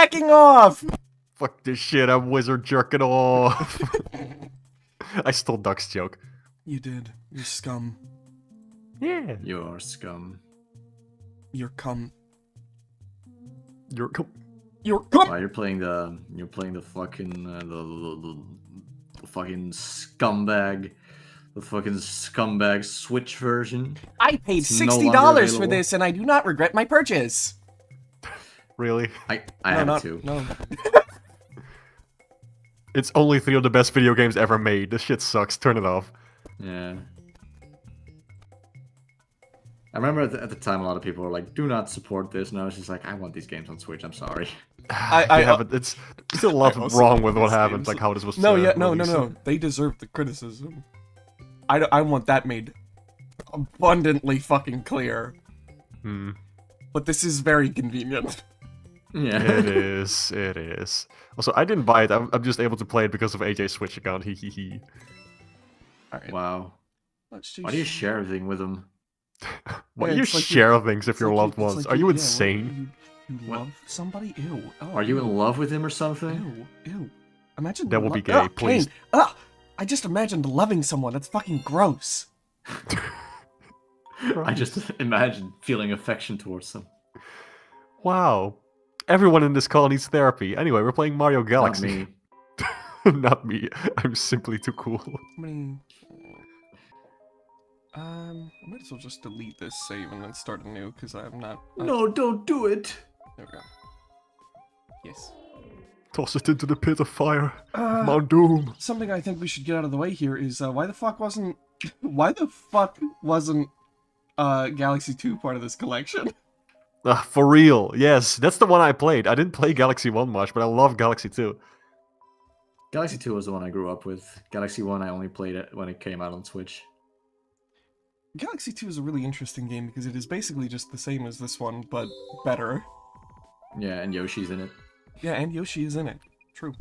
jacking off! Fuck this shit, I'm wizard jerking off. I stole Duck's joke. You did. You're scum. Yeah. You're scum. You're cum. You're You're cum! Why you're playing the fucking the fucking scumbag, the fucking scumbag Switch version. I paid It's no $60 longer for available. this, and I do not regret my purchase. Really? I have it too. No. It's only 3 of the best video games ever made. This shit sucks. Turn it off. Yeah. I remember at the time a lot of people were like, "Do not support this," and I was just like, "I want these games on Switch. I'm sorry." It's still a lot also wrong want with what those happened, games. like how this was. No, released. no. They deserve the criticism. I want that made abundantly fucking clear. Hmm. But this is very convenient. Yeah. It is. It is. Also, I didn't buy it. I'm just able to play it because of AJ's Switch account. Hee. Alright. Wow. Let's do Why do you share everything with them? Why Yeah, do you it's like share things if it's you're like loved you- it's ones? like Are you yeah, insane? You What? love somebody? Ew. Oh, Are you ew. in love with him or something? Ew. Imagine That would be gay, please. Kane. I just imagined loving someone. That's fucking gross. I just imagine feeling affection towards them. Wow. Everyone in this call needs therapy. Anyway, we're playing Mario Not Galaxy. me. Not me. I'm simply too cool. I mean, I might as well just delete this save and then start anew because I'm not. No, don't do it. There we go. Yes. Toss it into the pit of fire. Uh, Mount Doom. Something I think we should get out of the way here is why the fuck wasn't Galaxy 2 part of this collection? For real. Yes, that's the one I played. I didn't play Galaxy 1 much, but I love Galaxy 2. Galaxy 2 was the one I grew up with. Galaxy 1 I only played it when it came out on Switch. Galaxy 2 is a really interesting game because it is basically just the same as this one, but better. Yeah, and Yoshi's in it. Yeah, and Yoshi is in it. True.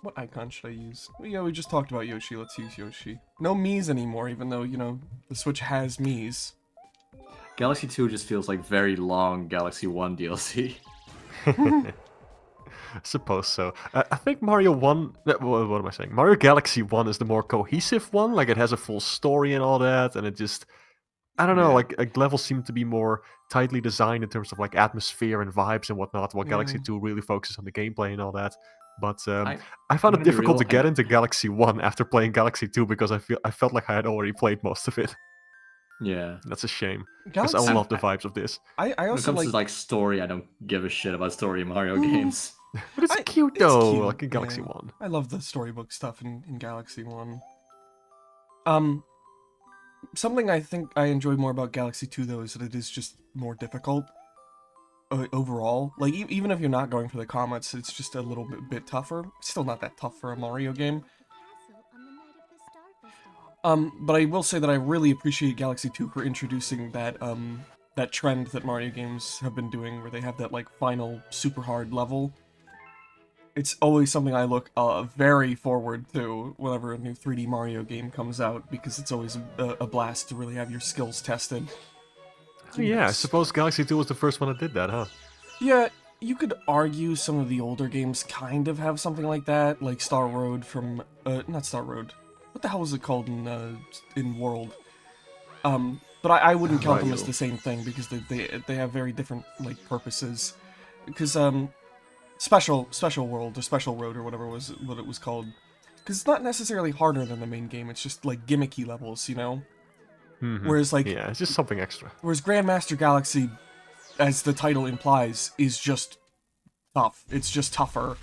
What icon should I use? Well, yeah, we just talked about Yoshi. Let's use Yoshi. No Mii's anymore, even though, you know, the Switch has Mii's. Galaxy 2 just feels like very long Galaxy 1 DLC. I suppose so. I think Mario 1... What am I saying? Mario Galaxy 1 is the more cohesive one. Like, it has a full story and all that, and it just... I don't know, Yeah. like levels seem to be more tightly designed in terms of, like, atmosphere and vibes and whatnot, while Galaxy Yeah. 2 really focuses on the gameplay and all that. But I I'm found it gonna be difficult to real, get into Galaxy 1 after playing Galaxy 2 because I felt like I had already played most of it. Yeah. That's a shame, because I Galaxy, love the vibes of this. I When it also comes like... to like story, I don't give a shit about story in Mario Ooh. games. But it's cute, it's though, cute, like in Galaxy yeah. 1. I love the storybook stuff in Galaxy 1. Something I think I enjoy more about Galaxy 2, though, is that it is just more difficult overall. Like, even if you're not going for the comets, it's just a little bit tougher. Still not that tough for a Mario game. But I will say that I really appreciate Galaxy 2 for introducing that, that trend that Mario games have been doing, where they have that, like, final super hard level. It's always something I look very forward to whenever a new 3D Mario game comes out, because it's always a blast to really have your skills tested. Oh, yeah, I suppose Galaxy 2 was the first one that did that, huh? Yeah, you could argue some of the older games kind of have something like that, like Star Road from... not Star Road. What the hell was it called in World? But I wouldn't count them as the same thing, because they have very different, like, purposes. Because, Special World, or Special Road, or whatever was what it was called. Because it's not necessarily harder than the main game, it's just, like, gimmicky levels, you know? Mhm. Whereas, like... Yeah, it's just something extra. Whereas Grandmaster Galaxy, as the title implies, is just tough. It's just tougher.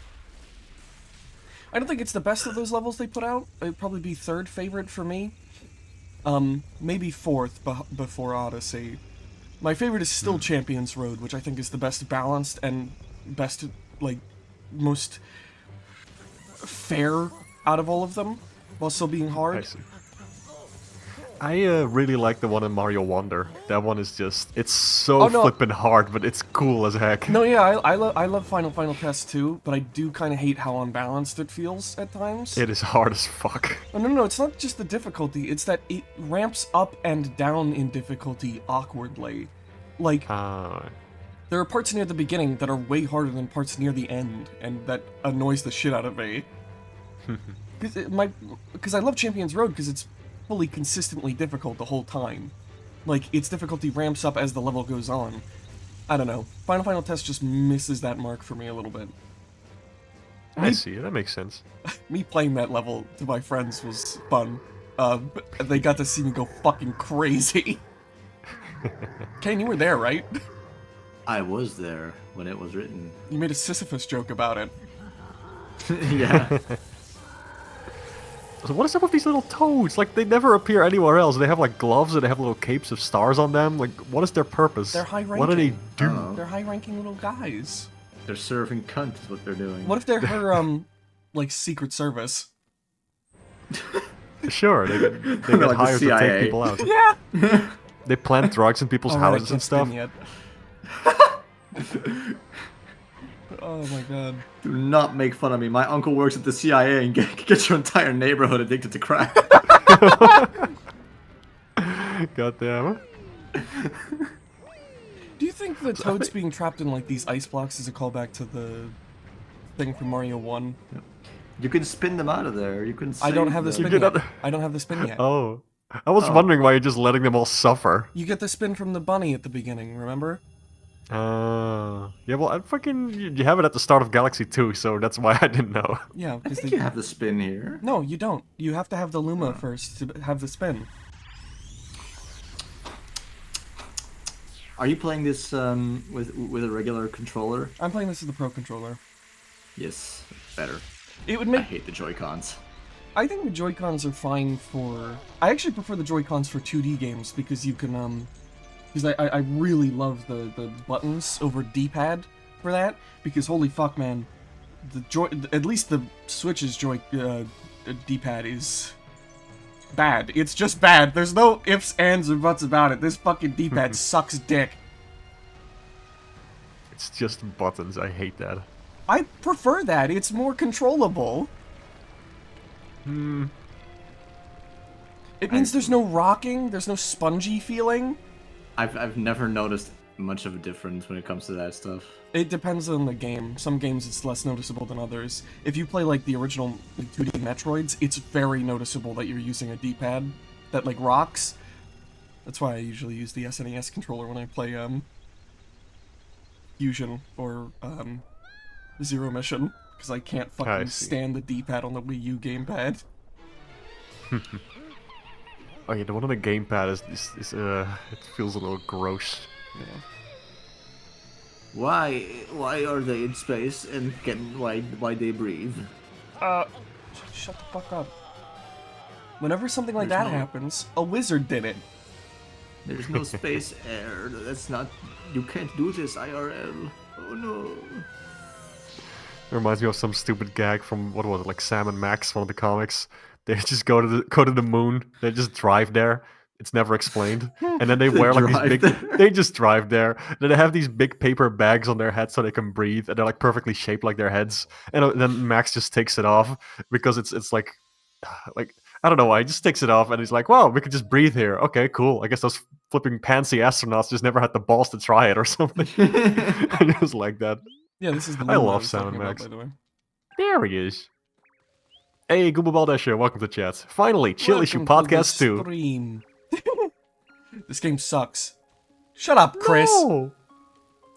I don't think it's the best of those levels they put out. It'd probably be third favorite for me. Maybe fourth before Odyssey. My favorite is still Champions Road, which I think is the best balanced and best, like, most fair out of all of them, while still being I hard. see. I really like the one in Mario Wonder. That one is just... It's so Oh, no. flippin' hard, but it's cool as heck. No, yeah, I love Final Test too, but I do kind of hate how unbalanced it feels at times. It is hard as fuck. Oh, no, it's not just the difficulty, it's that it ramps up and down in difficulty awkwardly. Like, There are parts near the beginning that are way harder than parts near the end, and that annoys the shit out of me. Because I love Champions Road because it's fully consistently difficult the whole time. Like, its difficulty ramps up as the level goes on. I don't know. Final Test just misses that mark for me a little bit. I see. That makes sense. Me playing that level to my friends was fun. They got to see me go fucking crazy. Kane, you were there, right? I was there when it was written. You made a Sisyphus joke about it. Yeah. So what is up with these little toads? Like, they never appear anywhere else. They have, like, gloves and they have little capes of stars on them. Like, what is their purpose? They're high-ranking. What do they do? Oh. They're high-ranking little guys. They're serving cunt is what they're doing. What if they're her, like, Secret Service? Sure, they get Like the hired to CIA. take people out. Yeah! They plant drugs in people's Alright, I houses can't and stuff. spin yet. Oh my god. Do not make fun of me. My uncle works at the CIA and gets your entire neighborhood addicted to crack. God damn. Do you think the toads being trapped in, like, these ice blocks is a callback to the thing from Mario 1? You can spin them out of there. You can. I don't have the save spin them. yet. I don't have the spin yet. Oh. I was wondering why you're just letting them all suffer. You get the spin from the bunny at the beginning, remember? Yeah, well, you have it at the start of Galaxy 2, so that's why I didn't know. Yeah, I because think you have the spin here. No, you don't. You have to have the Luma first to have the spin. Are you playing this with a regular controller? I'm playing this with the Pro Controller. Yes, better. It would I make... hate the Joy-Cons. I think the Joy-Cons are fine for... I actually prefer the Joy-Cons for 2D games because you can, because I really love the buttons over D-pad for that, because holy fuck, man, at least the Switch's D-pad is bad. It's just bad. There's no ifs, ands, or buts about it. This fucking D-pad sucks dick. It's just buttons. I hate that. I prefer that. It's more controllable. It means there's no rocking, there's no spongy feeling. I've never noticed much of a difference when it comes to that stuff. It depends on the game. Some games it's less noticeable than others. If you play like the original 2D Metroids, it's very noticeable that you're using a D-pad that like rocks. That's why I usually use the SNES controller when I play Fusion or Zero Mission, because I can't fucking stand the D-pad on the Wii U gamepad. Oh yeah, the one on the gamepad is it feels a little gross. Yeah. Why are they in space and why they breathe? Shut the fuck up. Whenever something like that happens, a wizard did it. There's no space air. That's not. You can't do this IRL. Oh no. It reminds me of some stupid gag from what was it, like Sam and Max, one of the comics. They just go to the moon. They just drive there. It's never explained. And then they wear like these big. They just drive there. Then they have these big paper bags on their heads so they can breathe, and they're like perfectly shaped like their heads. And then Max just takes it off because it's like I don't know why. He just takes it off and he's like, "Wow, we could just breathe here. Okay, cool. I guess those flipping pansy astronauts just never had the balls to try it or something." I just like that. Yeah, this is the I Luma love was Sam talking and about, Max. by the way. There he is. Hey, Google Baldash here. Welcome to chat. Finally, Chill Issue Podcast 2. Stream. This game sucks. Shut up, Chris. No.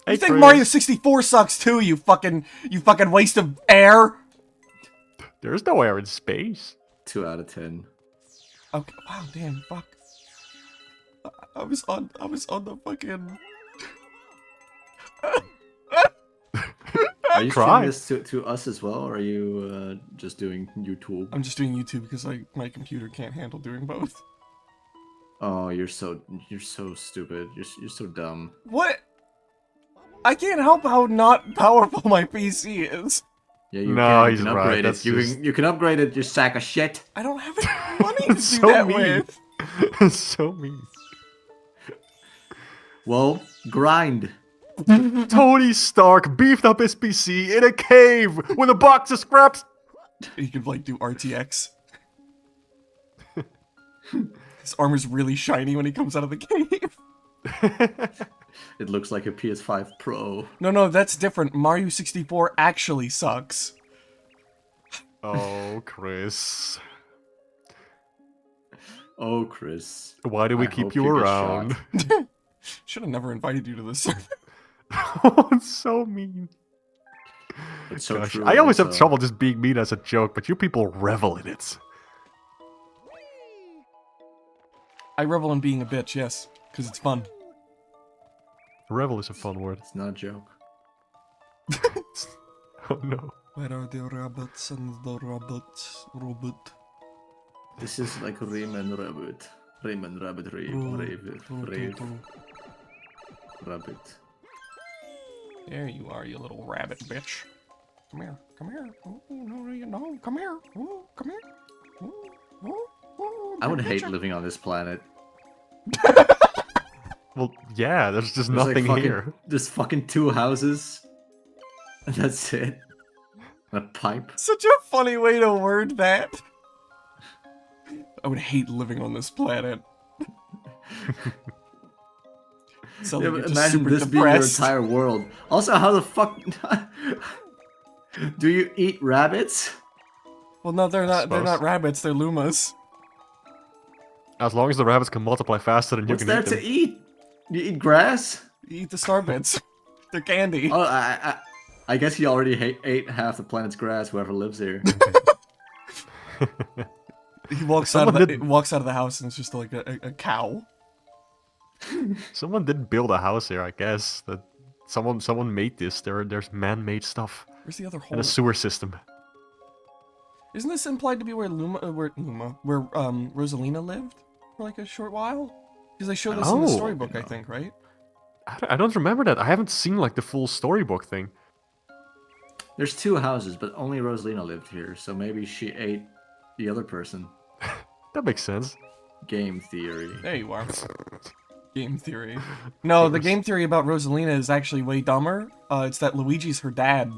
Hey, You think Chris. Mario 64 sucks too, you fucking waste of air? There's no air in space. 2 out of 10. Okay, wow, damn, fuck. I was on the fucking... Are you Try. streaming this to us as well, or are you just doing YouTube? I'm just doing YouTube because my computer can't handle doing both. Oh, you're so stupid. You're so dumb. What? I can't help how not powerful my PC is. Yeah, you No, can. You he's can right, upgrade that's it. just- You can upgrade it. You sack of shit. I don't have any money to do So that mean. with. It's so mean. Well, grind. Tony Stark beefed up his PC in a cave with a box of scraps. You could like do RTX. His armor's really shiny when he comes out of the cave. It looks like a PS5 Pro. No, that's different. Mario 64 actually sucks. Oh, Chris. Oh, Chris. Why do we I keep hope you get around? shot. Should have never invited you to this server. Oh, it's so mean. It's so Gosh, true. I always have also. trouble just being mean as a joke, but you people revel in it. I revel in being a bitch, yes, because it's fun. Revel is a fun word. It's not a joke. Oh no. Where are the rabbits and the rabbits? Robot. This is like Rayman Rabbit. Rayman Rabbit Rave. Rabbit. There you are, you little rabbit bitch. Come here, come here. Oh, no, you know, come here. Oh, come here. I would hate picture. living on this planet. Well, yeah, there's just There's nothing like fucking, here. There's fucking 2 houses. And that's it. And a pipe. Such a funny way to word that. I would hate living on this planet. So Yeah, like but you're just imagine super this being your depressed. entire world. Also, how the fuck do you eat rabbits? Well, no, they're not. They're not Suppose. rabbits. They're lumas. As long as the rabbits can multiply faster than What's you there can eat to them. eat? You eat grass? You eat the star bits. They're candy. Oh, I guess he already ate half the planet's grass. Whoever lives here. He walks out of the house and it's just like a cow. Someone did build a house here, I guess. That someone made this. There's man-made stuff Where's the other hole? and a sewer system. Isn't this implied to be where Rosalina lived for like a short while? Because they show this in the Oh. storybook, I think, right? I don't remember that. I haven't seen like the full storybook thing. There's 2 houses, but only Rosalina lived here, so maybe she ate the other person. That makes sense. Game theory. There you are. Game theory. No, the game theory about Rosalina is actually way dumber. It's that Luigi's her dad,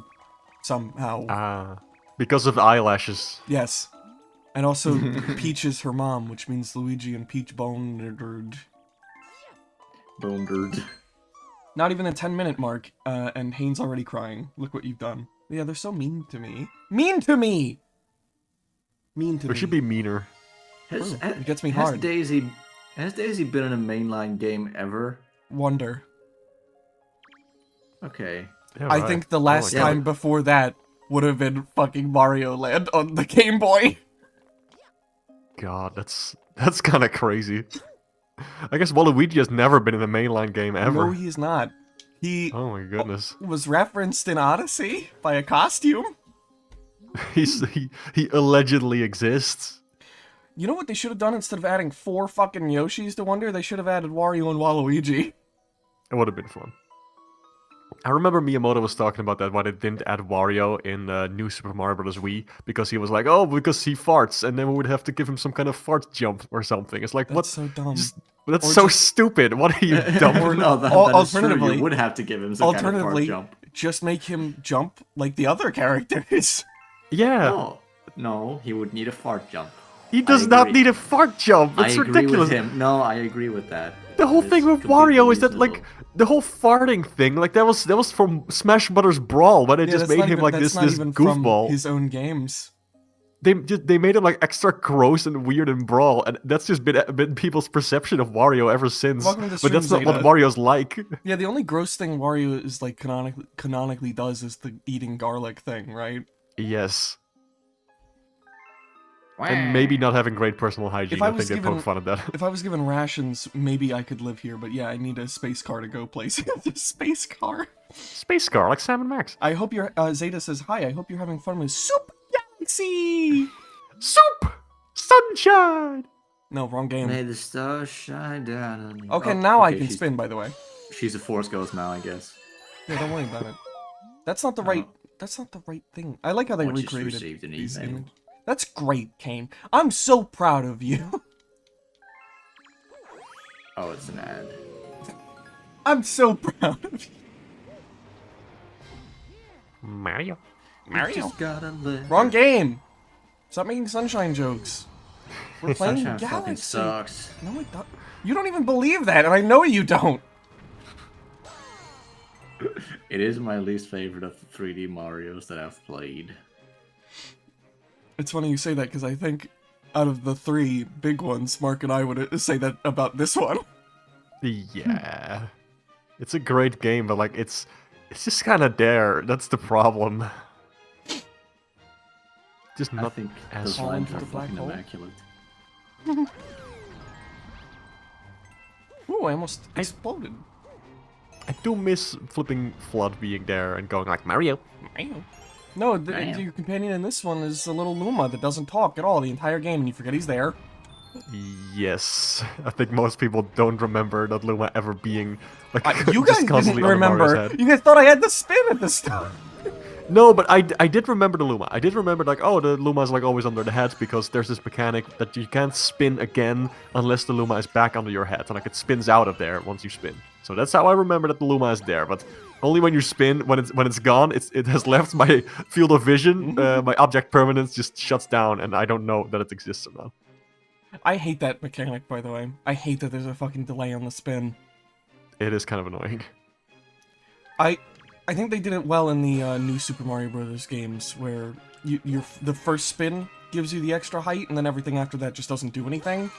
somehow. Ah, because of the eyelashes. Yes. And also, Peach is her mom, which means Luigi and Peach boned. Boned. Not even a 10-minute mark, and Haynes already crying. Look what you've done. Yeah, they're so mean to me. Mean to me! Mean to me. We should be meaner. It gets me has hard. Daisy been in a mainline game ever? Wonder. Okay. Yeah, I right. think the last yeah, time but- before that would have been fucking Mario Land on the Game Boy. God, that's kind of crazy. I guess Waluigi has never been in a mainline game ever. No, he's not. He Oh my goodness. was referenced in Odyssey by a costume. He allegedly exists. You know what they should have done instead of adding 4 fucking Yoshis to Wonder? They should have added Wario and Waluigi. It would have been fun. I remember Miyamoto was talking about that, why they didn't add Wario in New Super Mario Bros. Wii, because he was like, oh, because he farts, and then we would have to give him some kind of fart jump or something. It's like, That's what? so dumb. That's Or so just- stupid. What are you, dumb? Or no, that is true. Alternatively- You would have to give him some kind of Alternatively, fart jump. just make him jump like the other characters. Yeah, No, he would need a fart jump. he does I not agree. need a fart jump. I It's agree ridiculous. with him. No, I agree with that. The whole That thing with completely Wario is that like reasonable. the whole farting thing, like that was from Smash Brothers Brawl, when they Yeah, just that's made him like that's this goofball. from his own games. They made him like extra gross and weird in Brawl, and that's just been people's perception of Wario ever since. Welcome to the But that's stream, not what Zeta. Wario's like. Yeah, the only gross thing Wario is like canonically does is the eating garlic thing, right? Yes. And maybe not having great personal hygiene. If I I was think they given- poke fun at that. If I was given rations, maybe I could live here, but yeah, I need a space car to go places. A space car. Space car, like Sam and Max. I hope you're. Zeta says hi. I hope you're having fun with Soup Galaxy. Soup! Sunshine! No, wrong game. May the stars shine down on you. Okay, Oh, now I okay, can she's- spin. By the way. She's a Force Ghost now, I guess. Yeah, don't worry about it. That's not the right. That's not the right thing. I like how they Or just recreated received an these email. images. That's great, Kane. I'm so proud of you. Oh, it's an ad. I'm so proud of you. Mario. Mario. Just gotta live. Wrong game. Stop making sunshine jokes. We're playing Sunshine fucking Galaxy. sucks. No, it don't. You don't even believe that, and I know you don't. It is my least favorite of the 3D Marios that I've played. It's funny you say that because I think out of the 3 big ones, Mark and I would say that about this one. Yeah. It's a great game, but like it's just kind of there. That's the problem. Just I not think as those Fall lines into are the black fucking hole? immaculate. Ooh, I almost exploded. I do miss flipping Flood being there and going like Mario. Meow. No, Damn. your companion in this one is a little Luma that doesn't talk at all the entire game, and you forget he's there. Yes, I think most people don't remember that Luma ever being like You just guys constantly didn't under Mario's remember. head. You guys thought I had the spin at this time. No, but I did remember the Luma. I did remember like, oh, the Luma is like always under the head because there's this mechanic that you can't spin again unless the Luma is back under your head, and like it spins out of there once you spin. So that's how I remember that the Luma is there, but only when you spin, when it's gone, it has left my field of vision, my object permanence just shuts down, and I don't know that it exists or not. I hate that mechanic, by the way. I hate that there's a fucking delay on the spin. It is kind of annoying. I think they did it well in the new Super Mario Brothers games, where the first spin gives you the extra height, and then everything after that just doesn't do anything.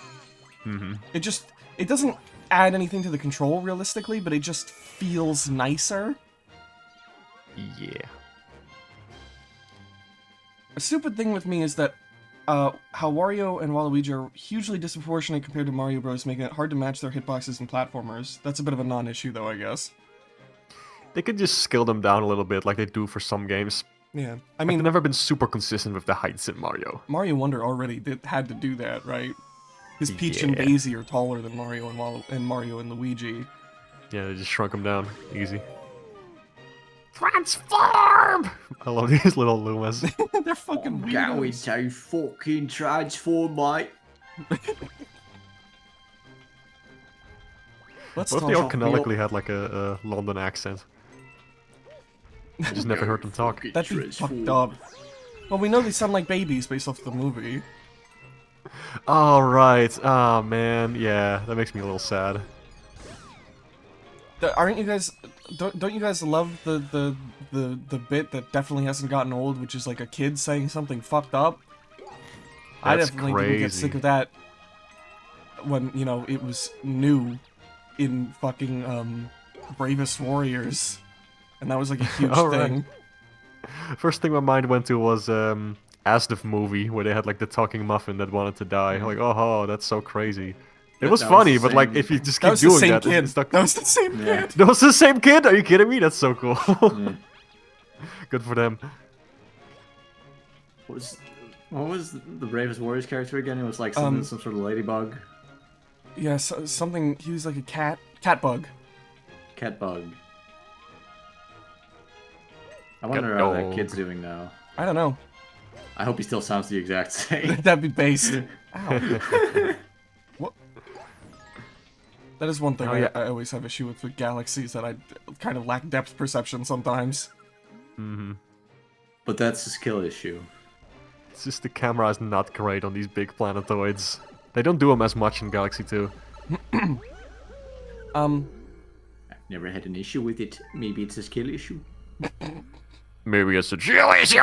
Mm-hmm. It doesn't add anything to the control realistically, but it just feels nicer. Yeah. A stupid thing with me is that how Wario and Waluigi are hugely disproportionate compared to Mario Bros, making it hard to match their hitboxes and platformers. That's a bit of a non-issue, though, I guess. They could just scale them down a little bit like they do for some games. Yeah, I They've mean, never been super consistent with the heights in Mario. Mario Wonder already had to do that, right? Because Peach and Yeah. Daisy are taller than Mario and Mario and Luigi. Yeah, they just shrunk them down. Easy. Transform! I love these little Lumas. They're fucking Going weirdos. to fucking transform, mate. Let's What if they talk. all canonically had like a London accent? I just never heard them talk. That'd be fucked up. Well, we know they sound like babies based off the movie. All right. Oh man, yeah, that makes me a little sad. Aren't you guys? Don't you guys love the bit that definitely hasn't gotten old, which is like a kid saying something fucked up? I That's definitely didn't get sick crazy. of that when, you know, it was new in fucking Bravest Warriors, and that was like a huge Alright. thing. First thing my mind went to was Asdf movie where they had like the talking muffin that wanted to die. Like, oh, that's so crazy. It was That was funny, the but like same- if you just That keep was the doing same that, kid. it's not... That was the same Yeah. kid. That was the same kid? Are you kidding me? That's so cool. Yeah. Good for them. What was the Bravest Warriors character again? It was like some sort of ladybug, Yeah, something. He was like a cat bug. cat bug. I wonder how that kid's doing now. I don't know. I hope he still sounds the exact same. That'd be based. Ow. What? That is one thing Oh, yeah. I always have issue with galaxies, that I kind of lack depth perception sometimes. Mm-hmm. But that's a skill issue. It's just the camera is not great on these big planetoids. They don't do them as much in Galaxy 2. Um, I've never had an issue with it. Maybe it's a skill issue. Maybe it's a skill issue.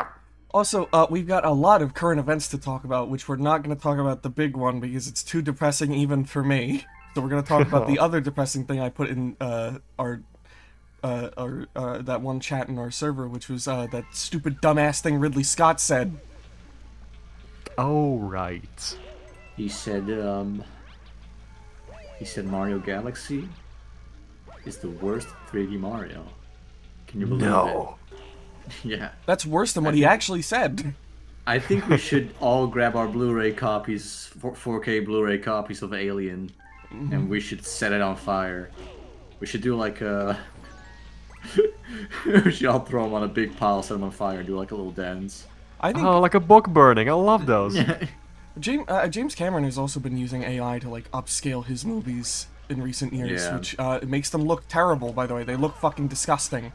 also, we've got a lot of current events to talk about, which we're not going to talk about the big one because it's too depressing even for me. So we're going to talk about the other depressing thing I put in our that one chat in our server, which was that stupid dumbass thing Ridley Scott said. Oh, right. He said Mario Galaxy is the worst 3D Mario. Can you believe No. it? Yeah. That's worse than what he actually said. I think we should all grab our Blu-ray copies, 4K Blu-ray copies of Alien, and we should set it on fire. We should do like a... we should all throw them on a big pile, set them on fire, and do like a little dance. I think Oh, like a book burning. I love those. James Cameron has also been using AI to like upscale his movies in recent years, Yeah. which it makes them look terrible. By the way, they look fucking disgusting.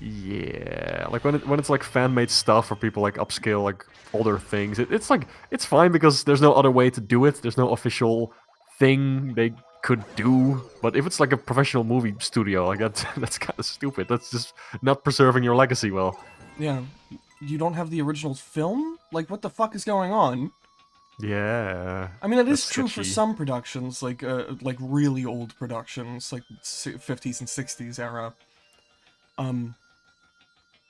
Yeah, like when it's like fan-made stuff or people like upscale like older things, it's like it's fine because there's no other way to do it. There's no official thing they could do. But if it's like a professional movie studio, like that's kind of stupid. That's just not preserving your legacy well. Yeah. You don't have the original film? Like, what the fuck is going on? Yeah. I mean, it is that's true for sketchy. some productions, like really old productions, like 50s and 60s era.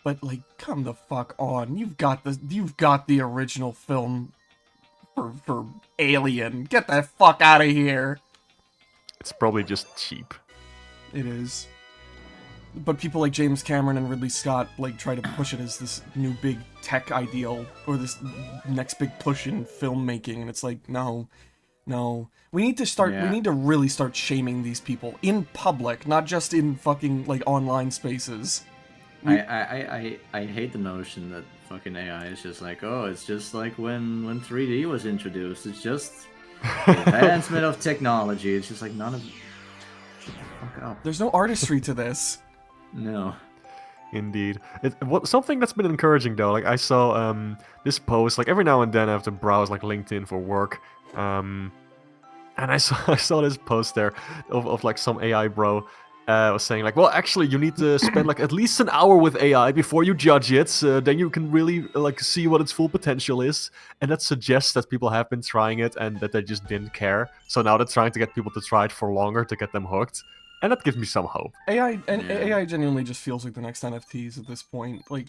But like, come the fuck on! You've got the original film for Alien. Get the fuck out of here! It's probably just cheap. It is. But people like James Cameron and Ridley Scott like try to push it as this new big tech ideal or this next big push in filmmaking, and it's like, no. We need to really start shaming these people in public, not just in fucking like online spaces. I hate the notion that fucking AI is just like, oh, it's just like when 3D was introduced. It's just the advancement of technology. It's just like none of. Shut the fuck up. There's no artistry to this. No. Indeed. Something that's been encouraging though, like I saw this post, like every now and then I have to browse like LinkedIn for work, and I saw this post there of like some AI bro was saying like, well, actually you need to spend like at least an hour with AI before you judge it, then you can really like see what its full potential is, and that suggests that people have been trying it and that they just didn't care, so now they're trying to get people to try it for longer to get them hooked. And that gives me some hope. AI genuinely just feels like the next NFTs at this point. Like,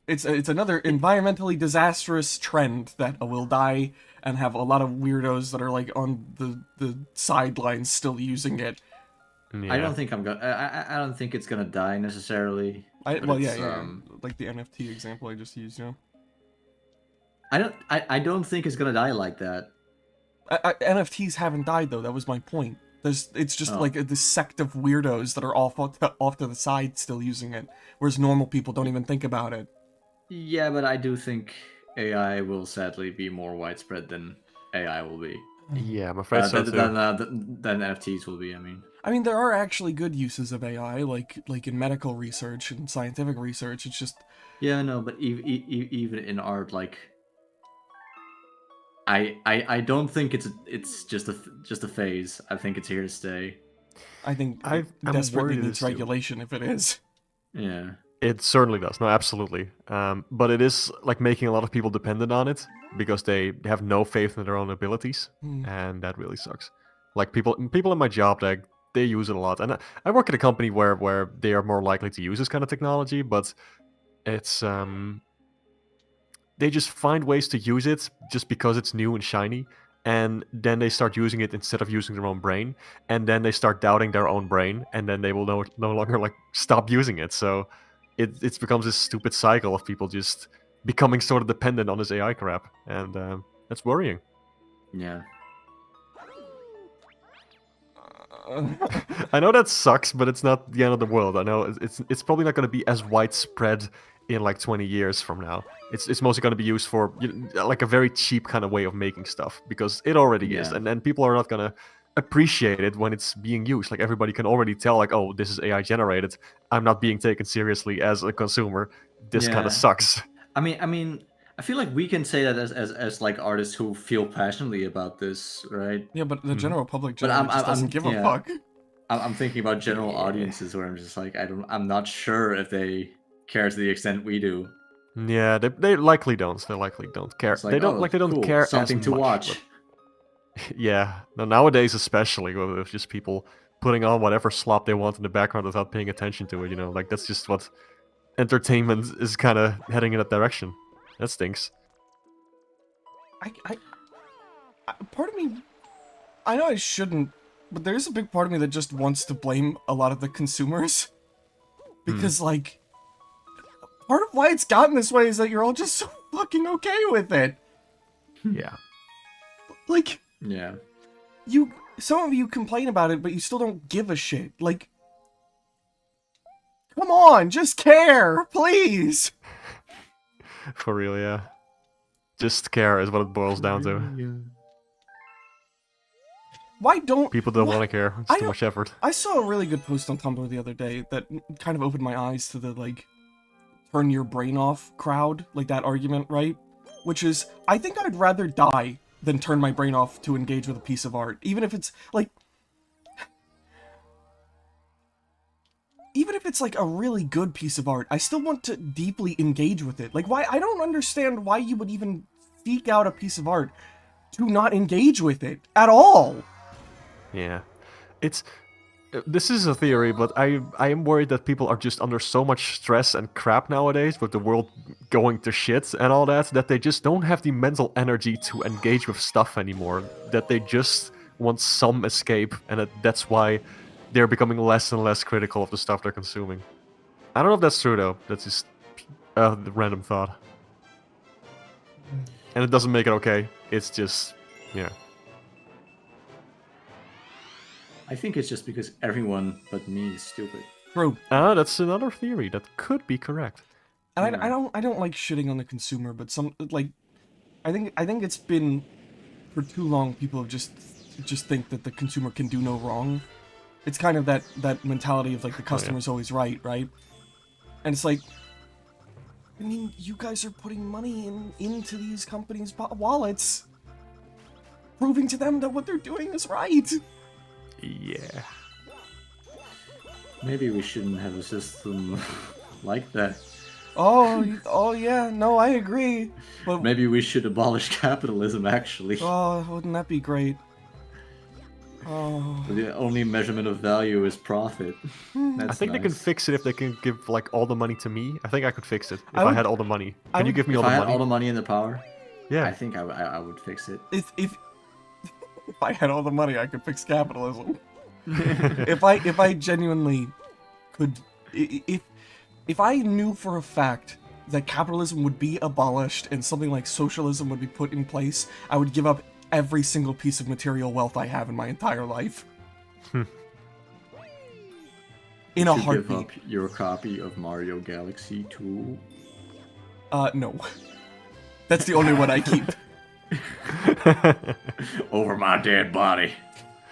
it's another environmentally disastrous trend that will die and have a lot of weirdos that are like on the sidelines still using it. Yeah. I don't think I don't think it's gonna die necessarily. Like the NFT example I just used, you know. I don't think it's gonna die like that. NFTs haven't died though. That was my point. It's just like this sect of weirdos that are off to the side still using it, whereas normal people don't even think about it. Yeah, but I do think AI will sadly be more widespread than AI will be. Yeah, I'm afraid so too. Than NFTs will be. I mean, there are actually good uses of AI, like in medical research and scientific research. It's just no, but even in art, like. I don't think it's just a phase. I think it's here to stay. I think I'm desperately worried needs regulation if it is. Yeah. It certainly does. No, absolutely. But it is like making a lot of people dependent on it because they have no faith in their own abilities, and that really sucks. Like people in my job, they use it a lot, and I work at a company where they are more likely to use this kind of technology, but it's they just find ways to use it just because it's new and shiny, and then they start using it instead of using their own brain, and then they start doubting their own brain, and then they will no longer like stop using it. So it becomes this stupid cycle of people just becoming sort of dependent on this AI crap, and that's worrying. Yeah. I know that sucks, but it's not the end of the world. I know it's probably not going to be as widespread in like 20 years from now. It's mostly going to be used for like a very cheap kind of way of making stuff, because it already is, and then people are not going to appreciate it when it's being used. Like everybody can already tell, like, oh, this is AI generated. I'm not being taken seriously as a consumer. This kind of sucks. I mean, I feel like we can say that as like artists who feel passionately about this, right? Yeah, but the general public generally just doesn't give a fuck. I'm thinking about general audiences where I'm just like, I'm not sure if they care to the extent we do. Yeah, they likely don't. They likely don't care. Like, they don't cool. care Something as to much, watch. but... Yeah, nowadays especially with just people putting on whatever slop they want in the background without paying attention to it. You know, like that's just what entertainment is kind of heading in that direction. That stinks. I part of me, I know I shouldn't, but there's a big part of me that just wants to blame a lot of the consumers, because like, part of why it's gotten this way is that you're all just so fucking okay with it. Yeah. Like, yeah, some of you complain about it, but you still don't give a shit. Like, come on, just care, please. For real, yeah. Just care is what it boils down to. Why don't people don't want to care? It's too much effort. I saw a really good post on Tumblr the other day that kind of opened my eyes to the like turn your brain off crowd, like that argument, right? Which is, I think I'd rather die than turn my brain off to engage with a piece of art. Even if it's like a really good piece of art, I still want to deeply engage with it. Like, why? I don't understand why you would even seek out a piece of art to not engage with it at all. Yeah. This is a theory, but I am worried that people are just under so much stress and crap nowadays with the world going to shit and all that they just don't have the mental energy to engage with stuff anymore. That they just want some escape, and that's why they're becoming less and less critical of the stuff they're consuming. I don't know if that's true though. That's just a random thought. And it doesn't make it okay. It's just, yeah. I think it's just because everyone but me is stupid. True. That's another theory that could be correct. And I don't like shitting on the consumer, but I think it's been for too long people have just think that the consumer can do no wrong. It's kind of that mentality of like the customer's always right? And it's like, I mean, you guys are putting money into these companies' wallets, proving to them that what they're doing is right. Yeah. Maybe we shouldn't have a system like that. Oh yeah, no, I agree. But Maybe we should abolish capitalism, actually. oh, wouldn't that be great? Oh, The only measurement of value is profit. That's I think they can nice. fix it if they can give like all the money to me. I think I could fix it if I I would- had all the money. I Can you would- give me If all I the had money? all the money and the power, Yeah. I think I would fix it. if I had all the money, I could fix capitalism. if I genuinely could, if I knew for a fact that capitalism would be abolished and something like socialism would be put in place, I would give up every single piece of material wealth I have in my entire life. In a Should heartbeat. give up your copy of Mario Galaxy 2. No. That's the only one I keep. Over my dead body.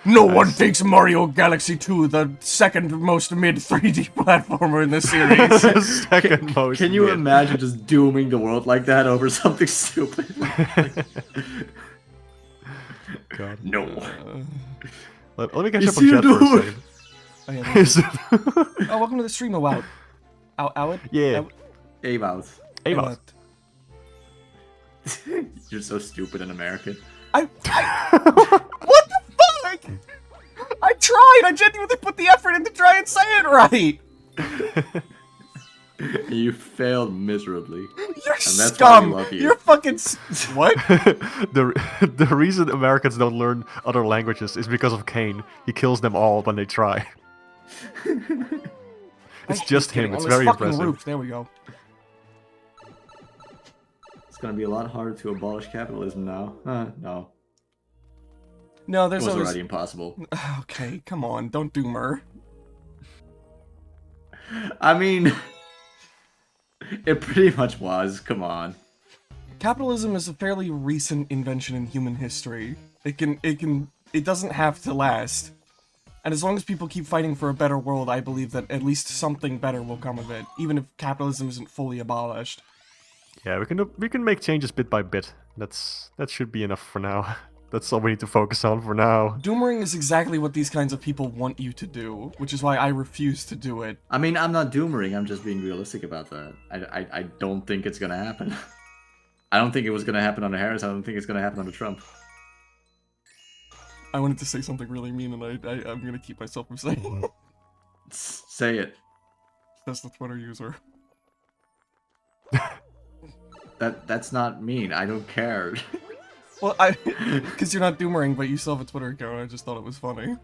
No one thinks Mario Galaxy 2 the second most mid 3D platformer in the series. Second most. Can you mid. imagine just dooming the world like that over something stupid? God. No. Let me catch You up on see chat the for a door? second. Oh, yeah, Is it- oh, welcome to the stream, Wout. Out? Yeah. Hey, mouth. Hey, boss. You're so stupid and American. What the fuck? I tried! I genuinely put the effort in to try and say it right! You failed miserably. You're And that's why we scum! love you. You're fucking what? the reason Americans don't learn other languages is because of Kane. He kills them all when they try. It's just him. It's very impressive. Roof. There we go. It's gonna be a lot harder to abolish capitalism now. No. No, It there's was always... already impossible. Okay, come on, don't do Mer. I mean, it pretty much was. Come on. Capitalism is a fairly recent invention in human history. It doesn't have to last. And as long as people keep fighting for a better world, I believe that at least something better will come of it, even if capitalism isn't fully abolished. Yeah, we can make changes bit by bit. That should be enough for now. That's all we need to focus on for now. Doomering is exactly what these kinds of people want you to do, which is why I refuse to do it. I mean, I'm not doomering. I'm just being realistic about that. I don't think it's gonna happen. I don't think it was gonna happen under Harris. I don't think it's gonna happen under Trump. I wanted to say something really mean, and I'm gonna keep myself from saying it. Say it. That's the Twitter user. That's not mean. I don't care. Well, because you're not Doomering, but you still have a Twitter account, I just thought it was funny.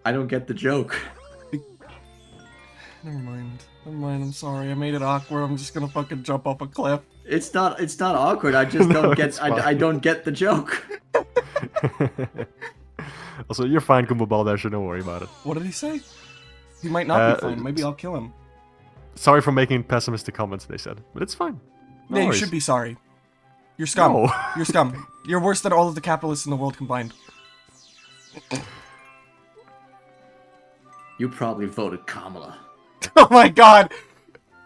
I don't get the joke. Never mind, I'm sorry, I made it awkward, I'm just gonna fucking jump off a cliff. It's not awkward. I just No, don't get. it's fine. I don't get the joke. Also, you're fine, Goomba Baldash, don't worry about it. What did he say? He might not be fine, it's- maybe I'll kill him. Sorry for making pessimistic comments, they said. But it's fine. No Yeah, you worries. should be sorry. You're scum. No. You're scum. You're worse than all of the capitalists in the world combined. You probably voted Kamala. Oh my god!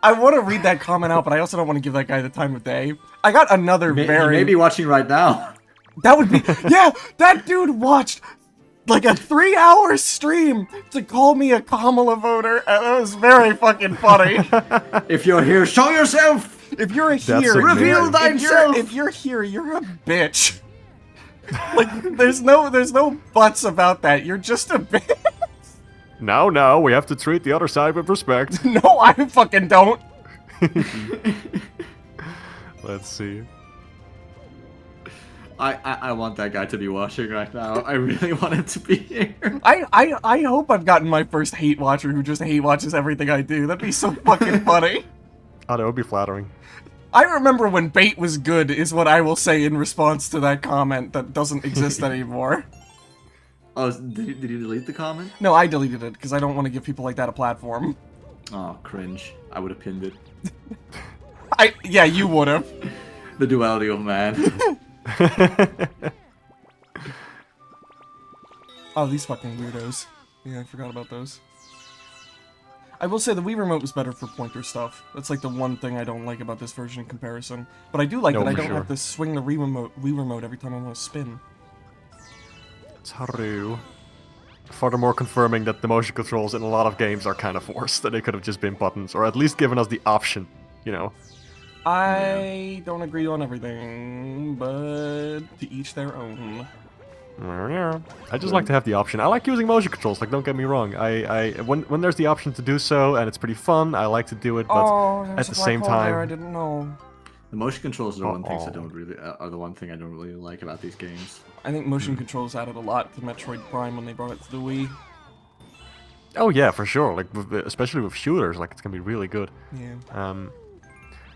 I want to read that comment out, but I also don't want to give that guy the time of day. I got another He very... may be watching right now. That would be... Yeah, that dude watched like a 3-hour stream to call me a Kamala voter, and it was very fucking funny. If you're here, show yourself! If you're That's here, amazing. Reveal thyself! if you're here, you're a bitch. Like, there's no buts about that. You're just a bitch. Now, we have to treat the other side with respect. No, I fucking don't. Let's see. I want that guy to be watching right now. I really want him to be here. I hope I've gotten my first hate watcher who just hate watches everything I do. That'd be so fucking funny. Oh, that would be flattering. I remember when bait was good, is what I will say in response to that comment that doesn't exist anymore. Oh, did you delete the comment? No, I deleted it, because I don't want to give people like that a platform. Oh, cringe. I would have pinned it. Yeah, you would've. The duality of man. Oh, these fucking weirdos. Yeah, I forgot about those. I will say the Wii Remote was better for pointer stuff. That's like the one thing I don't like about this version in comparison. But I do like that I don't have to swing the Wii Remote every time I want to spin. Taru. Furthermore confirming that the motion controls in a lot of games are kind of forced, that they could have just been buttons, or at least given us the option, you know. I don't agree on everything, but to each their own. I just like to have the option. I like using motion controls, like don't get me wrong. When there's the option to do so and it's pretty fun, I like to do it, but at the same time I didn't know. The motion controls are the one thing I don't really like about these games. I think motion controls added a lot to Metroid Prime when they brought it to the Wii. Oh yeah, for sure. Like especially with shooters, like it's gonna be really good. Yeah.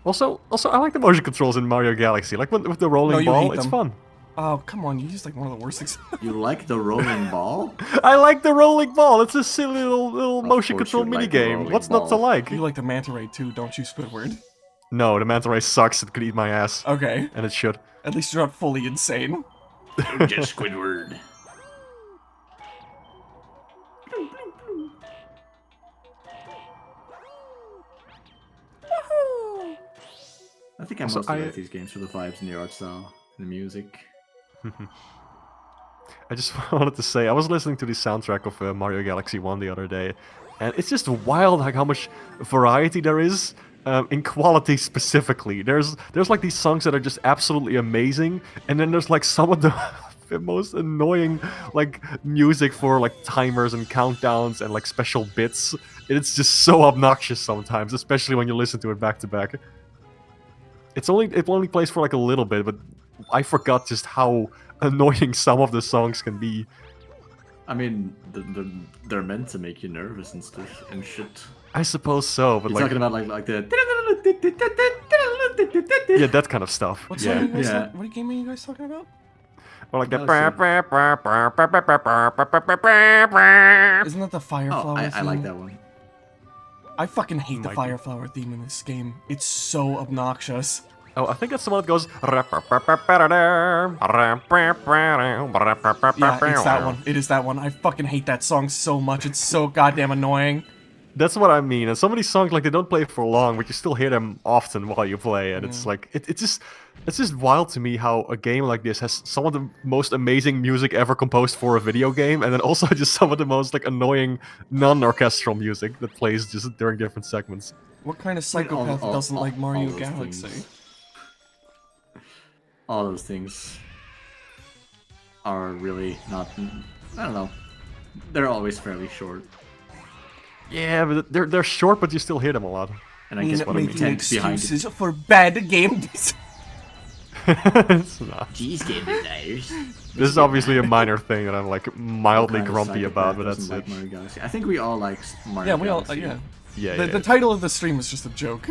Also, I like the motion controls in Mario Galaxy. Like with the rolling ball, it's fun. Oh, come on, you used like one of the worst examples. You like the rolling ball? I like the rolling ball. It's a silly little motion control minigame. What's not to like? You like the Manta Ray too, don't you, Squidward? No, the Manta Ray sucks. It could eat my ass. Okay. And it should. At least you're not fully insane. Just Squidward. I think I mostly like these games for the vibes and the art style and the music. I just wanted to say, I was listening to the soundtrack of Mario Galaxy 1 the other day, and it's just wild like how much variety there is in quality specifically. There's like these songs that are just absolutely amazing, and then there's like some of the most annoying like music for like timers and countdowns and like special bits. It's just so obnoxious sometimes, especially when you listen to it back to back. It only plays for like a little bit, but I forgot just how annoying some of the songs can be. I mean, they're meant to make you nervous and stuff and shit. I suppose so, but You're talking about like the yeah, that kind of stuff. What game are you guys talking about? Or like that. Isn't that the Fire Flower theme? I like that one. I fucking hate the Fire Flower theme in this game. It's so obnoxious. Oh, I think that's the one that goes. Yeah, it's that one. It is that one. I fucking hate that song so much. It's so goddamn annoying. That's what I mean. And some of these songs, like, they don't play for long, but you still hear them often while you play. And it's like, it's just wild to me how a game like this has some of the most amazing music ever composed for a video game, and then also just some of the most like annoying non-orchestral music that plays just during different segments. What kind of psychopath doesn't like Mario Galaxy? All those things are really not. I don't know. They're always fairly short. Yeah, but they're short, but you still hear them a lot. And I guess what I'm making excuses for bad game design. It's not. Jeez, game designers. This is obviously a minor thing that I'm like mildly grumpy about, but that's like it. Mario Galaxy. I think we all like Mario Galaxy. Yeah. The title of the stream is just a joke.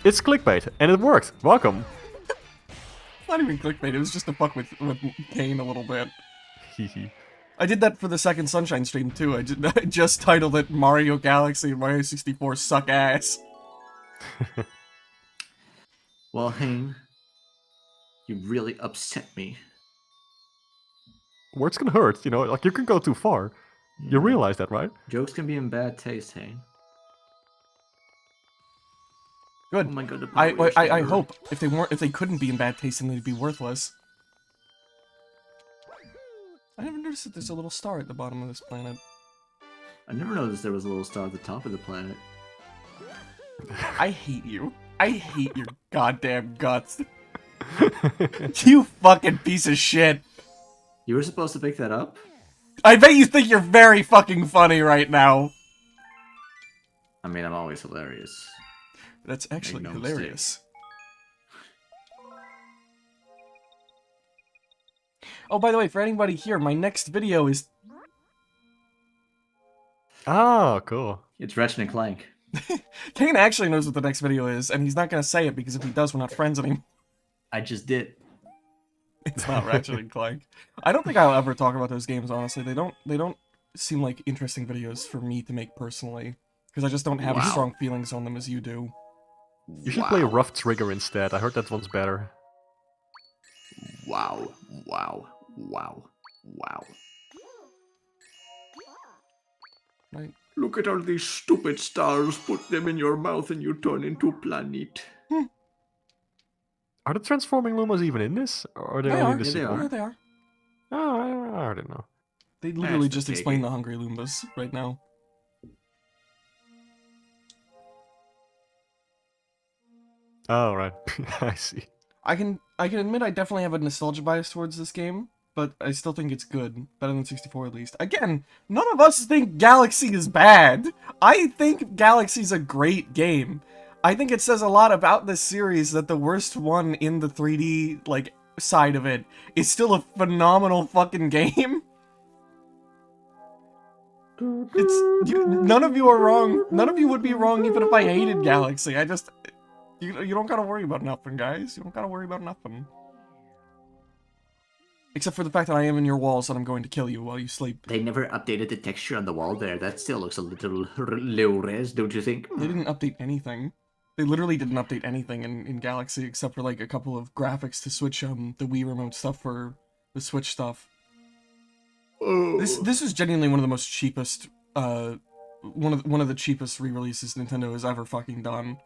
It's clickbait, and it worked. Welcome. Not even clickbait, it was just to fuck with Kane a little bit. Hehe. I did that for the second Sunshine stream too. I just titled it Mario Galaxy and Mario 64 suck ass. Well, Hane, you really upset me. Words can hurt, you know, like you can go too far. You realize that, right? Jokes can be in bad taste, Hane. Good. Oh my god, the I Power Rangers I number. hope if they couldn't be in bad taste, then they'd be worthless. I never noticed that there's a little star at the bottom of this planet. I never noticed there was a little star at the top of the planet. I hate you. I hate your goddamn guts. You fucking piece of shit. You were supposed to pick that up? I bet you think you're very fucking funny right now. I mean, I'm always hilarious. That's actually no hilarious. Oh, by the way, for anybody here, my next video is... Oh, cool. It's Ratchet and Clank. Kane actually knows what the next video is, and he's not gonna say it because if he does, we're not friends anymore. I just did. It's not Ratchet and Clank. I don't think I'll ever talk about those games, honestly. They don't seem like interesting videos for me to make personally. Because I just don't have as Wow. strong feelings on them as you do. You should play Rough Trigger instead. I heard that one's better. Wow. Wow. Wow. Wow. Right? Look at all these stupid stars. Put them in your mouth and you turn into a planet. Are the transforming Lumas even in this? Or are they They only are. in the Yeah, they sequel? are. Yeah, they are. Oh, I don't know. They literally That's just the explain taking. the Hungry Loombas right now. Oh, right. I see. I can admit I definitely have a nostalgia bias towards this game, but I still think it's good. Better than 64 at least. Again, none of us think Galaxy is bad. I think Galaxy's a great game. I think it says a lot about this series that the worst one in the 3D, like, side of it is still a phenomenal fucking game. None of you are wrong. None of you would be wrong even if I hated Galaxy. You don't gotta worry about nothing, guys. You don't gotta worry about nothing. Except for the fact that I am in your walls and I'm going to kill you while you sleep. They never updated the texture on the wall there. That still looks a little low res, don't you think? They didn't update anything. They literally didn't update anything in Galaxy except for like a couple of graphics to switch the Wii remote stuff for the Switch stuff. Oh. This is genuinely one of the most cheapest one of the cheapest re-releases Nintendo has ever fucking done.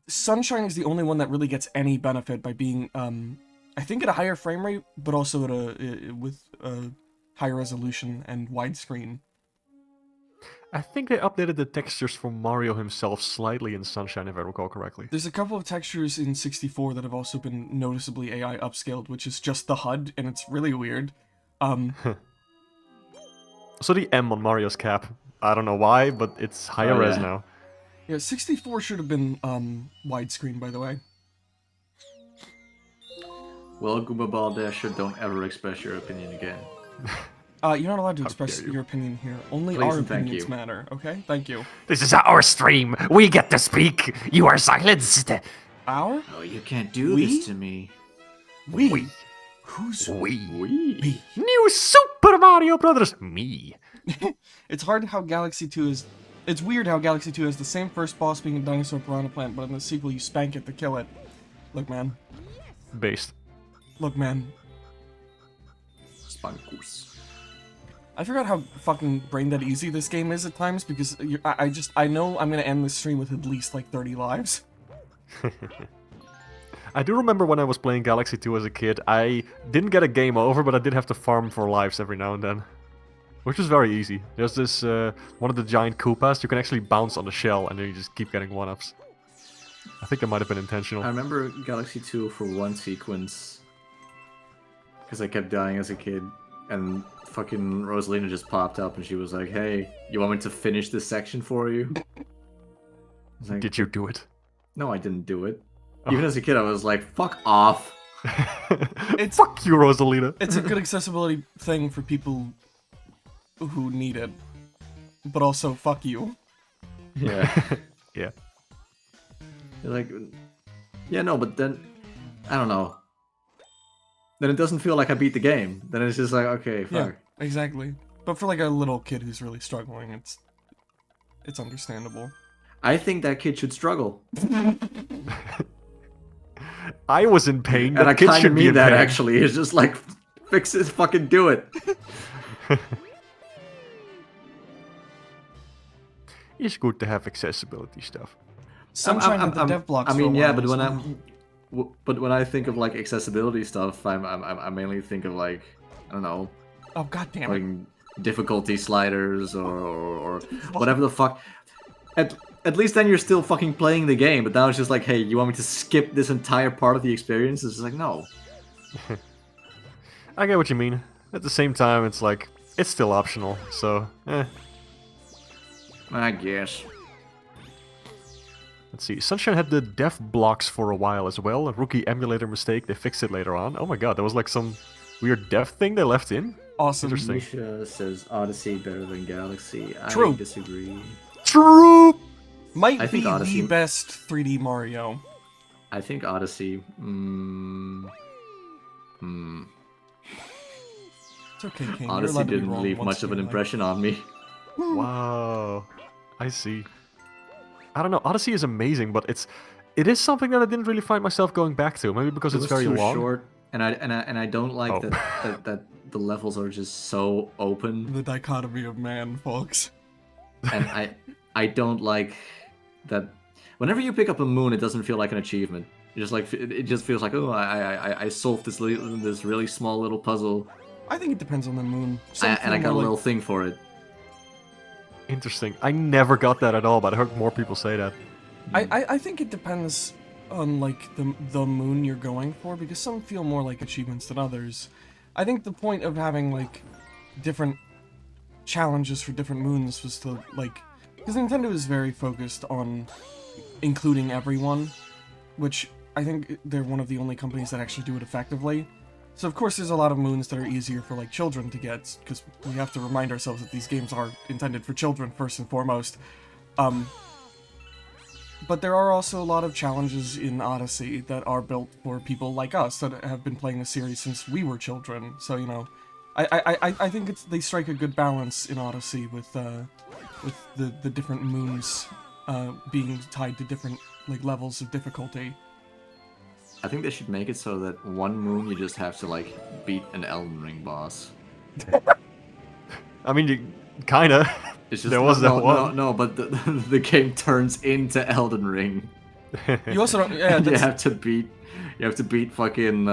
Sunshine is the only one that really gets any benefit by being I think at a higher frame rate, but also with a higher resolution and widescreen. I think they updated the textures for Mario himself slightly in Sunshine, if I recall correctly. There's a couple of textures in 64 that have also been noticeably AI upscaled, which is just the HUD, and it's really weird. So the M on Mario's cap. I don't know why, but it's higher res yeah. now. Yeah, 64 should have been widescreen, by the way. Well, Goomba Baldasher, don't ever express your opinion again. You're not allowed to express dare you. your opinion here. Only Please our and thank opinions you. matter, okay? Thank you. This is our stream. We get to speak. You are silenced. Our? Oh, you can't do We? this to me. We? Who's We. We. New Super Mario Brothers. Me. It's hard how Galaxy 2 is... It's weird how Galaxy 2 has the same first boss being a dinosaur piranha plant, but in the sequel you spank it to kill it. Look, man. Based. Look, man. Spankus. I forgot how fucking brain dead easy this game is at times, because I know I'm gonna end this stream with at least, like, 30 lives. I do remember when I was playing Galaxy 2 as a kid, I didn't get a game over, but I did have to farm for lives every now and then. Which was very easy. There's this, one of the giant Koopas, you can actually bounce on the shell and then you just keep getting 1-ups. I think that might have been intentional. I remember Galaxy 2 for one sequence. Because I kept dying as a kid. And fucking Rosalina just popped up and she was like, hey, you want me to finish this section for you? I was like, Did you do it? no, I didn't do it. Oh. Even as a kid, I was like, fuck off. Fuck you, Rosalina. It's a good accessibility thing for people who need it. But also, fuck you. Yeah. Yeah. You're like, yeah, no, but then, I don't know. Then it doesn't feel like I beat the game. Then it's just like, okay, fuck. Yeah, exactly. But for like a little kid who's really struggling, it's understandable. I think that kid should struggle. I was in pain. And That I kid kind of should be mean in that, pain. actually. It's just like, fix it, fucking do it. It's good to have accessibility stuff. Sunshine had the dev blocks. I mean, for a yeah, while, but so- but when I think of like accessibility stuff, I mainly think of like, I don't know, Oh god damn like it! difficulty sliders or whatever the fuck. At least then you're still fucking playing the game. But now it's just like, hey, you want me to skip this entire part of the experience? It's just like, no. I get what you mean. At the same time, it's like, it's still optional, so, I guess. Let's see. Sunshine had the dev blocks for a while as well. A rookie emulator mistake. They fixed it later on. Oh my god, there was like some weird dev thing they left in. Awesome. Interesting. Misha says Odyssey better than Galaxy. True. I disagree. True. Might I think be Odyssey- the best 3D Mario. I think Odyssey. It's okay, King. You're Odyssey allowed to be didn't wrong leave once much of in an your life. impression on me. Wow. I see. I don't know. Odyssey is amazing, but it is something that I didn't really find myself going back to. Maybe because It it's was very too long. short, and I don't like Oh. that the levels are just so open, The dichotomy of man, folks. and I don't like that. Whenever you pick up a moon, it doesn't feel like an achievement. It just feels like, oh, I solved this really small little puzzle, I think it depends on the moon. and I got a more little thing for it. Interesting. I never got that at all, but I heard more people say that. I think it depends on like the moon you're going for, because some feel more like achievements than others. I think the point of having like different challenges for different moons was to like, because Nintendo is very focused on including everyone, which I think they're one of the only companies that actually do it effectively. So of course there's a lot of moons that are easier for like children to get, because we have to remind ourselves that these games are intended for children first and foremost. But there are also a lot of challenges in Odyssey that are built for people like us that have been playing the series since we were children. So, you know, I think they strike a good balance in Odyssey with the different moons being tied to different like levels of difficulty. I think they should make it so that one moon you just have to like beat an Elden Ring boss. I mean, you kinda. It's just There was that one. No, but the game turns into Elden Ring. You also don't, yeah, You that's, have to beat fucking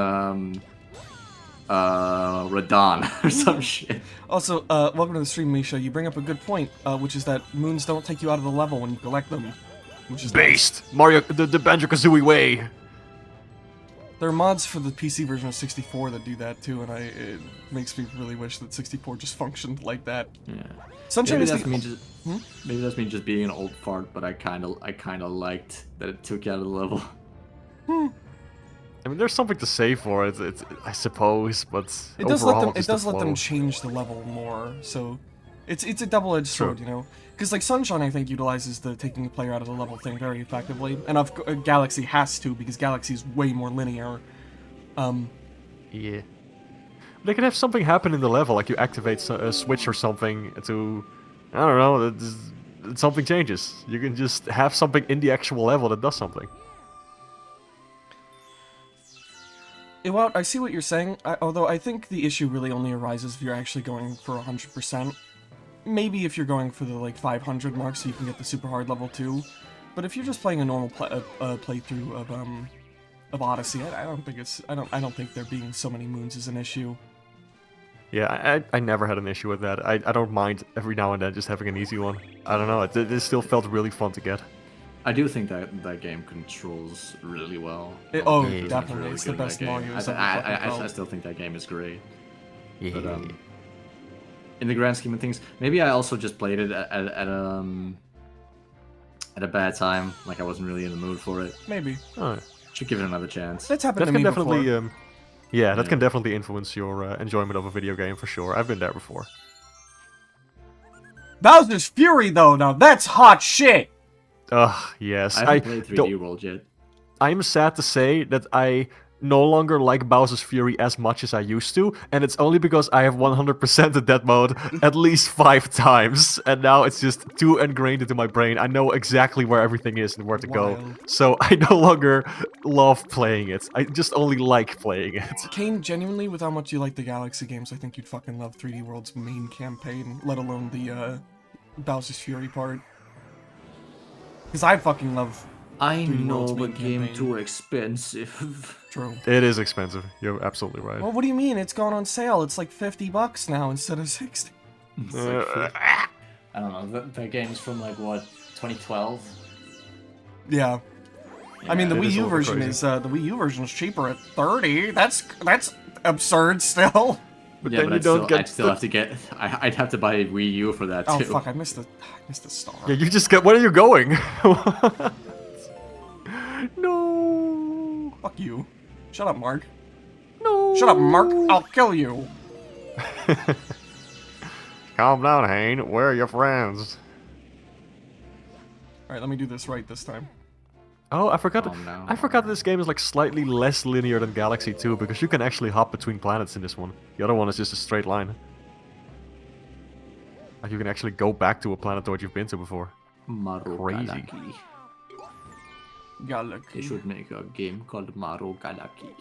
Radon or some shit. also, welcome to the stream, Misha. You bring up a good point, which is that moons don't take you out of the level when you collect them, which is nice. Based. Mario, the Banjo-Kazooie way. There are mods for the PC version of 64 that do that too, and it makes me really wish that 64 just functioned like that. Yeah. Sunshine Maybe is that's the... me just maybe that's me just being an old fart, but I kind of liked that it took you out of the level. I mean, there's something to say for it. I suppose, but It does overall, let them. It just the does let them flow. change the level more. So, it's a double-edged True. sword, you know. Because like Sunshine, I think utilizes the taking the player out of the level thing very effectively, and Galaxy has to because Galaxy is way more linear. Yeah. They could have something happen in the level, like you activate a switch or something to, I don't know, something changes. You can just have something in the actual level that does something. Well, I see what you're saying, although I think the issue really only arises if you're actually going for 100%. Maybe if you're going for the like 500 mark so you can get the super hard level 2. But if you're just playing a normal playthrough of Odyssey, I don't think it's I don't think there being so many moons is an issue. Yeah, I never had an issue with that. I don't mind every now and then just having an easy one. I don't know, it still felt really fun to get. I do think that game controls really well. Oh, Characters are definitely, really it's the good in that best game. Mario has ever I fucking felt. still think that game is great. Yeah. But in the grand scheme of things, maybe I also just played it at a bad time. Like I wasn't really in the mood for it. Maybe. Oh, Should give it another chance. That's happened that to can me definitely, before. yeah, that Yeah. can definitely influence your enjoyment of a video game for sure. I've been there before. Bowser's Fury, though, now that's hot shit! Ugh, yes. I haven't played 3D don't- World yet. I'm sad to say that I no longer like Bowser's Fury as much as I used to, and it's only because I have 100%ed that mode at least 5 times, and now it's just too ingrained into my brain. I know exactly where everything is and where to go, Wild. so I no longer love playing it. I just only like playing it. Kane, genuinely, with how much you like the Galaxy games, I think you'd fucking love 3D World's main campaign, let alone the Bowser's Fury part. Because I fucking love I 3D know, World's but main game campaign. too expensive. True. It is expensive. You're absolutely right. Well, what do you mean? It's gone on sale. It's like $50 now instead of 60. It's like, I don't know. That game's from like what, 2012? Yeah. I mean, the It Wii is a U little version crazy. is the Wii U version is cheaper at 30. That's absurd still. But Yeah, then but you I'd don't still, get I'd still have to get. I'd have to buy a Wii U for that Oh too. fuck! I missed the star. Yeah, you just get. Where are you going? No. Fuck you. Shut up, Mark. No. Shut up, Mark. I'll kill you. Calm down, Hane. Where are your friends? All right, let me do this right this time. Oh, I forgot. Calm down, I forgot this game is like slightly less linear than Galaxy 2 because you can actually hop between planets in this one. The other one is just a straight line. Like you can actually go back to a planet that you've been to before. Maru Crazy. Galaki. They Galaxy. should make a game called Maru Galaki.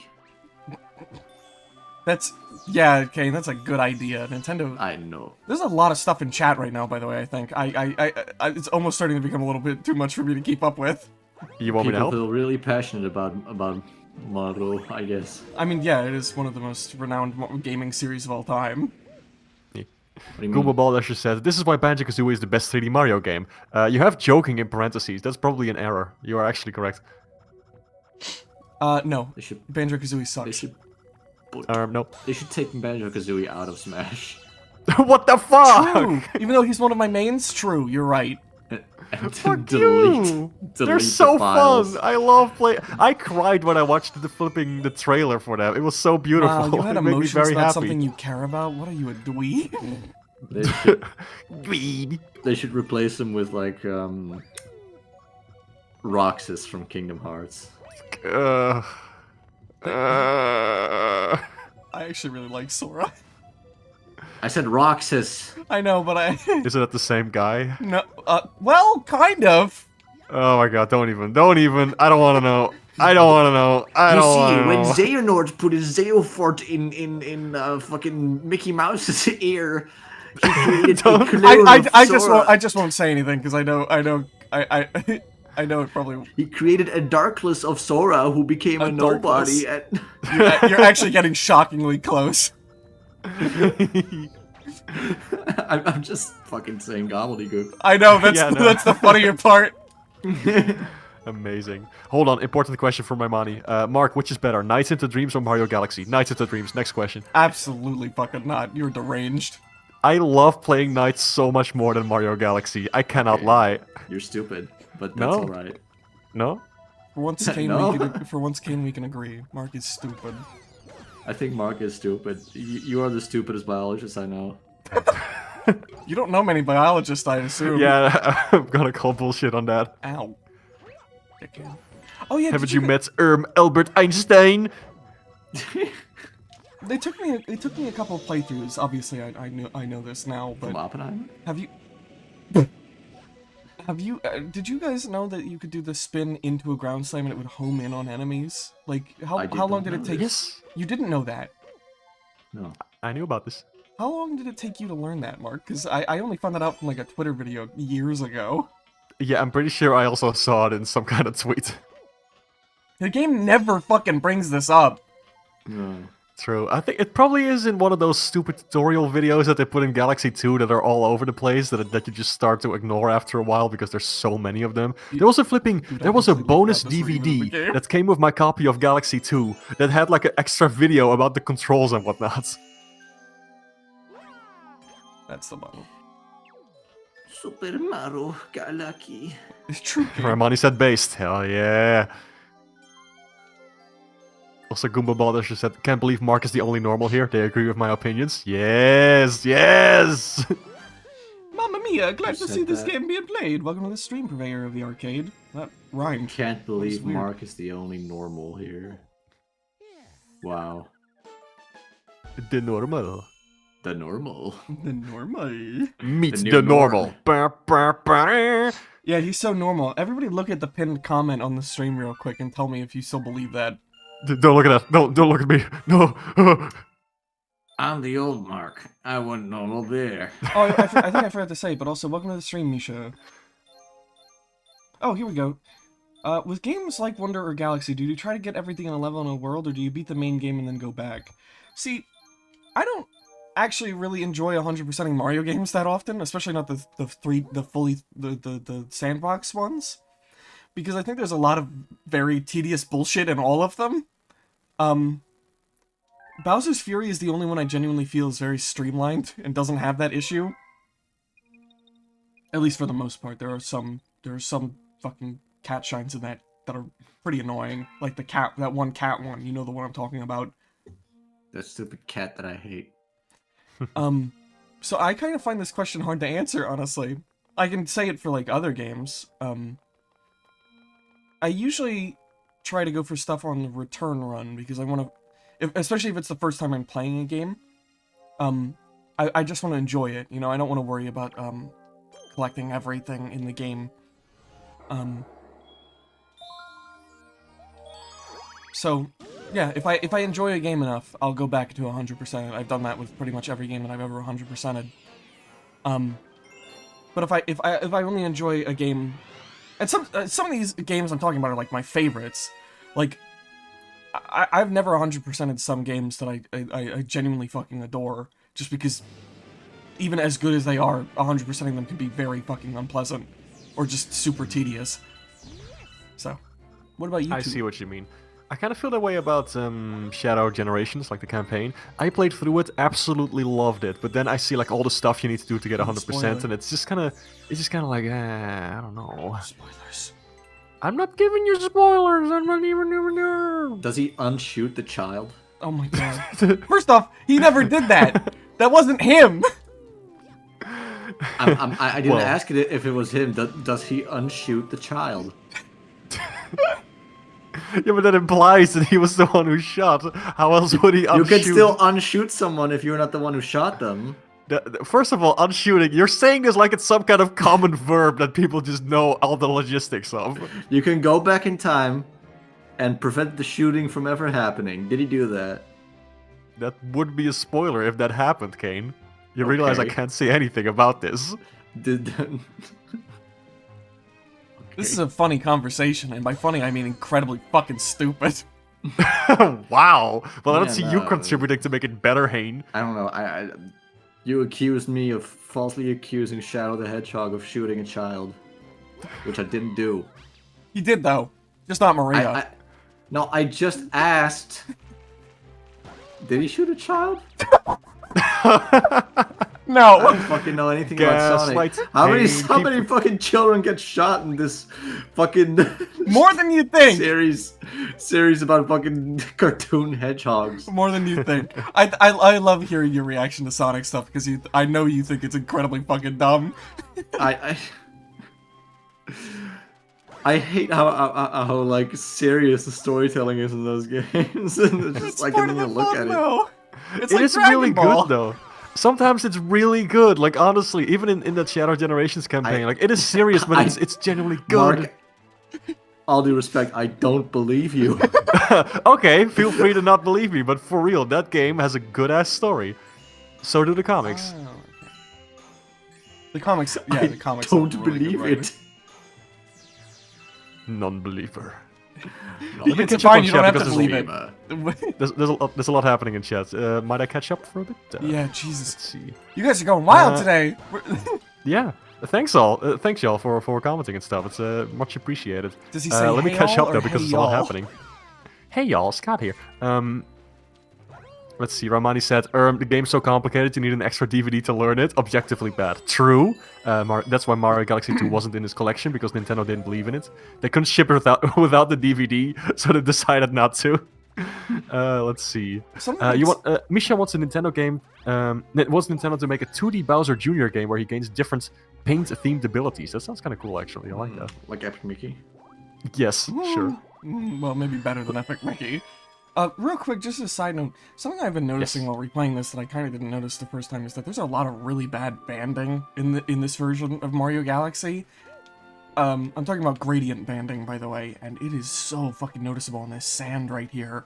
Yeah, Kane. That's a good idea. Nintendo. I know. There's a lot of stuff in chat right now, by the way. I think it's almost starting to become a little bit too much for me to keep up with. You want me to People help? feel really passionate about Maru, I guess. I mean, yeah, it is one of the most renowned gaming series of all time. What do you Google mean? Baldash said, "This is why Banjo-Kazooie is the best 3D Mario game." You have joking in parentheses. That's probably an error. You are actually correct. No. They should. Banjo-Kazooie They sucks. should. No. They should take Banjo-Kazooie out of Smash. What the fuck? True! Even though he's one of my mains, true, you're right. And Fuck delete you! They're the so files. fun. I love play. I cried when I watched the trailer for them. It was so beautiful. Wow, you had It made me emotions very about happy. something you care about? What are you, a dweeb? They should, Dweeb. they should replace him with like Roxas from Kingdom Hearts. Uh, I actually really like Sora. I said Roxas. I know, but I... is it the same guy? no, well, kind of. Oh my god! Don't even. I don't want to know. I don't want to know. I don't want to know. Xehanort put his Zeofort in fucking Mickey Mouse's ear, he created a Don't- clone of Sora. I just won't say anything because I know I know it probably. He created a Darkless of Sora who became A a nobody. You're actually getting shockingly close. I'm just fucking saying gobbledygook. I know that's Yeah, no. that's the funnier part. Amazing. Hold on. Important question from my money. Mark, which is better, Nights into Dreams or Mario Galaxy? Nights into Dreams. Next question. Absolutely fucking not. You're deranged. I love playing Nights so much more than Mario Galaxy. I cannot lie. You're stupid, but that's No. alright. No? For once, Kane, No. we can agree. Mark is stupid. I think Mark is stupid. You are the stupidest biologist I know. You don't know many biologists, I assume. Yeah, I'm gonna call bullshit on that. Ow. Dickhead. Oh yeah. Haven't did you met Albert Einstein? They took me a couple of playthroughs. Obviously, I know this now, From but Oppenheimer? have you? Did you guys know that you could do the spin into a ground slam and it would home in on enemies? Like, I how did long not did it know take? Yes. You didn't know that. No. I knew about this. How long did it take you to learn that, Mark? Because I only found that out from like a Twitter video years ago. Yeah, I'm pretty sure I also saw it in some kind of tweet. The game never fucking brings this up. No. True. I think it probably is in one of those stupid tutorial videos that they put in Galaxy 2 that are all over the place that you just start to ignore after a while because there's so many of them. There was a there was a completely bonus forgot this was even in the DVD game. that came with my copy of Galaxy 2 that had like an extra video about the controls and whatnot. That's the bottle. Super Mario Galaki. It's true. Ramani said based. Hell yeah. Also, Goomba Baldash just said, "Can't believe Mark is the only normal here. They agree with my opinions." Yes, yes. Mamma mia! Glad to said see this that? game being played. Welcome to the stream purveyor of the arcade. That rhymed. Can't believe weird. Mark is the only normal here. Wow. The normal. The normal. The normal. Meets The the, new normal. Yeah, he's so normal. Everybody look at the pinned comment on the stream real quick and tell me if you still believe that. Don't look at that. No, don't look at me. No. I'm the old Mark. I wasn't normal there. Oh, I think I forgot to say, but also welcome to the stream, Misha. Oh, here we go. With games like Wonder or Galaxy, do you try to get everything in a level in a world, or do you beat the main game and then go back? See, I don't actually really enjoy 100%ing Mario games that often, especially not the sandbox ones, because I think there's a lot of very tedious bullshit in all of them. Bowser's Fury is the only one I genuinely feel is very streamlined and doesn't have that issue. At least for the most part. There are some fucking cat shines in that are pretty annoying. Like that one cat one, you know the one I'm talking about. That stupid cat that I hate. So I kind of find this question hard to answer, honestly. I can say it for like other games. I usually try to go for stuff on the return run because I want to, especially if it's the first time I'm playing a game. I just want to enjoy it. You know, I don't want to worry about collecting everything in the game. So, yeah, if I enjoy a game enough, I'll go back to 100%. I've done that with pretty much every game that I've ever 100%ed. But if I only enjoy a game, and some of these games I'm talking about are like my favorites. Like, I've never 100%ed some games that I genuinely fucking adore, just because even as good as they are, 100%ing them can be very fucking unpleasant, or just super tedious. So, what about you? I see what you mean. I kind of feel that way about Shadow Generations, like the campaign. I played through it, absolutely loved it, but then I see like all the stuff you need to do to get 100%, and it's just kind of like, I don't know. Spoilers. I'm not giving you spoilers. I'm not even. Does he unshoot the child? Oh my god. First off, he never did that. That wasn't him. I didn't ask it if it was him. Does he unshoot the child? Yeah, but that implies that he was the one who shot. How else would he unshoot? You can still unshoot someone if you're not the one who shot them. First of all, unshooting, you're saying this like it's some kind of common verb that people just know all the logistics of. You can go back in time and prevent the shooting from ever happening. Did he do that? That would be a spoiler if that happened, Kane. You realize I can't say anything about this. This is a funny conversation, and by funny I mean incredibly fucking stupid. Wow. Well, I don't see you no. contributing to make it better, Hane. I don't know. You accused me of falsely accusing Shadow the Hedgehog of shooting a child, which I didn't do. You did though, just not Maria. No, I just asked. Did he shoot a child? No. I don't fucking know anything about Sonic. How many fucking children get shot in this fucking More than you think. series about fucking cartoon hedgehogs? More than you think. I love hearing your reaction to Sonic stuff because I know you think it's incredibly fucking dumb. I hate how like serious the storytelling is in those games. And it's just like, and then you look at it. It's It like is Dragon really Ball. good though. Sometimes it's really good. Like honestly, even in that Shadow Generations campaign, like it is serious, but it's genuinely good. Mark, all due respect, I don't believe you. Okay, feel free to not believe me, but for real, that game has a good ass story. So do the comics. Oh, okay. The comics, yeah, the comics. Don't have really good believe writing. it. Non-believer. It's catch up fine, on you chat don't have to because believe it. There's a lot happening in chat. Might I catch up for a bit? Yeah, Jesus. Let's see. You guys are going wild today. Yeah. Thanks all. Thanks y'all for commenting and stuff. It's much appreciated. Does he say let me hey, catch y'all, up though or because hey, it's a lot y'all? happening. Hey y'all, Scott here. Let's see. Ramani said, the game's so complicated you need an extra DVD to learn it. Objectively bad. True. That's why Mario Galaxy 2 wasn't in his collection, because Nintendo didn't believe in it. They couldn't ship it without the DVD, so they decided not to. Let's see. Misha wants a Nintendo game. Wants Nintendo to make a 2D Bowser Jr. game where he gains different paint-themed abilities. That sounds kind of cool, actually. I like that. Like Epic Mickey? Yes, sure. Well, maybe better than Epic Mickey. Real quick, just as a side note, something I've been noticing while replaying this that I kind of didn't notice the first time is that there's a lot of really bad banding in this version of Mario Galaxy. I'm talking about gradient banding, by the way, and it is so fucking noticeable on this sand right here.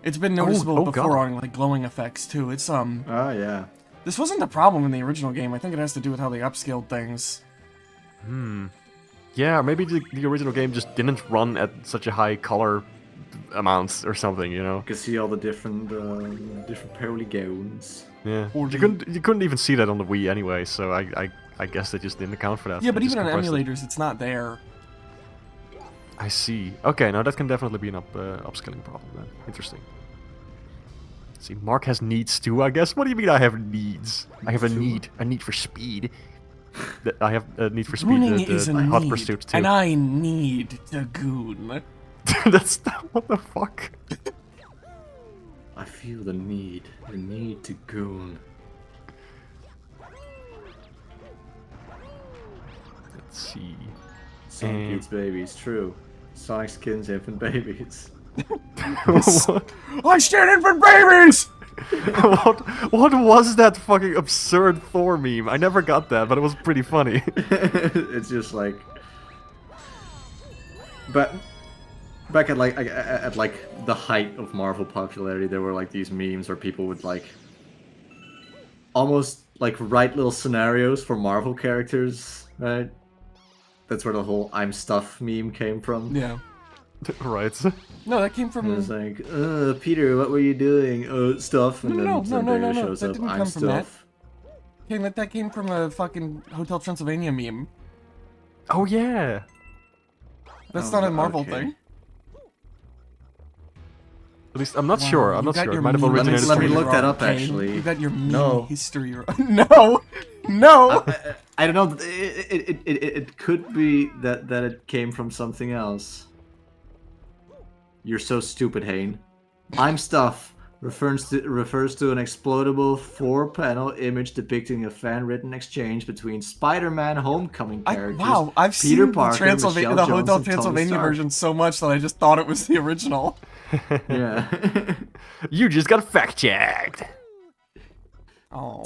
It's been noticeable before on like glowing effects too. It's Oh yeah. This wasn't the problem in the original game. I think it has to do with how they upscaled things. Yeah, maybe the original game just didn't run at such a high color amounts or something, you know? You can see all the different polygons. Yeah. Or You the- couldn't even see that on the Wii anyway, so I guess they just didn't account for that. Yeah, They but just even on compressed it. emulators, it's not there. I see. Okay, now that can definitely be an upscaling problem then. Interesting. See, Mark has needs too, I guess. What do you mean I have needs? I have a need for speed. I have a need for speed. Gooning is a Hot need, Pursuit too. and I need to goon. That's what the fuck. I feel the need to goon. Let's see. Sonic eats babies, true. Sonic skins infant babies. what, I stand in for babies! what was that fucking absurd Thor meme? I never got that, but it was pretty funny. It's just like, but back at like the height of Marvel popularity, there were like these memes where people would like almost like write little scenarios for Marvel characters, right? That's where the whole "I'm stuff" meme came from. Yeah. Right. No, that came It from... was like, Peter, what were you doing? Stuff, and No, then no, Zendaya no, shows that up. didn't I'm come from that. stuff. that came from a fucking Hotel Transylvania meme. Oh yeah. That's Oh, not a Marvel okay. thing. At least I'm not Wow, sure. I'm you not got sure. It your might have meme originated let me from. look that up, Kane. actually. You got your meme No. history wrong. No! No! I don't know. It could be that it came from something else. You're so stupid, Hane. I'm stuff refers to an explodable 4-panel image depicting a fan-written exchange between Spider-Man Homecoming characters. Wow, I've Peter seen Parker, the Michelle the Jones, Hotel and Tony Transylvania Stark. version so much that I just thought it was the original. Yeah. You just got fact checked. Oh.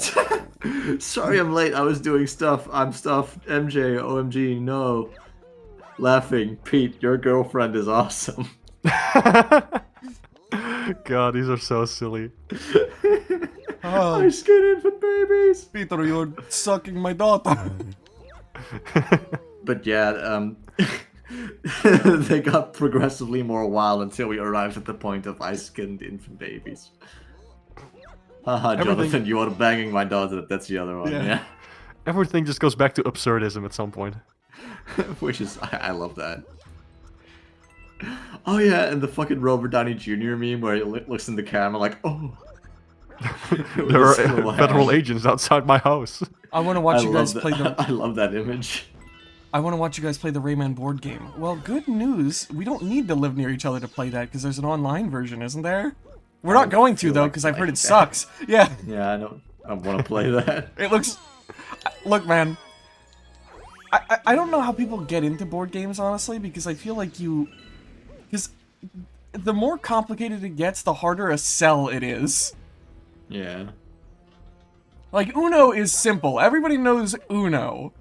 Sorry I'm late. I was doing stuff. I'm stuff. MJ, OMG, no. Laughing. Pete, your girlfriend is awesome. God, these are so silly. Oh, I skin infant babies. Peter, you're sucking my daughter. But yeah, they got progressively more wild until we arrived at the point of I skinned infant babies. Haha, Jonathan, you are banging my daughter. That's the other one, Yeah. yeah. Everything just goes back to absurdism at some point. Which is, I love that. Oh yeah, and the fucking Robert Downey Jr. meme where he looks in the camera like, oh. There are federal agents outside my house. I want to watch you guys play the. I love that image. I want to watch you guys play the Rayman board game. Well, good news. We don't need to live near each other to play that because there's an online version, isn't there? We're not going to feel though like because I've heard playing it that. sucks. Yeah, Yeah, I don't want to play that. it looks. Look, man. I don't know how people get into board games honestly because I feel like you, because the more complicated it gets, the harder a sell it is. Yeah. Like, Uno is simple. Everybody knows Uno.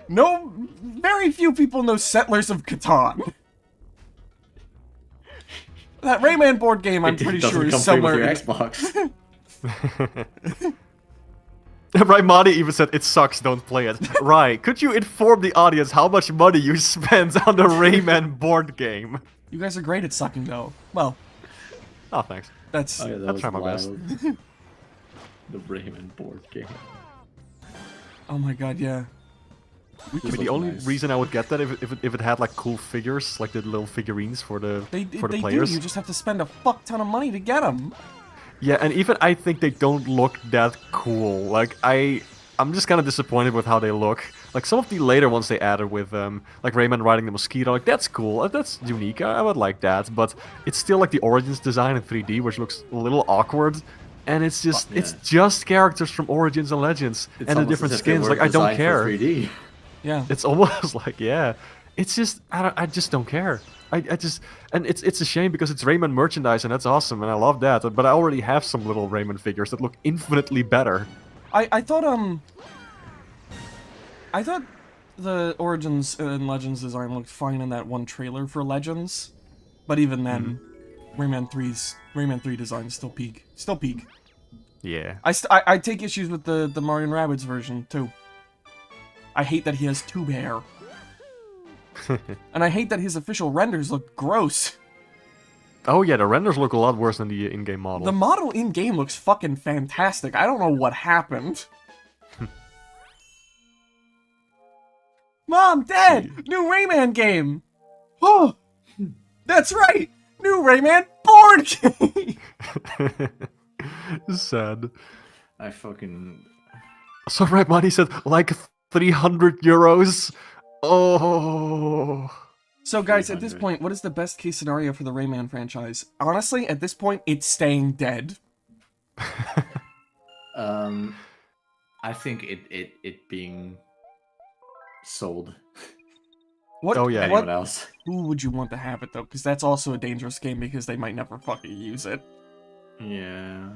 No, very few people know Settlers of Catan. That Rayman board game, I'm pretty sure, is somewhere. With your Xbox. Right, Monty even said, it sucks, don't play it. Right, could you inform the audience how much money you spent on the Rayman board game? You guys are great at sucking, though. Well, Oh, thanks. that's. Oh, yeah, that I'll was try my best. wild. The Rayman board game. Oh my god, yeah. I mean, looks the only nice. reason I would get that if it had like cool figures, like the little figurines for the They players. do. You just have to spend a fuck ton of money to get them. Yeah, and even I think they don't look that cool. Like I'm just kind of disappointed with how they look. Like some of the later ones they added with like Rayman riding the mosquito, like that's cool, that's unique. I would like that, but it's still like the Origins design in 3D, which looks a little awkward. And it's just Yeah. it's just characters from Origins and Legends It's and the almost different as if they skins. were Like I don't designed for care. 3D. Yeah. It's almost like, yeah. It's just I just don't care. I just and it's a shame because it's Rayman merchandise and that's awesome and I love that. But I already have some little Rayman figures that look infinitely better. I thought the Origins and Legends design looked fine in that one trailer for Legends, but even then, Rayman 3 design is still peak. Still peak. Yeah. I take issues with the Mario and Rabbids version too. I hate that he has tube hair. And I hate that his official renders look gross. Oh yeah, the renders look a lot worse than the in-game model. The model in-game looks fucking fantastic. I don't know what happened. Mom, Dad, new Rayman game. Oh, that's right, new Rayman board game. Sad. I fucking. So right, Money said like 300 euros. Oh. So guys, at this 300. point, what is the best case scenario for the Rayman franchise? Honestly, at this point, it's staying dead. I think it being sold. What? Oh, yeah. Anyone What? else? Who would you want to have it though? Because that's also a dangerous game because they might never fucking use it. Yeah.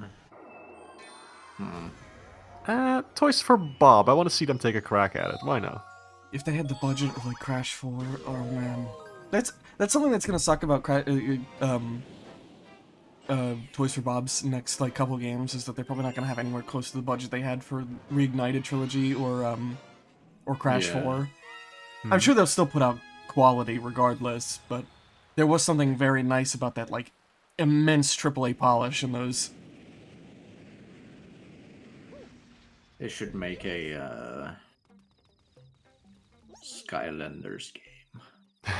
Toys for Bob. I want to see them take a crack at it. Why not? If they had the budget of like Crash 4, oh man, that's something that's gonna suck about Toys for Bob's next like couple games is that they're probably not gonna have anywhere close to the budget they had for Reignited Trilogy or Crash Yeah. 4. I'm sure they'll still put out quality regardless, but there was something very nice about that like immense AAA polish in those. They should make a Skylanders game.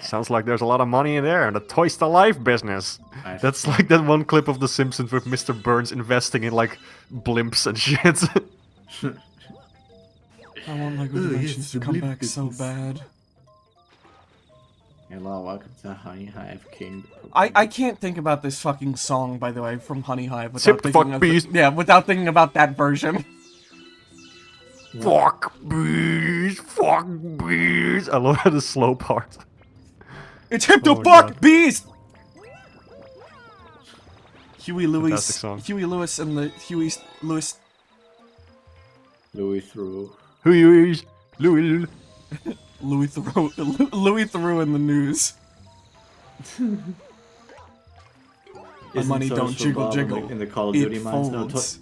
Sounds like there's a lot of money in there in the Toys to Life business. That's like that one clip of The Simpsons with Mr. Burns investing in like blimps and shit. I want Lego Dimensions to come back so bad. Hello, welcome to Honey Hive King. I can't think about this fucking song, by the way, from Honey Hive without Sip thinking fuck of bees. without thinking about that version. Fuck bees, fuck bees. I love the slow part. It's him to Oh my fuck God. bees. Huey Fantastic song. Lewis and the Huey Lewis. Louis through. Who you is? Louis. Louis Theroux in the news. My money Toys don't for jiggle Bob jiggle. in the Call of It Duty minds. No, folds.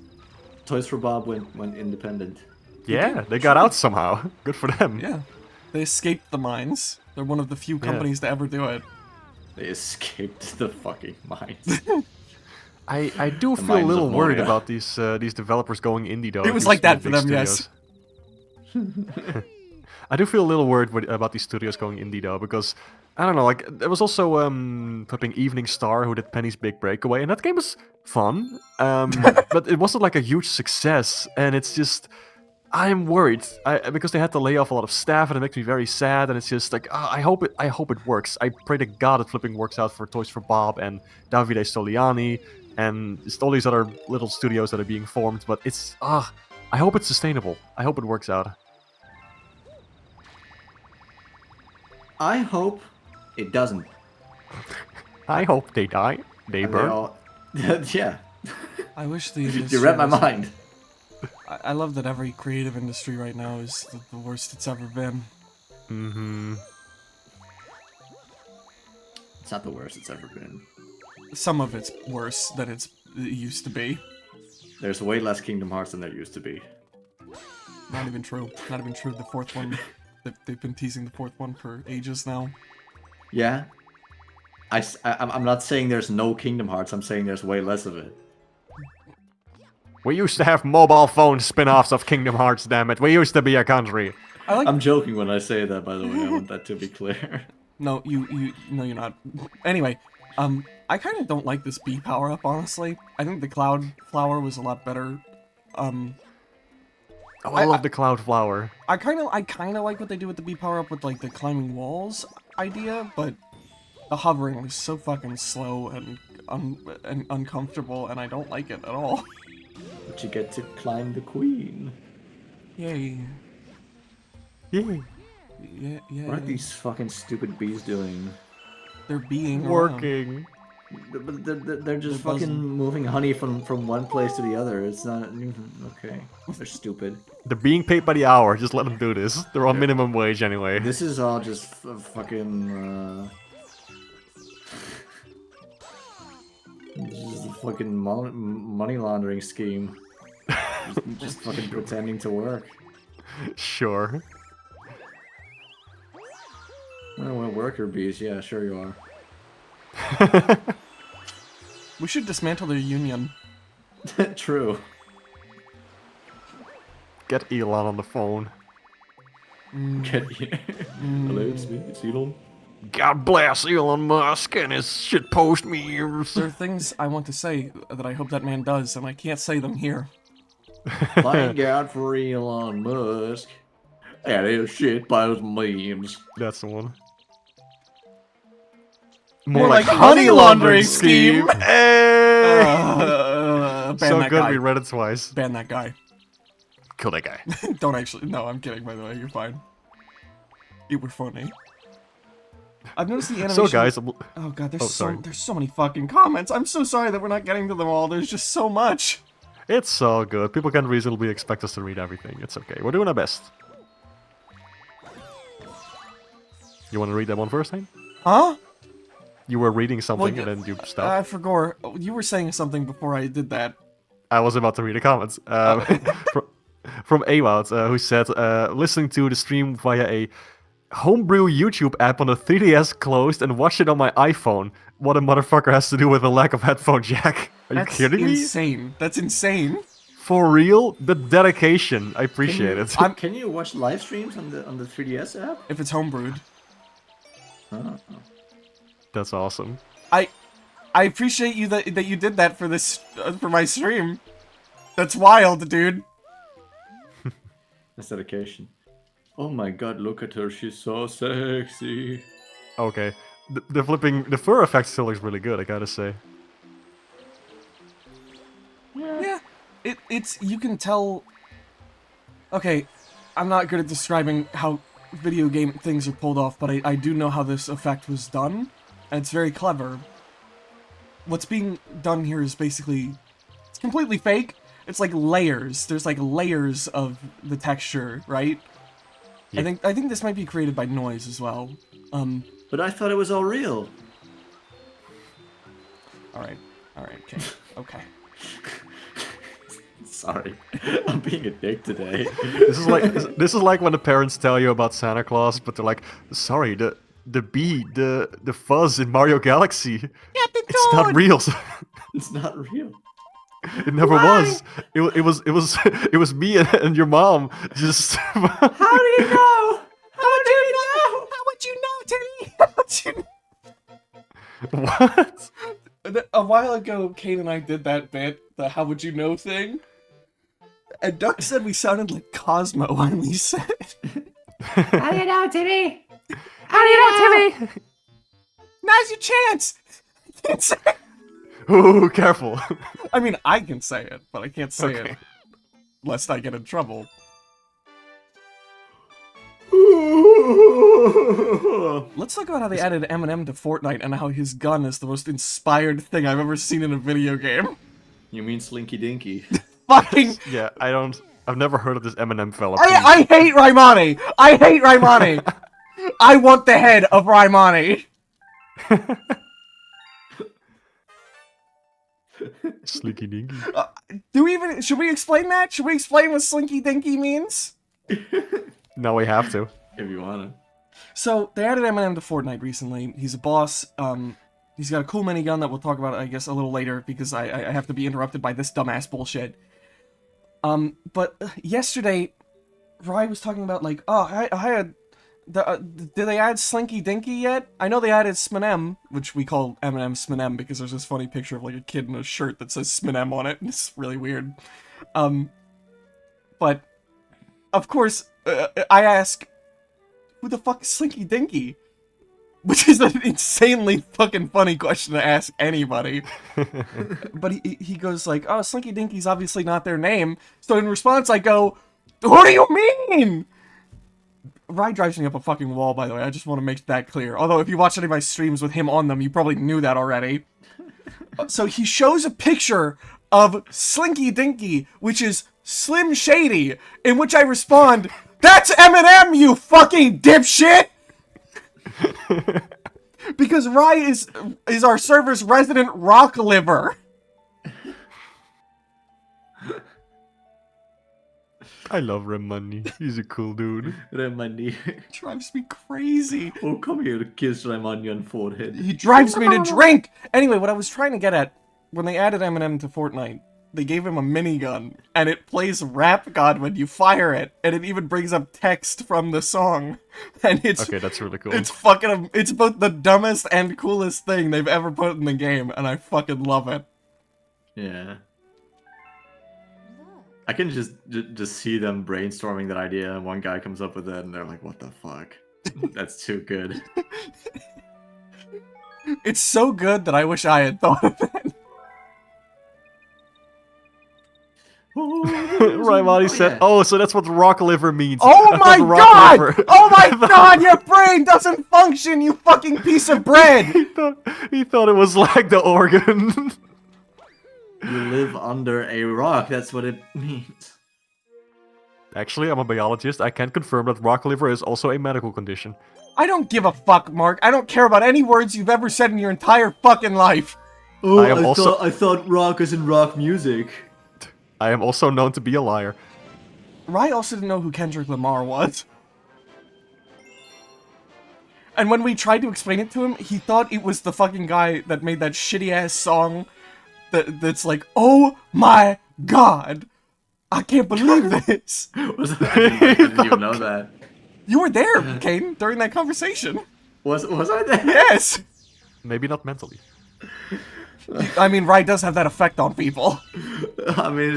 Toys for Bob went independent. Yeah, they got out somehow. Good for them. Yeah, they escaped the mines. They're one of the few companies to ever do it. They escaped the fucking mines. I do The feel a mines little of worried Moria. about these developers going indie though. It was these like that big for them, yes. studios. I do feel a little worried about these studios going indie though, because I don't know, like there was also flipping Evening Star who did Penny's Big Breakaway, and that game was fun, but it wasn't like a huge success, and it's just I'm worried because they had to lay off a lot of staff, and it makes me very sad, and it's just like I hope it works. I pray to God it flipping works out for Toys for Bob and Davide Stoliani and just all these other little studios that are being formed, but it's I hope it's sustainable. I hope it works out. I hope it doesn't. I hope they die. They And burn. all... yeah. I wish the industry You read my was- mind. I love that every creative industry right now is the worst it's ever been. Mm-hmm. It's not the worst it's ever been. Some of it's worse than it used to be. There's way less Kingdom Hearts than there used to be. Not even true. Not even true. The fourth one, they've been teasing the fourth one for ages now. Yeah. I'm not saying there's no Kingdom Hearts, I'm saying there's way less of it. We used to have mobile phone spin-offs of Kingdom Hearts, damn it. We used to be a country. I like. I'm joking when I say that, by the way, I want that to be clear. No, no, you're not. Anyway, I kind of don't like this bee power up. Honestly, I think the cloud flower was a lot better. Oh, I love the Cloud Flower. I kind of like what they do with the bee power up with like the climbing walls idea, but the hovering was so fucking slow and uncomfortable, and I don't like it at all. But you get to climb the queen. Yay! Yeah. Yeah. What are these fucking stupid bees doing? They're being around. Working. But they're just They're fucking buzzing. moving honey from one place to the other. It's not... Okay. They're stupid. They're being paid by the hour. Just let them do this. They're on minimum wage anyway. This is all just fucking... This is a fucking money laundering scheme. just fucking pretending to work. Sure. Oh, well, worker bees, yeah, sure you are. We should dismantle their union. True. Get Elon on the phone. Get you. Hello, it's Elon. God bless Elon Musk and his shitpost memes. There are things I want to say that I hope that man does, and I can't say them here. Thank God for Elon Musk. And his shit post memes. That's the one. More like honey laundering scheme. Hey! Ban So that good guy. we read it twice. Ban that guy. Kill that guy. Don't actually. No, I'm kidding, by the way. You're fine. You were funny. I've noticed the animation. So guys, Oh god, sorry. there's so many fucking comments. I'm so sorry that we're not getting to them all. There's just so much. it's all good. People can reasonably expect us to read everything. It's okay. We're doing our best. You want to read that one first, Hein? Huh? You were reading something Well, and then you I stopped. forgot. You were saying something before I did that. I was about to read the comments. From Awad, who said, listening to the stream via a homebrew YouTube app on the 3DS closed and watched it on my iPhone. What a motherfucker has to do with a lack of headphone jack. Are you That's kidding me? insane. That's insane. For real? The dedication. I appreciate it. Can you watch live streams on the 3DS app? If it's homebrewed. Oh. That's awesome. I appreciate you that you did that for this for my stream. That's wild, dude. That's dedication. Oh my god, look at her, she's so sexy. Okay. The fur effect still looks really good, I gotta say. Yeah. It's you can tell. Okay, I'm not good at describing how video game things are pulled off, but I do know how this effect was done, and it's very clever. What's being done here is basically, it's completely fake. It's like layers. There's like layers of the texture, right? Yeah. I think this might be created by noise as well. But I thought it was all real. All right, okay, okay. Sorry, I'm being a dick today. This is like when the parents tell you about Santa Claus, but they're like, sorry, the bee, the fuzz in Mario Galaxy, it's not real. It's not real. It never was. It was me and your mom just. How do you know? How do you know? How would you know, Timmy? How would you know? What? A while ago, Kane and I did that bit, the "How would you know" thing, and Duck said we sounded like Cosmo when we said it. How do you know, Timmy? How do you know, Timmy? Now's your chance. I can't say it. Ooh, careful. I mean, I can say it, but I can't say Okay. it lest I get in trouble. Let's talk about how they added Eminem to Fortnite and how his gun is the most inspired thing I've ever seen in a video game. You mean Slinky Dinky? Fucking. Yeah, I've never heard of this Eminem fella. I hate Raimani! I hate Raimani! I want the head of Raimani! Slinky Dinky. Should we explain that? Should we explain what Slinky Dinky means? Now we have to. If you wanna. So, they added Eminem to Fortnite recently. He's a boss. He's got a cool minigun that we'll talk about, I guess, a little later, because I have to be interrupted by this dumbass bullshit. But yesterday, Rye was talking about, like, oh, I had... did they add Slinky Dinky yet? I know they added Sminem, which we call Eminem Sminem because there's this funny picture of, like, a kid in a shirt that says Sminem on it, and it's really weird. But, of course, I ask, who the fuck is Slinky Dinky? Which is an insanely fucking funny question to ask anybody. But he goes like, oh, Slinky Dinky's obviously not their name. So in response, I go, what do you mean? Rye drives me up a fucking wall, by the way. I just want to make that clear. Although, if you watch any of my streams with him on them, you probably knew that already. So he shows a picture of Slinky Dinky, which is Slim Shady, in which I respond, that's Eminem, you fucking dipshit! Because Rye is our server's resident rock liver. I love Remani. He's a cool dude. Remani. Drives me crazy. Oh, come here, kiss Remani on forehead. He drives me to drink! Anyway, what I was trying to get at, when they added Eminem to Fortnite, they gave him a minigun, and it plays Rap God when you fire it, and it even brings up text from the song. And it's Okay, that's really cool. it's fucking it's both the dumbest and coolest thing they've ever put in the game, and I fucking love it. Yeah. I can just see them brainstorming that idea, and one guy comes up with it, and they're like, "What the fuck? That's too good." It's so good that I wish I had thought of it. Raimani said, yeah. "Oh, so that's what rock liver means." Oh I my thought rock god! liver- Oh my god, your brain doesn't function, you fucking piece of bread! he thought it was like the organ. You live under a rock. That's what it means. Actually, I'm a biologist. I can confirm that rock liver is also a medical condition. I don't give a fuck, Mark. I don't care about any words you've ever said in your entire fucking life. Oh, I am also- I thought rock is in rock music. I am also known to be a liar. Rye also didn't know who Kendrick Lamar was. And when we tried to explain it to him, he thought it was the fucking guy that made that shitty-ass song that's like, oh my god, I can't believe this. I didn't even know that. You were there, Caden, during that conversation. Was I there? Yes. Maybe not mentally. I mean, Rye does have that effect on people. I mean,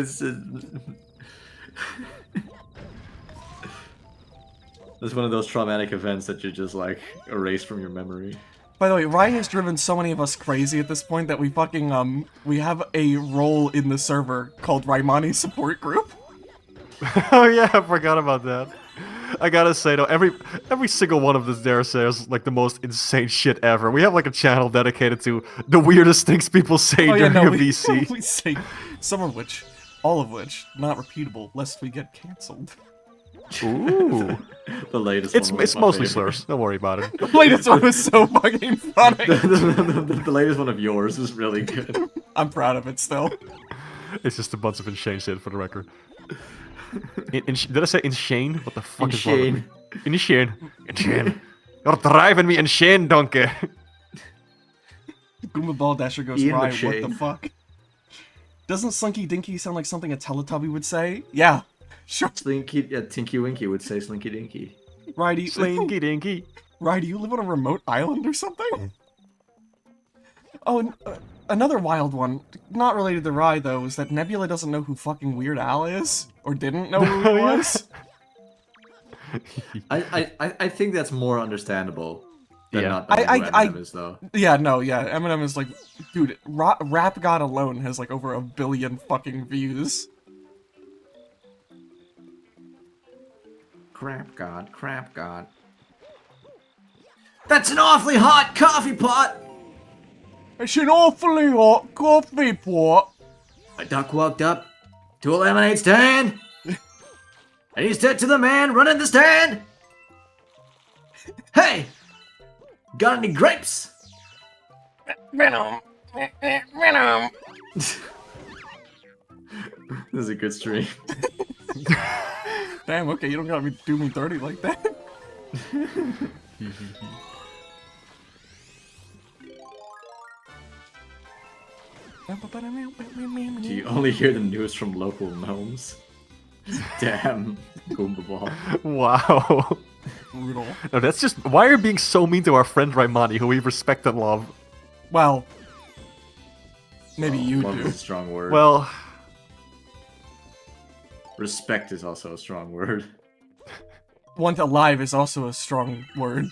it's one of those traumatic events that you just like erase from your memory. By the way, Rye has driven so many of us crazy at this point that we fucking, we have a role in the server called Raimani Support Group. Oh yeah, I forgot about that. I gotta say though, every single one of this dare says like the most insane shit ever. We have like a channel dedicated to the weirdest things people say during a VC. We say some of which, all of which, not repeatable, lest we get cancelled. Ooh, The latest it's one was my mostly favorite. slurs. Don't worry about it. The latest one was so fucking funny. The latest one of yours was really good. I'm proud of it still. It's just a bunch of insane shit for the record. Did I say insane? What the fuck is wrong with me? Insane. Insane. You're driving me insane, donkey. Goomba Ball Dasher goes, Ian Rye, what McShane. the fuck? Doesn't Slinky Dinky sound like something a Teletubby would say? Yeah, sure. Slinky, yeah, Tinky Winky would say Slinky Dinky. Rye, do you, Slinky dinky. Rye, do you live on a remote island or something? Oh, and, another wild one, not related to Rye though, is that Nebula doesn't know who fucking Weird Al is, or didn't know who he Yeah. was. I think that's more understandable than Yeah. not knowing who Eminem is, though. Yeah, no, yeah, Eminem is like, dude, Rap God alone has like over 1 billion fucking views. Crap god, crap god. That's an awfully hot coffee pot! It's an awfully hot coffee pot. A duck walked up to a lemonade stand, and he said to the man running the stand, "Hey, got any grapes?" Venom. Venom. This is a good stream. Damn, okay, you don't gotta do me dirty like that. Do you only hear the news from local gnomes? Damn, Goomba Ball. Wow. Brutal. No, that's just why are you being so mean to our friend Raimani, who we respect and love. Well, maybe you Love do. is a strong word. Well, Respect is also a strong word. Want alive is also a strong word.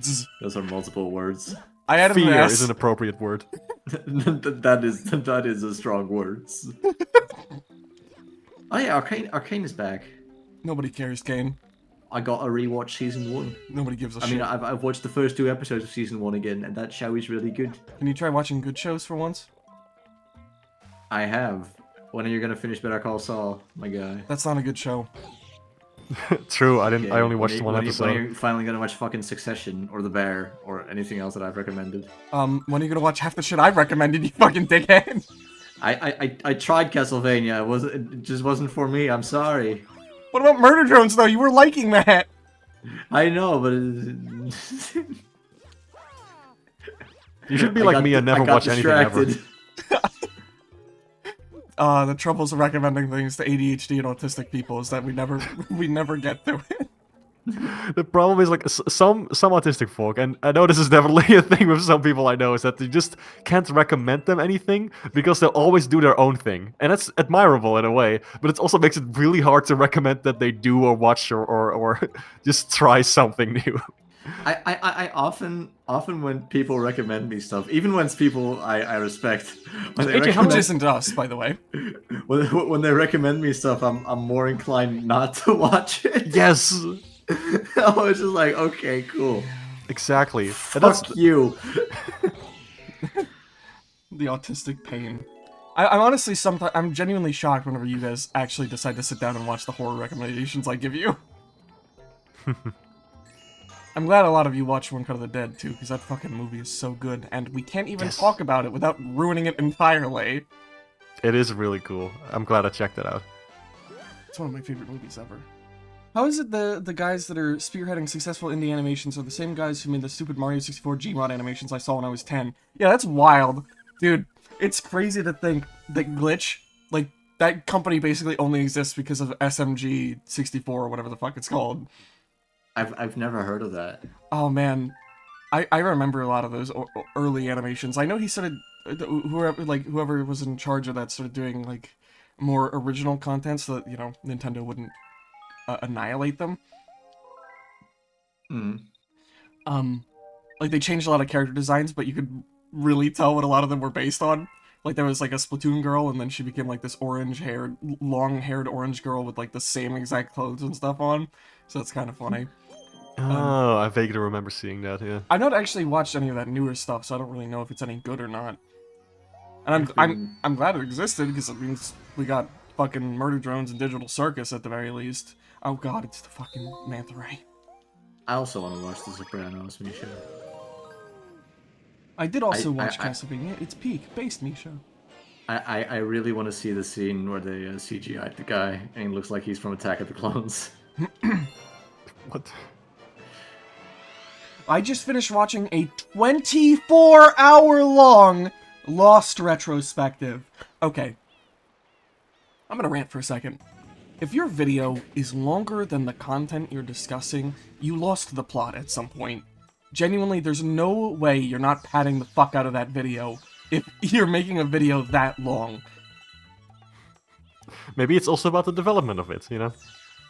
Zzz. Those are multiple words. I added an fear S. is an appropriate word. that is a strong words. Oh yeah, Arcane is back. Nobody cares, Kane. I got to rewatch season 1. Nobody gives a I shit. mean, I've watched the first 2 episodes of season 1 again, and that show is really good. Can you try watching good shows for once? I have. When are you gonna finish Better Call Saul, my guy? That's not a good show. True, I didn't. I Okay, only watched one when episode. When are you finally gonna watch fucking Succession, or The Bear, or anything else that I've recommended? When are you gonna watch half the shit I recommended, you fucking dickhead? I tried Castlevania. It just wasn't for me. I'm sorry. What about Murder Drones, though? You were liking that. I know, but You should be like me and never watch anything ever. The troubles of recommending things to ADHD and autistic people is that we never get through it. The problem is like some autistic folk, and I know this is definitely a thing with some people I know, is that they just can't recommend them anything because they'll always do their own thing, and that's admirable in a way. But it also makes it really hard to recommend that they do or watch or just try something new. I often when people recommend me stuff, even when it's people I respect, when they Which isn't us, by the way. when they recommend me stuff, I'm more inclined not to watch it. Yes. I was just like, okay, cool. Exactly. And Fuck you. The autistic pain. I'm honestly I'm genuinely shocked whenever you guys actually decide to sit down and watch the horror recommendations I give you. I'm glad a lot of you watched One Cut of the Dead too, because that fucking movie is so good, and we can't even talk about it without ruining it entirely. It is really cool. I'm glad I checked it out. It's one of my favorite movies ever. How is it the guys that are spearheading successful indie animations are the same guys who made the stupid Mario 64 Gmod animations I saw when I was 10? Yeah, that's wild. Dude, it's crazy to think that Glitch, like, that company basically only exists because of SMG 64 or whatever the fuck it's called. I've never heard of that. Oh man, I remember a lot of those early animations. I know he started, whoever was in charge of that started doing like more original content so that, you know, Nintendo wouldn't annihilate them. Like they changed a lot of character designs, but you could really tell what a lot of them were based on. Like there was like a Splatoon girl, and then she became like this long-haired orange girl with like the same exact clothes and stuff on. So it's kind of funny. Oh, I vaguely remember seeing that. Yeah. I've not actually watched any of that newer stuff, so I don't really know if it's any good or not. And I'm glad it existed because it means we got fucking Murder Drones and Digital Circus at the very least. Oh god, it's the fucking Manta Ray. I also want to watch The Sopranos, Misha. I did also watch Castlevania. It's peak based, Misha. I really want to see the scene where they CGI'd the guy and he looks like he's from Attack of the Clones. What? I just finished watching a 24-hour-long Lost retrospective. Okay. I'm gonna rant for a second. If your video is longer than the content you're discussing, you lost the plot at some point. Genuinely, there's no way you're not padding the fuck out of that video if you're making a video that long. Maybe it's also about the development of it, you know?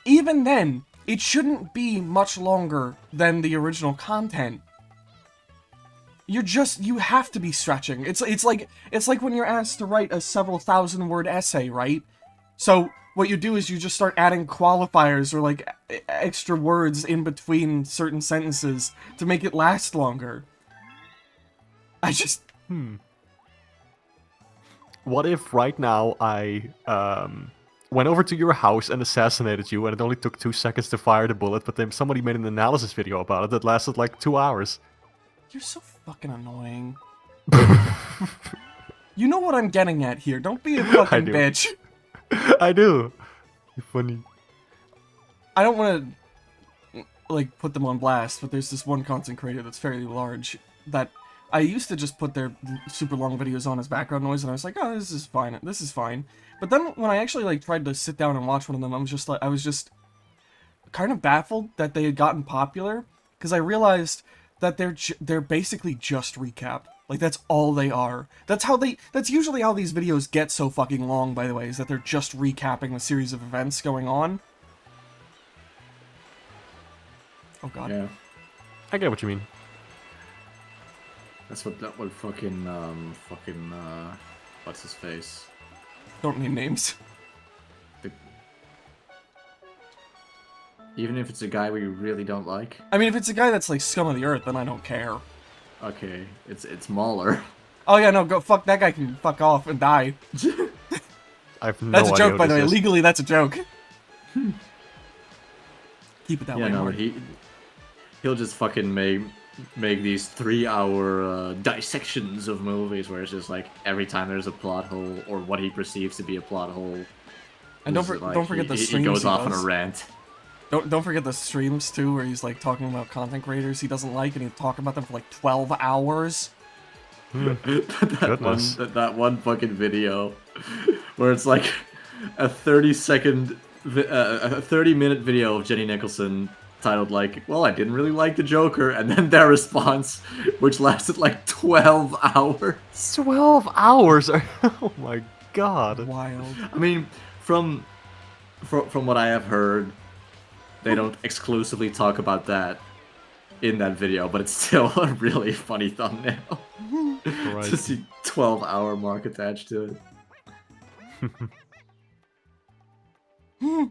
Even then, it shouldn't be much longer than the original content. You have to be stretching. It's like when you're asked to write a several thousand-word essay, right? So what you do is you just start adding qualifiers or like extra words in between certain sentences to make it last longer. What if right now I went over to your house and assassinated you, and it only took 2 seconds to fire the bullet, but then somebody made an analysis video about it that lasted like 2 hours? You're so fucking annoying. You know what I'm getting at here. Don't be a fucking bitch. I do. You're funny. I don't want to, like, put them on blast, but there's this one content creator that's fairly large that I used to just put their super long videos on as background noise, and I was like, oh, this is fine. This is fine. But then when I actually, like, tried to sit down and watch one of them, I was just kind of baffled that they had gotten popular, because I realized that they're basically just recap. Like, that's all they are. That's usually how these videos get so fucking long, by the way, is that they're just recapping the series of events going on. Oh god. Yeah. I get what you mean. That's what fucking what's his face? Don't name names. Even if it's a guy we really don't like. I mean, if it's a guy that's like scum of the earth, then I don't care. Okay, it's Mauler. Oh yeah, no, go fuck that guy can fuck off and die. I've no That's a idea joke, what by the this way. is. Legally, that's a joke. Keep it that Yeah, way, no, Mark. he'll just fucking make these 3-hour dissections of movies where it's just like every time there's a plot hole or what he perceives to be a plot hole. And don't forget the streams he goes off on does. a rant. Don't forget the streams too, where he's like talking about content creators he doesn't like, and he'll talk about them for like 12 hours. that one fucking video where it's like a 30-minute video of Jenny Nicholson titled like, well, I didn't really like the Joker, and then their response, which lasted like 12 hours. 12 hours? Oh my god. Wild. I mean, from what I have heard, they don't exclusively talk about that in that video, but it's still a really funny thumbnail. Right. To see 12-hour mark attached to it.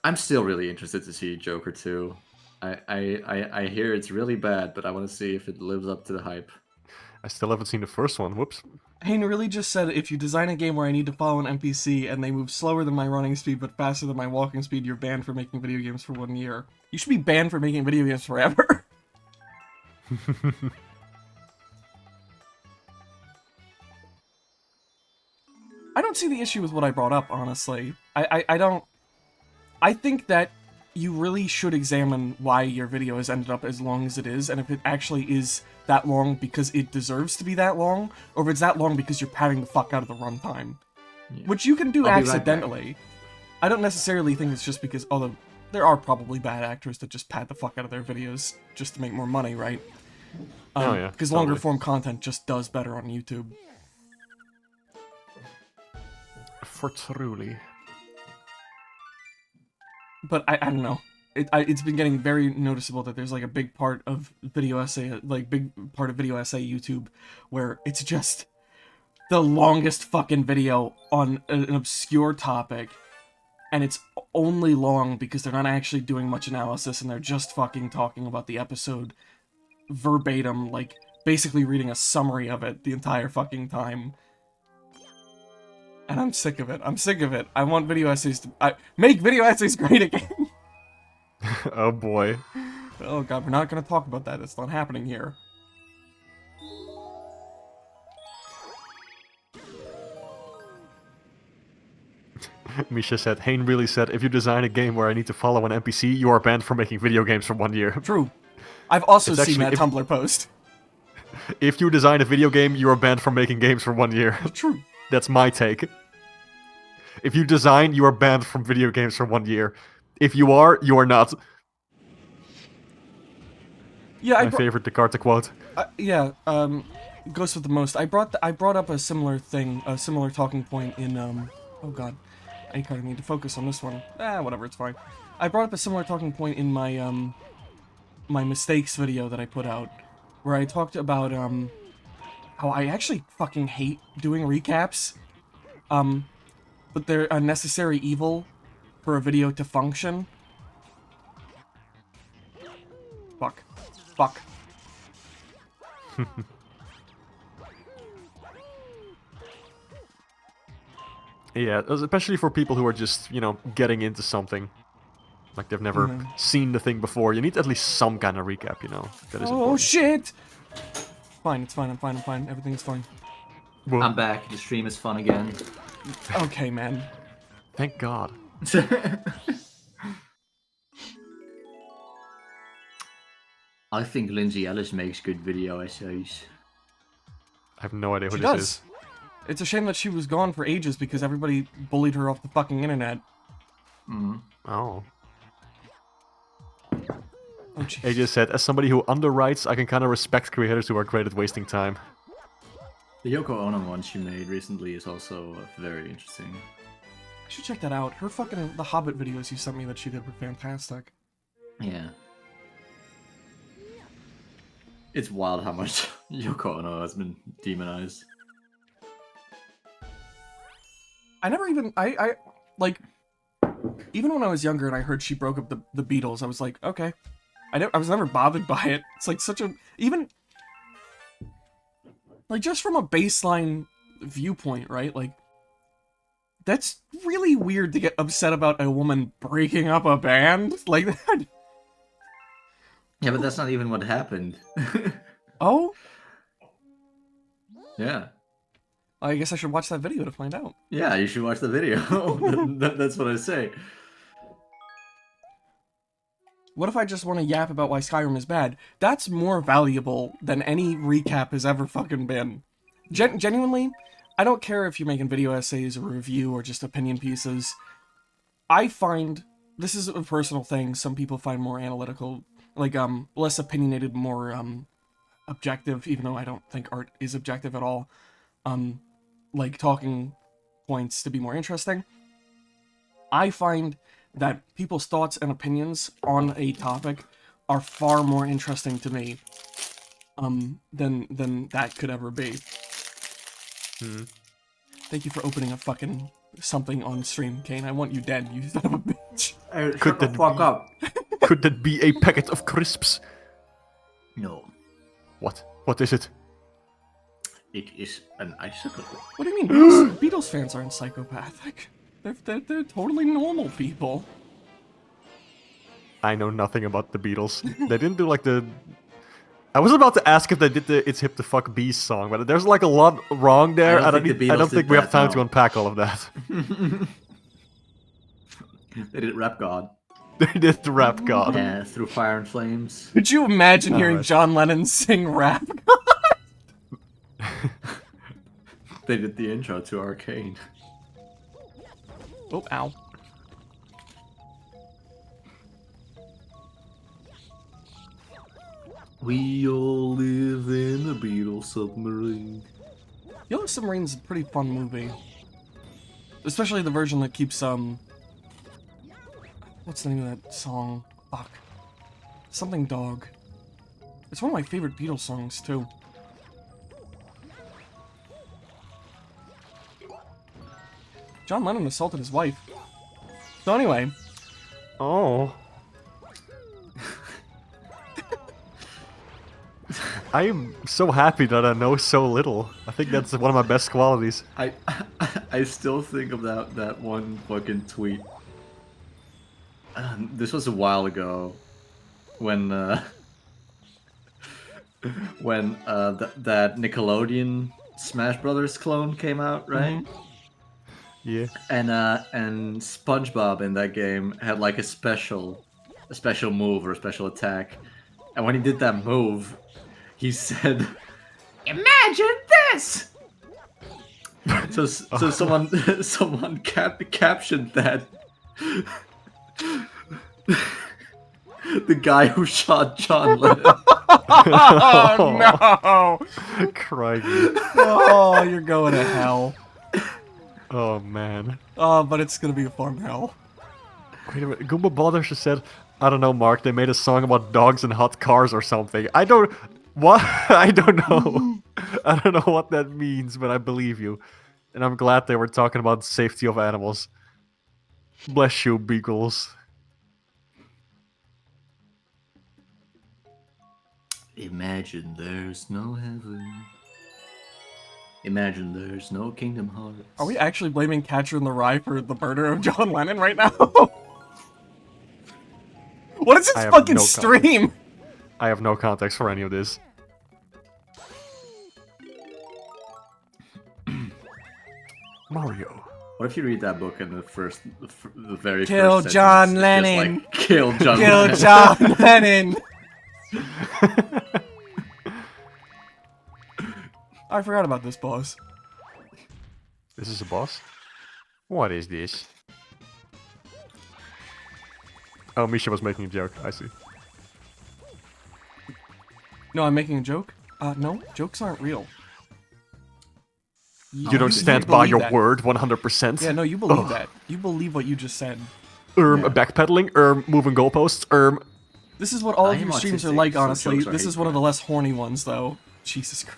I'm still really interested to see Joker 2. I hear it's really bad, but I want to see if it lives up to the hype. I still haven't seen the first one. Whoops. Hayne really just said, if you design a game where I need to follow an NPC and they move slower than my running speed but faster than my walking speed, you're banned for making video games for 1 year. You should be banned for making video games forever. I don't see the issue with what I brought up, honestly. I don't... I think that you really should examine why your video has ended up as long as it is, and if it actually is that long because it deserves to be that long, or if it's that long because you're padding the fuck out of the runtime. Yeah. Which you can do accidentally. Right, I don't necessarily think it's just because, although there are probably bad actors that just pad the fuck out of their videos just to make more money, right? Oh yeah. Because longer form content just does better on YouTube. For truly. But I don't know. It's been getting very noticeable that there's like a big part of video essay YouTube where it's just the longest fucking video on an obscure topic, and it's only long because they're not actually doing much analysis and they're just fucking talking about the episode verbatim, like basically reading a summary of it the entire fucking time. And I'm sick of it. I'm sick of it. I want video essays to... make video essays great again! Oh boy. Oh god, we're not gonna talk about that. It's not happening here. Misha said, Hayne really said, if you design a game where I need to follow an NPC, you are banned from making video games for 1 year. True. I've also It's seen actually- that Tumblr post. If you design a video game, you are banned from making games for 1 year. True. That's my take. If you design, you are banned from video games for 1 year. If you are not. Yeah, My favorite Descartes quote. yeah, Ghost with the most. I brought up a similar thing, a similar talking point in oh god, I kind of need to focus on this one. Whatever, it's fine. I brought up a similar talking point in my my mistakes video that I put out, where I talked about how I actually fucking hate doing recaps, but they're a necessary evil for a video to function. Fuck. Fuck. Yeah, especially for people who are just, getting into something. Like they've never seen the thing before. You need at least some kind of recap, That is Oh important. shit! Fine, it's fine, I'm fine, I'm fine. Everything's fine. Well, I'm back. The stream is fun again. Okay, man. thank God. I think Lindsay Ellis makes good video essays. I have no idea who She this does. is. It's a shame that she was gone for ages because everybody bullied her off the fucking internet. Oh. Oh, jeez. AJ said, as somebody who underwrites, I can kind of respect creators who are great at wasting time. The Yoko Ono one she made recently is also very interesting. I should check that out. Her fucking... The Hobbit videos you sent me that she did were fantastic. Yeah. It's wild how much Yoko Ono has been demonized. I never even... I like... Even when I was younger and I heard she broke up the Beatles, I was like, okay. I was never bothered by it. It's like such a... Even... Like, just from a baseline viewpoint, right? Like, that's really weird to get upset about a woman breaking up a band. Like, that... Yeah, but that's not even what happened. Oh, Yeah. I guess I should watch that video to find out. Yeah, you should watch the video. That's what I say. What if I just want to yap about why Skyrim is bad? That's more valuable than any recap has ever fucking been. Genuinely, I don't care if you're making video essays or review or just opinion pieces. I find, this is a personal thing, some people find more analytical, like, less opinionated, more, objective, even though I don't think art is objective at all. Like, talking points to be more interesting. I find that people's thoughts and opinions on a topic are far more interesting to me than that could ever be. Thank you for opening a fucking something on stream, Kane. I want you dead, you son of a bitch. Shut the fuck up. Could that be a packet of crisps? No, What? What is it? it is an icicle. What do you mean? Beatles fans aren't psychopathic. They're totally normal people. I know nothing about the Beatles. They didn't do like the... I was about to ask if they did the It's Hip to Fuck Bees song, but there's like a lot wrong there. I don't I think the don't Beatles think did we have that, time no. to unpack all of that. They did Rap God. They did the Rap God. Yeah, Through Fire and Flames. Could you imagine hearing Alright. John Lennon sing rap? They did the intro to Arcane. Oh, ow. We all live in a Beatles submarine. Yellow Submarine's a pretty fun movie. Especially the version that keeps, what's the name of that song? Fuck. Something Dog. It's one of my favorite Beatles songs, too. John Lennon assaulted his wife. So anyway, Oh. I am so happy that I know so little. I think that's one of my best qualities. I still think of that one fucking tweet. This was a while ago, when that Nickelodeon Smash Brothers clone came out, right? Yeah. And SpongeBob in that game had like a special move or a special attack, and when he did that move, he said, "Imagine this." So someone captioned that. The guy who shot John Lennon. oh no! Crikey. Oh, you're going to hell. Oh, man. Oh, but it's gonna be a fun hell. Wait a minute. Goomba Brothers just said, I don't know, Mark, they made a song about dogs and hot cars or something. I don't... What? I don't know. I don't know what that means, but I believe you. And I'm glad they were talking about safety of animals. Bless you, beagles. Imagine there's no heaven. Imagine there's no Kingdom Hearts. Are we actually blaming Catcher in the Rye for the murder of John Lennon right now? What is I this have fucking no stream? I have no context for any of this. Mario. What if you read that book and the very Kill first John sentence is Lennon. just like, kill John Kill Lennon. John Lennon! I forgot about this boss. This is a boss? What is this? Oh, Misha was making a joke. I see. No, I'm making a joke? No, jokes aren't real. You don't stand by believe your that. word 100%. Yeah, no, you believe that. You believe what you just said. Backpedaling, moving goalposts, This is what all I of am your streams are autistic, like, so honestly. jokes are This is one of the less horny ones, though. Jesus Christ.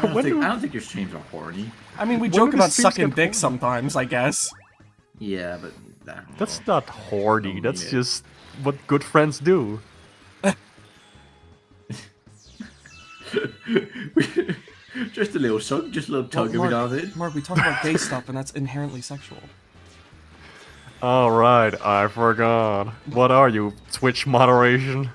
I don't think your streams are horny. I mean, we When joke do about streams sucking get dick horny? sometimes, I guess. Yeah, but That's not horny, Don't that's mean it. just what good friends do. just a little suck, just a little tug every Mark, now and then. Mark, we talk about gay stuff, and that's inherently sexual. Alright, I forgot. What are you, Twitch moderation?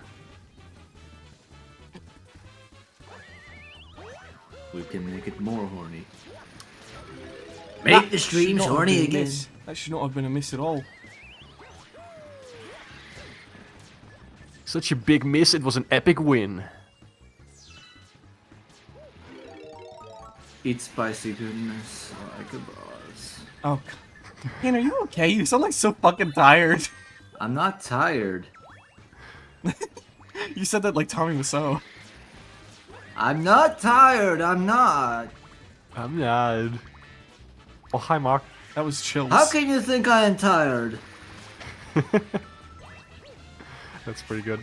We can make it more horny. Make the streams Should not have horny been a again. miss. That should not have been a miss at all. Such a big miss, it was an epic win. Eat spicy goodness like a boss. Oh, Kane, are you okay? You sound like so fucking tired. I'm not tired. You said that like Tommy Wiseau. I'm not tired. I'm not. I'm not. Oh, hi, Mark. That was chills. How can you think I am tired? That's pretty good.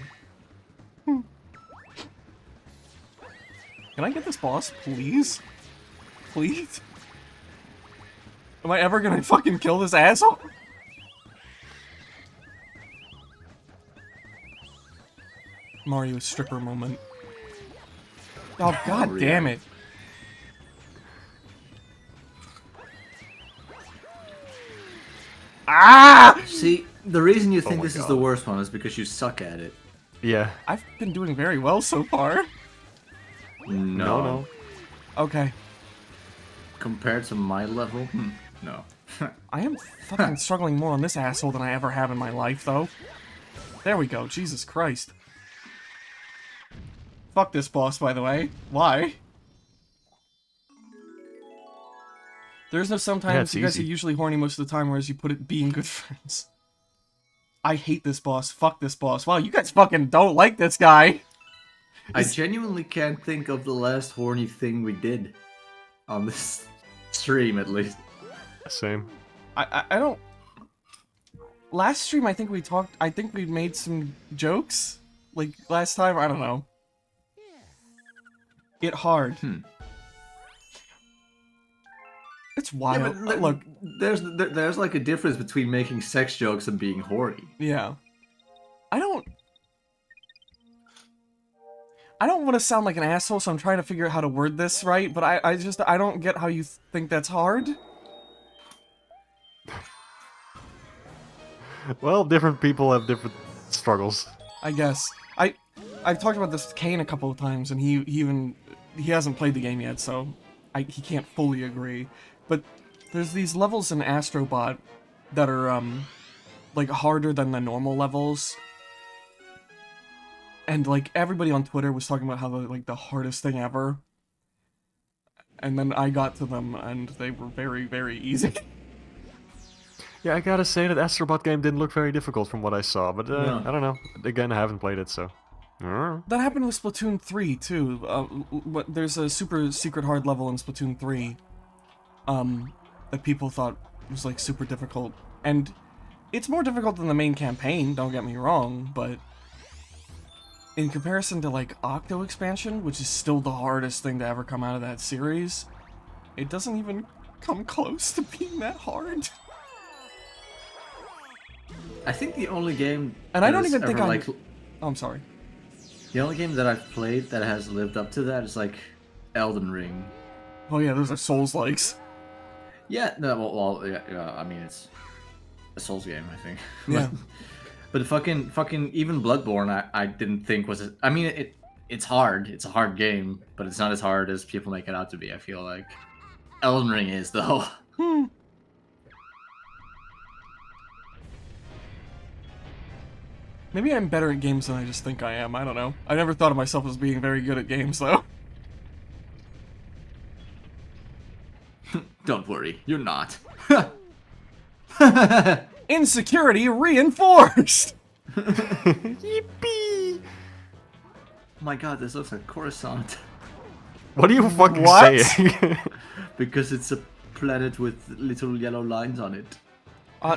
Can I get this boss, please? Please? Am I ever gonna fucking kill this asshole? Mario stripper moment. Oh, god damn it. Ah! See, the reason you think my this is God. the worst one is because you suck at it. Yeah. I've been doing very well so far. No. Okay. Compared to my level, no. I am fucking struggling more on this asshole than I ever have in my life, though. There we go. Jesus Christ. Fuck this boss, by the way. Why? There's no sometimes. it's You guys are easy. usually horny most of the time, whereas you put it being good friends. I hate this boss. Fuck this boss. Wow, you guys fucking don't like this guy. I genuinely can't think of the last horny thing we did. On this stream, at least. Same. I don't... Last stream, I think we talked... I think we made some jokes. Like, last time, I don't know. It hard. It's wild. Look, there's like a difference between making sex jokes and being horny. yeah. I don't want to sound like an asshole, so I'm trying to figure out how to word this right, but I don't get how you think that's hard. Well, different people have different struggles. I guess. I've talked about this with Kane a couple of times, and he hasn't played the game yet, so he can't fully agree. But there's these levels in Astrobot that are like harder than the normal levels. And like everybody on Twitter was talking about how they're like the hardest thing ever. And then I got to them and they were very, very easy. Yeah, I gotta say that Astrobot game didn't look very difficult from what I saw, but No. I don't know. Again, I haven't played it, so... That happened with Splatoon 3 too. There's a super secret hard level in Splatoon 3 that people thought was like super difficult. And it's more difficult than the main campaign, don't get me wrong, but in comparison to like Octo Expansion, which is still the hardest thing to ever come out of that series, it doesn't even come close to being that hard. I think the only game And I that don't has even think ever, I'm... like, Oh, I'm sorry. the only game that I've played that has lived up to that is like Elden Ring. Oh yeah, those are Souls-likes. Yeah, no, well yeah, I mean it's a Souls game, I think. Yeah. But fucking even Bloodborne, I didn't think was. I mean, it's hard. It's a hard game, but it's not as hard as people make it out to be. I feel like Elden Ring is though. Maybe I'm better at games than I just think I am. I don't know. I never thought of myself as being very good at games, though. Don't worry, you're not. Insecurity reinforced! Yippee! Oh my god, this looks like Coruscant. What are you fucking What? saying? Because it's a planet with little yellow lines on it.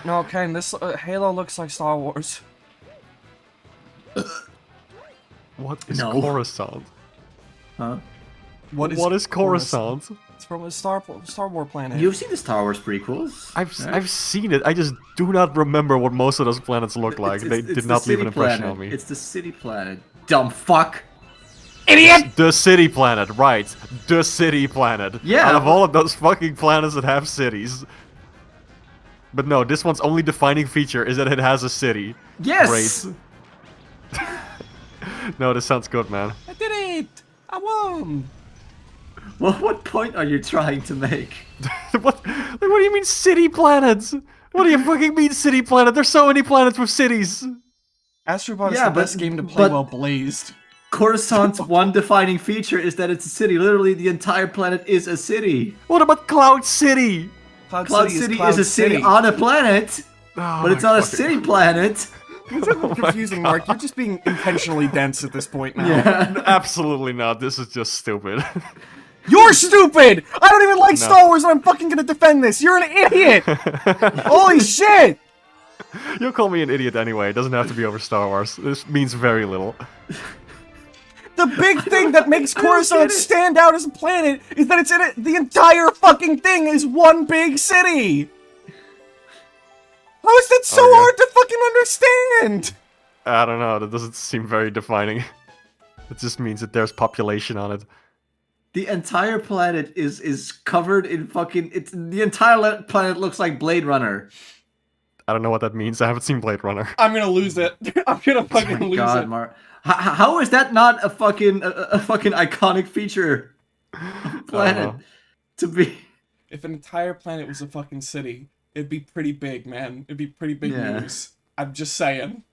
No, Ken, this Halo looks like Star Wars. What is No. Coruscant? Huh? What is Coruscant? It's from a Star Wars planet. You've seen the Star Wars prequels? I've seen it. I just do not remember what most of those planets look like. They It's did the not leave an city impression planet. on me. It's the city planet. Dumb fuck. The city planet, right? The city planet. Yeah. Out of all of those fucking planets that have cities. But no, this one's only defining feature is that it has a city. Yes. Great. No, this sounds good, man. I did it! I won! What point are you trying to make? What? Like, what do you mean city planets? What do you fucking mean city planet? There's so many planets with cities. Astrobot is Yeah, the but- best game to play but- while blazed. Coruscant's one defining feature is that it's a city. Literally, the entire planet is a city. What about Cloud City? Cloud City Cloud is a city on a planet, Oh but it's my not a fucking- city planet. It's a little confusing, Mark. You're just being intentionally dense at this point now. Yeah. Absolutely not. This is just stupid. You're stupid! I don't even like Star Wars and I'm fucking gonna defend this! You're an idiot! Holy shit! You'll call me an idiot anyway. It doesn't have to be over Star Wars. This means very little. The big thing that makes I don't Coruscant get it. stand out as a planet is that it's in it. The entire fucking thing is one big city! How is that so Okay. hard to fucking understand? I don't know. That doesn't seem very defining. It just means that there's population on it. The entire planet is covered in fucking. It's the entire planet looks like Blade Runner. I don't know what that means. I haven't seen Blade Runner. I'm gonna lose it. I'm gonna fucking lose God, it. Mark. How is that not a fucking iconic feature of the planet know. to be? If an entire planet was a fucking city, it'd be pretty big, man. It'd be pretty big Yeah. news. I'm just saying.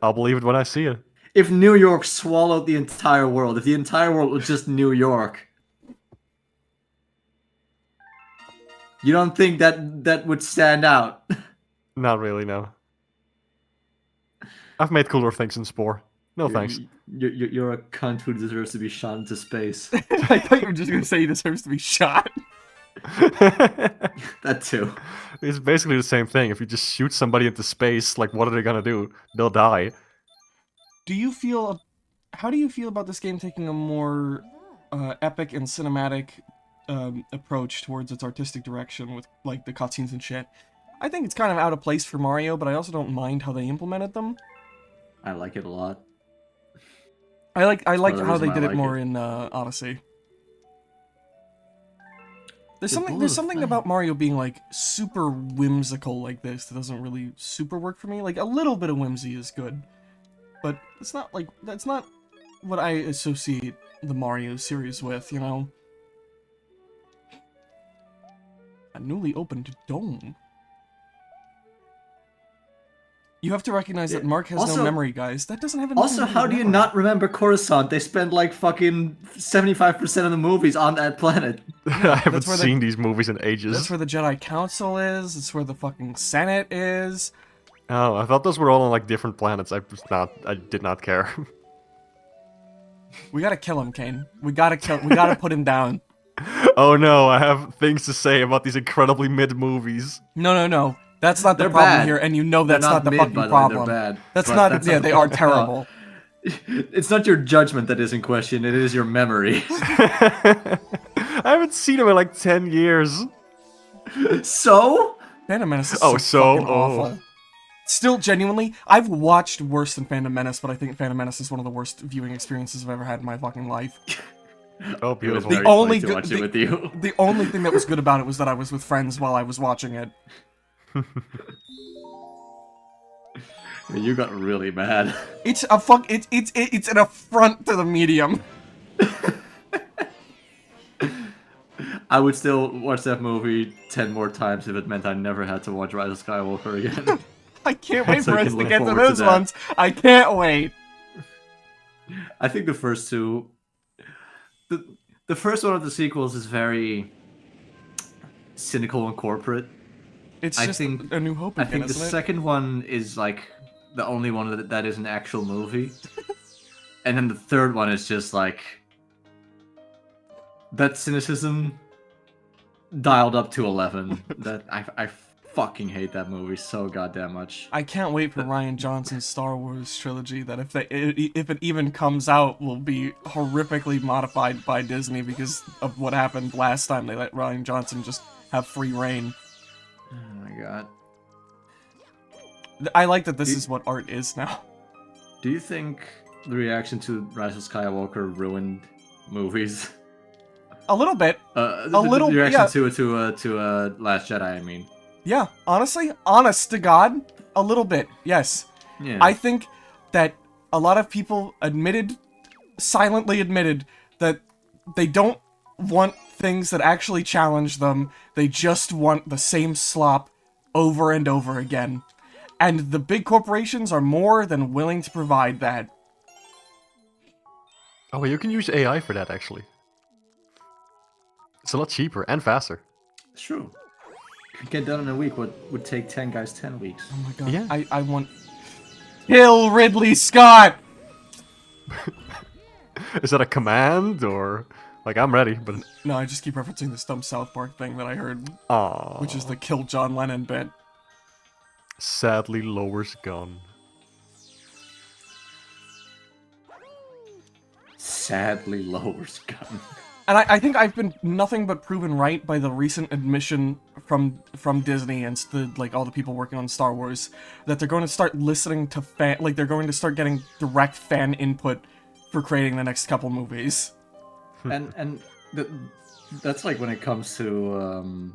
I'll believe it when I see it. If New York swallowed the entire world, if the entire world was just New York, you don't think that would stand out? Not really, no. I've made cooler things in Spore. No thanks. You're a cunt who deserves to be shot into space. I thought you were just gonna say he deserves to be shot. That too. It's basically the same thing. If you just shoot somebody into space, like, what are they gonna do? They'll die. Do you feel? How do you feel about this game taking a more epic and cinematic approach towards its artistic direction with like the cutscenes and shit? I think it's kind of out of place for Mario, but I also don't mind how they implemented them. I like it a lot. I like the how they reason I did it like more it. in Odyssey. There's The there's something blue about Mario being like super whimsical like this that doesn't really super work for me. Like a little bit of whimsy is good, but it's not like that's not what I associate the Mario series with, you know. A newly opened dome. You have to recognize that Mark has no Also- memory, guys. That doesn't have anything Also, to with how do you memory. not remember Coruscant? They spend like fucking 75% of the movies on that planet. I haven't that's where the- seen these movies in ages. That's where the Jedi Council is. It's where the fucking Senate is. Oh, I thought those were all on like different planets. I did not care. We gotta kill him, Kane. We gotta put him down. Oh no, I have things to say about these incredibly mid movies. No. That's not the They're problem bad. here, and you know that's They're not the mid, fucking by the way, problem. they're bad. That's But not. that's Yeah, not they the are problem. terrible. It's not your judgment that is in question, it is your memory. I haven't seen them in like 10 years. So? Phantom Menace is Oh, so? fucking Oh. awful. Still, genuinely, I've watched worse than Phantom Menace, but I think Phantom Menace is one of the worst viewing experiences I've ever had in my fucking life. Oh, It was beautiful. very only funny to good- watch it with you. The only thing that was good about it was that I was with friends while I was watching it. You got really bad. It's a it's an affront to the medium. I would still watch that movie 10 more times if it meant I never had to watch Rise of Skywalker again. I can't wait So for I us can to look get to forward to those that. ones. I can't wait. I think the first two... The first one of the sequels is very cynical and corporate. It's I just think- a New Hope I again, think the isn't it? second one is like the only one that is an actual movie. And then the third one is just like that cynicism dialed up to 11. That I fucking hate that movie so goddamn much. I can't wait for Ryan Johnson's Star Wars trilogy that if it even comes out will be horrifically modified by Disney because of what happened last time they let Ryan Johnson just have free reign. Oh my god. I like that this is what art is now. Do you think the reaction to Rise of Skywalker ruined movies? A little bit. The little- reaction yeah. to Last Jedi, I mean. Yeah, honestly, honest to God, a little bit, yes. Yeah. I think that a lot of people silently admitted, that They don't want things that actually challenge them. They just want the same slop over and over again. And the big corporations are more than willing to provide that. Oh, well, you can use AI for that, actually. It's a lot cheaper and faster. It's true. You can get done in a week what would take 10 guys 10 weeks. Oh my god. Yeah. I want... Kill Ridley Scott! Is that a command, or... Like, I'm ready, but... No, I just keep referencing this dumb South Park thing that I heard, Aww. which is the kill John Lennon bit. Sadly lowers gun. Sadly lowers gun. And I think I've been nothing but proven right by the recent admission from Disney and all the people working on Star Wars that they're going to start listening to they're going to start getting direct fan input for creating the next couple movies. and that's like when it comes to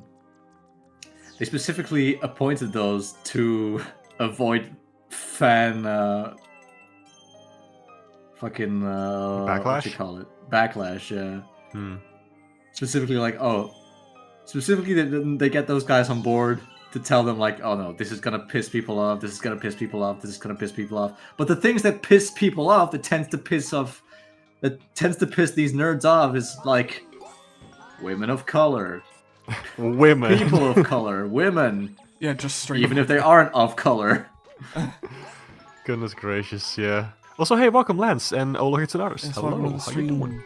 they specifically appointed those to avoid fan fucking Backlash? what you call it? Backlash, yeah. Specifically they get those guys on board to tell them like, oh no, this is gonna piss people off, this is gonna piss people off, this is gonna piss people off. But the things that piss people off, that tends to piss these nerds off is like women of color, Women. people of color, women, Yeah, just straight. even if they aren't of color. Goodness gracious, yeah. Also, hey, welcome Lance and Ola Hitsunaris. It's Hello, welcome to the how you doing? stream.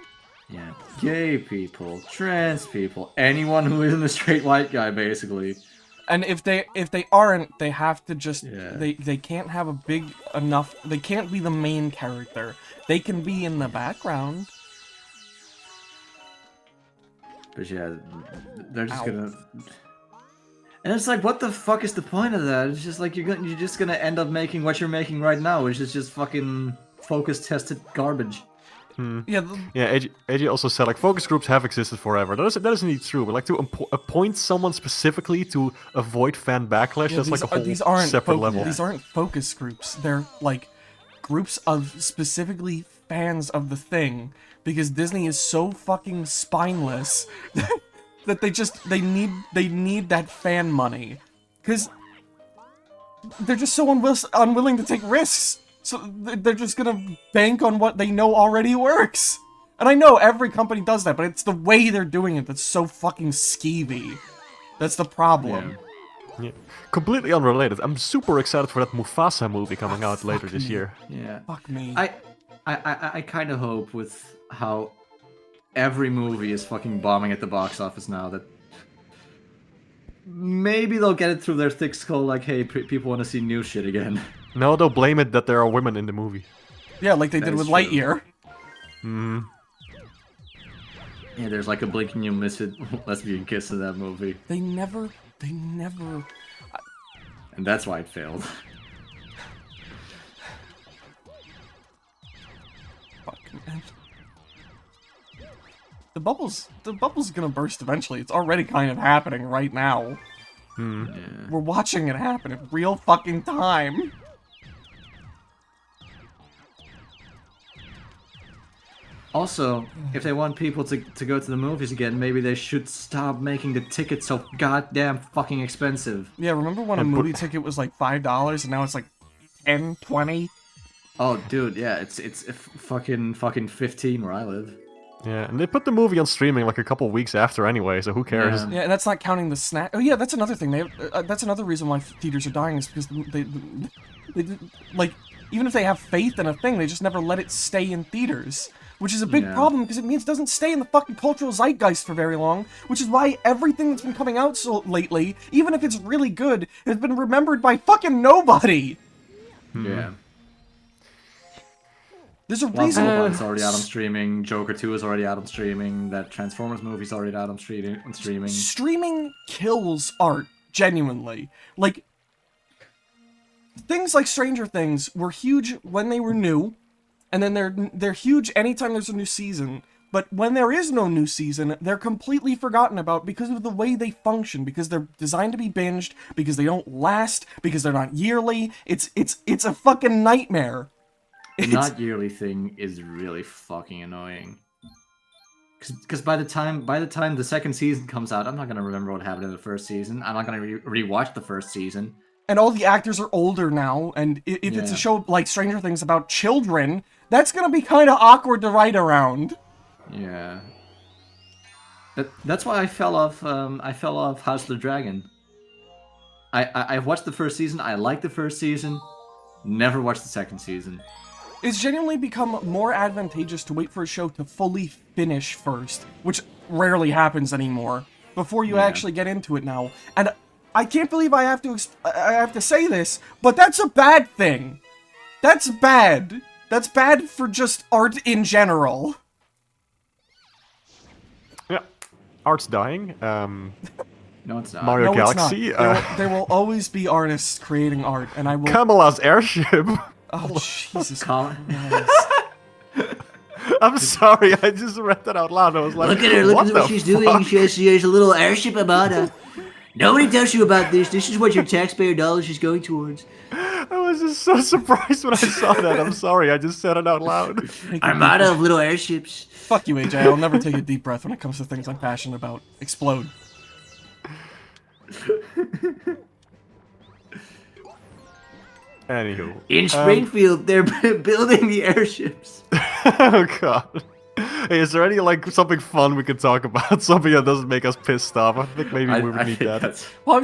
Yeah, gay people, trans people, anyone who isn't a straight white guy, basically. And if they aren't, they have to just Yeah. they can't have a big enough. They can't be the main character. They can be in the background. But yeah, they're just Ow. gonna. And it's like, what the fuck is the point of that? It's just like you're just gonna end up making what you're making right now, which is just fucking focus tested garbage. Yeah, Yeah, AJ also said like focus groups have existed forever. That is indeed true, but like to appoint someone specifically to avoid fan backlash, yeah, that's like a whole these aren't separate level. These aren't focus groups. They're like groups of specifically fans of the thing, because Disney is so fucking spineless that they need that fan money, because they're just so unwilling to take risks. So they're just gonna bank on what they know already works. And I know every company does that, but it's the way they're doing it that's so fucking skeevy. That's the problem. Yeah. Completely unrelated. I'm super excited for that Mufasa movie coming out later this year. Yeah. Fuck me. I kind of hope with how every movie is fucking bombing at the box office now that maybe they'll get it through their thick skull like, hey, people want to see new shit again. No, they'll blame it that there are women in the movie. Yeah, like they did is with true. Lightyear. Yeah, there's like a blink and you miss it lesbian kiss in that movie. They never... And that's why it failed. Fuck, man. The bubble's gonna burst eventually. It's already kind of happening right now. Yeah. We're watching it happen in real fucking time. Also, if they want people to go to the movies again, maybe they should stop making the tickets so goddamn fucking expensive. Yeah, remember when a And movie ticket was like $5 and now it's like 10, 20? Oh, dude, yeah, it's fucking 15 where I live. Yeah, and they put the movie on streaming like a couple weeks after anyway, so who cares? Yeah. Yeah, and that's not counting the snack. Oh yeah, that's another thing. That's another reason why theaters are dying is because they like, even if they have faith in a thing, they just never let it stay in theaters. Which is a big Yeah. problem because it means it doesn't stay in the fucking cultural zeitgeist for very long. Which is why everything that's been coming out so lately, even if it's really good, has been remembered by fucking nobody. Yeah. There's a Once reason. Upon a Time's already out on streaming. Joker 2 is already out on streaming. That Transformers movie's already out on streaming. Streaming kills art, genuinely. Like, things like Stranger Things were huge when they were new, and then they're huge anytime there's a new season. But when there is no new season, they're completely forgotten about because of the way they function, because they're designed to be binged, because they don't last, because they're not yearly. It's a fucking nightmare. The not yearly thing is really fucking annoying. Because by the time the second season comes out, I'm not gonna remember what happened in the first season. I'm not gonna rewatch the first season. And all the actors are older now, and if it's a Yeah. show like Stranger Things about children, that's gonna be kind of awkward to write around. Yeah. That's why I fell off. I fell off House of the Dragon. I've watched the first season. I liked the first season. Never watched the second season. It's genuinely become more advantageous to wait for a show to fully finish first, which rarely happens anymore, before you Yeah. actually get into it now. And I can't believe I have to say this, but that's a bad thing. That's bad. That's bad for just art in general. Yeah, art's dying. No, it's not. Mario No, Galaxy. it's not. There will always be artists creating art, and I will. Kamala's airship. Oh Jesus Colin. Christ! I'm sorry, I just read that out loud. I was like, Look at her, look what at what the she's fuck? doing. She has a little airship about her. Nobody tells you about this. This is what your taxpayer dollars is going towards. I was just so surprised when I saw that. I'm sorry, I just said it out loud. Take a deep Armada breath. of little airships. Fuck you, AJ. I'll never take a deep breath when it comes to things I'm passionate about. Explode. Anywho. In Springfield, they're building the airships. Oh god. Hey, is there any something fun we could talk about? Something that doesn't make us pissed off? I think maybe we would need think that. that's- Well, I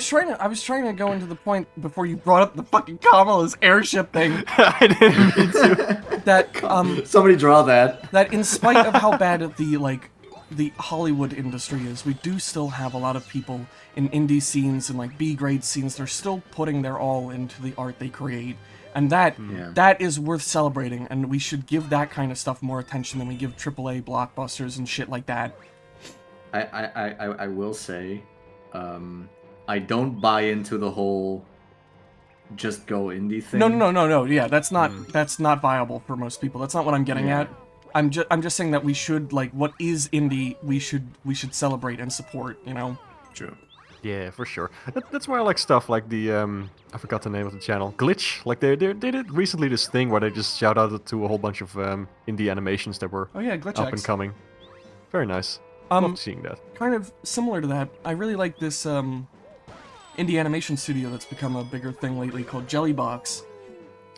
was trying to go into the point before you brought up the fucking Kamala's airship thing. I didn't mean to. That Somebody draw that. that in spite of how bad the Hollywood industry is, we do still have a lot of people in indie scenes and B-grade scenes. They're still putting their all into the art they create, and that is worth celebrating. And we should give that kind of stuff more attention than we give AAA blockbusters and shit like that. I will say, I don't buy into the whole just go indie thing. No. Yeah, that's not viable for most people. That's not what I'm getting Yeah. at. I'm just saying that we should what is indie. We should celebrate and support. You know. True. Yeah, for sure. That's why I like stuff like the I forgot the name of the channel, Glitch. Like they did recently this thing where they just shout out to a whole bunch of indie animations that were Oh yeah, Glitch up X. and coming. Very nice. Um, Love seeing that. Kind of similar to that. I really like this indie animation studio that's become a bigger thing lately called Jellybox.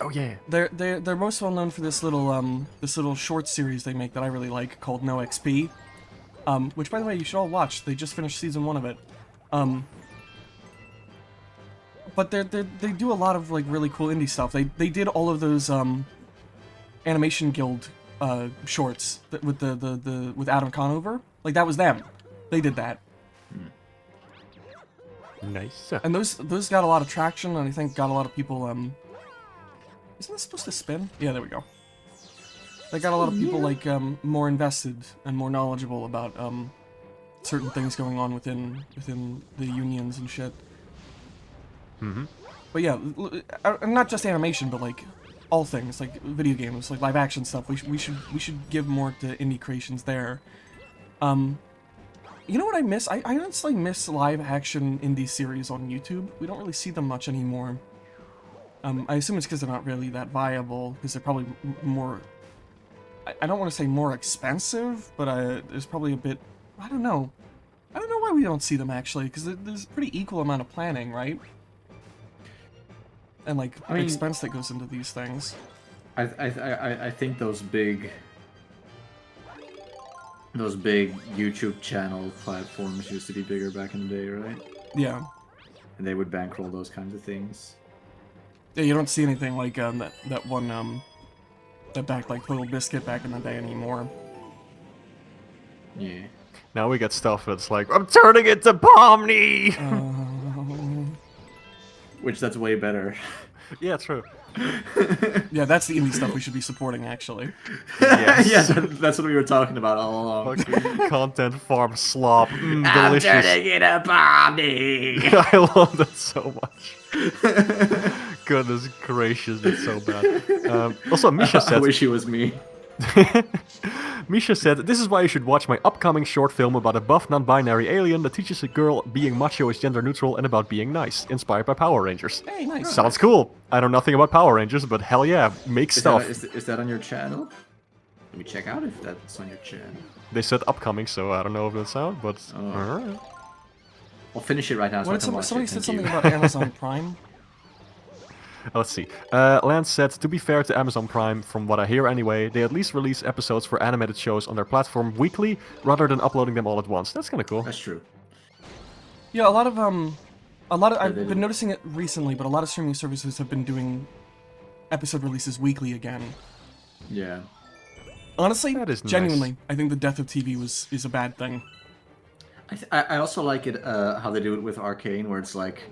Oh yeah. They're most well known for this little short series they make that I really like called No XP. Which by the way you should all watch. They just finished season 1 of it. But they do a lot of really cool indie stuff. They did all of those Animation Guild shorts with the with Adam Conover. That was them. They did that. Nice. And those got a lot of traction, and I think got a lot of people. Isn't this supposed to spin? Yeah, there we go. They got a lot of people more invested and more knowledgeable about certain things going on within the unions and shit. Mm-hmm. But yeah, not just animation, but all things video games, live action stuff. We should give more to indie creations there. You know what I miss? I honestly miss live action indie series on YouTube. We don't really see them much anymore. I assume it's because they're not really that viable, because they're probably more... I don't want to say more expensive, but there's probably a bit... I don't know. I don't know why we don't see them, actually, because there's a pretty equal amount of planning, right? And, I mean- expense that goes into these things. I think those big YouTube channel platforms used to be bigger back in the day, right? Yeah. And they would bankroll those kinds of things. Yeah, you don't see anything like that one, that backed Total Biscuit back in the day anymore. Yeah. Now we get stuff that's like, I'm turning into Pomni! Which that's way better. Yeah, true. Yeah, that's the indie stuff we should be supporting, actually. Yes. Yeah, that's what we were talking about all along. Fucking content farm slop. I'm Delicious. turning into Pomni. I love that so much. Goodness gracious, it's so bad. Also, Misha I said... wish it was me. Misha said, this is why you should watch my upcoming short film about a buff non-binary alien that teaches a girl being macho is gender neutral and about being nice, inspired by Power Rangers. Hey, nice. Sounds cool. I know nothing about Power Rangers, but hell yeah, make Is stuff. that on your channel? Let me check out if that's on your chat. They said upcoming, so I don't know if that's out, but Oh. alright. I'll finish it right now so What I did can watch somebody it. said Thank something you. about Amazon Prime? Let's see. Lance said, to be fair to Amazon Prime, from what I hear anyway, they at least release episodes for animated shows on their platform weekly, rather than uploading them all at once. That's kind of cool. That's true. Yeah, a lot of I've they been do. noticing it recently, but a lot of streaming services have been doing episode releases weekly again. Yeah. Honestly, That is nice. genuinely, I think the death of TV is a bad thing. I also like it how they do it with Arcane, where it's like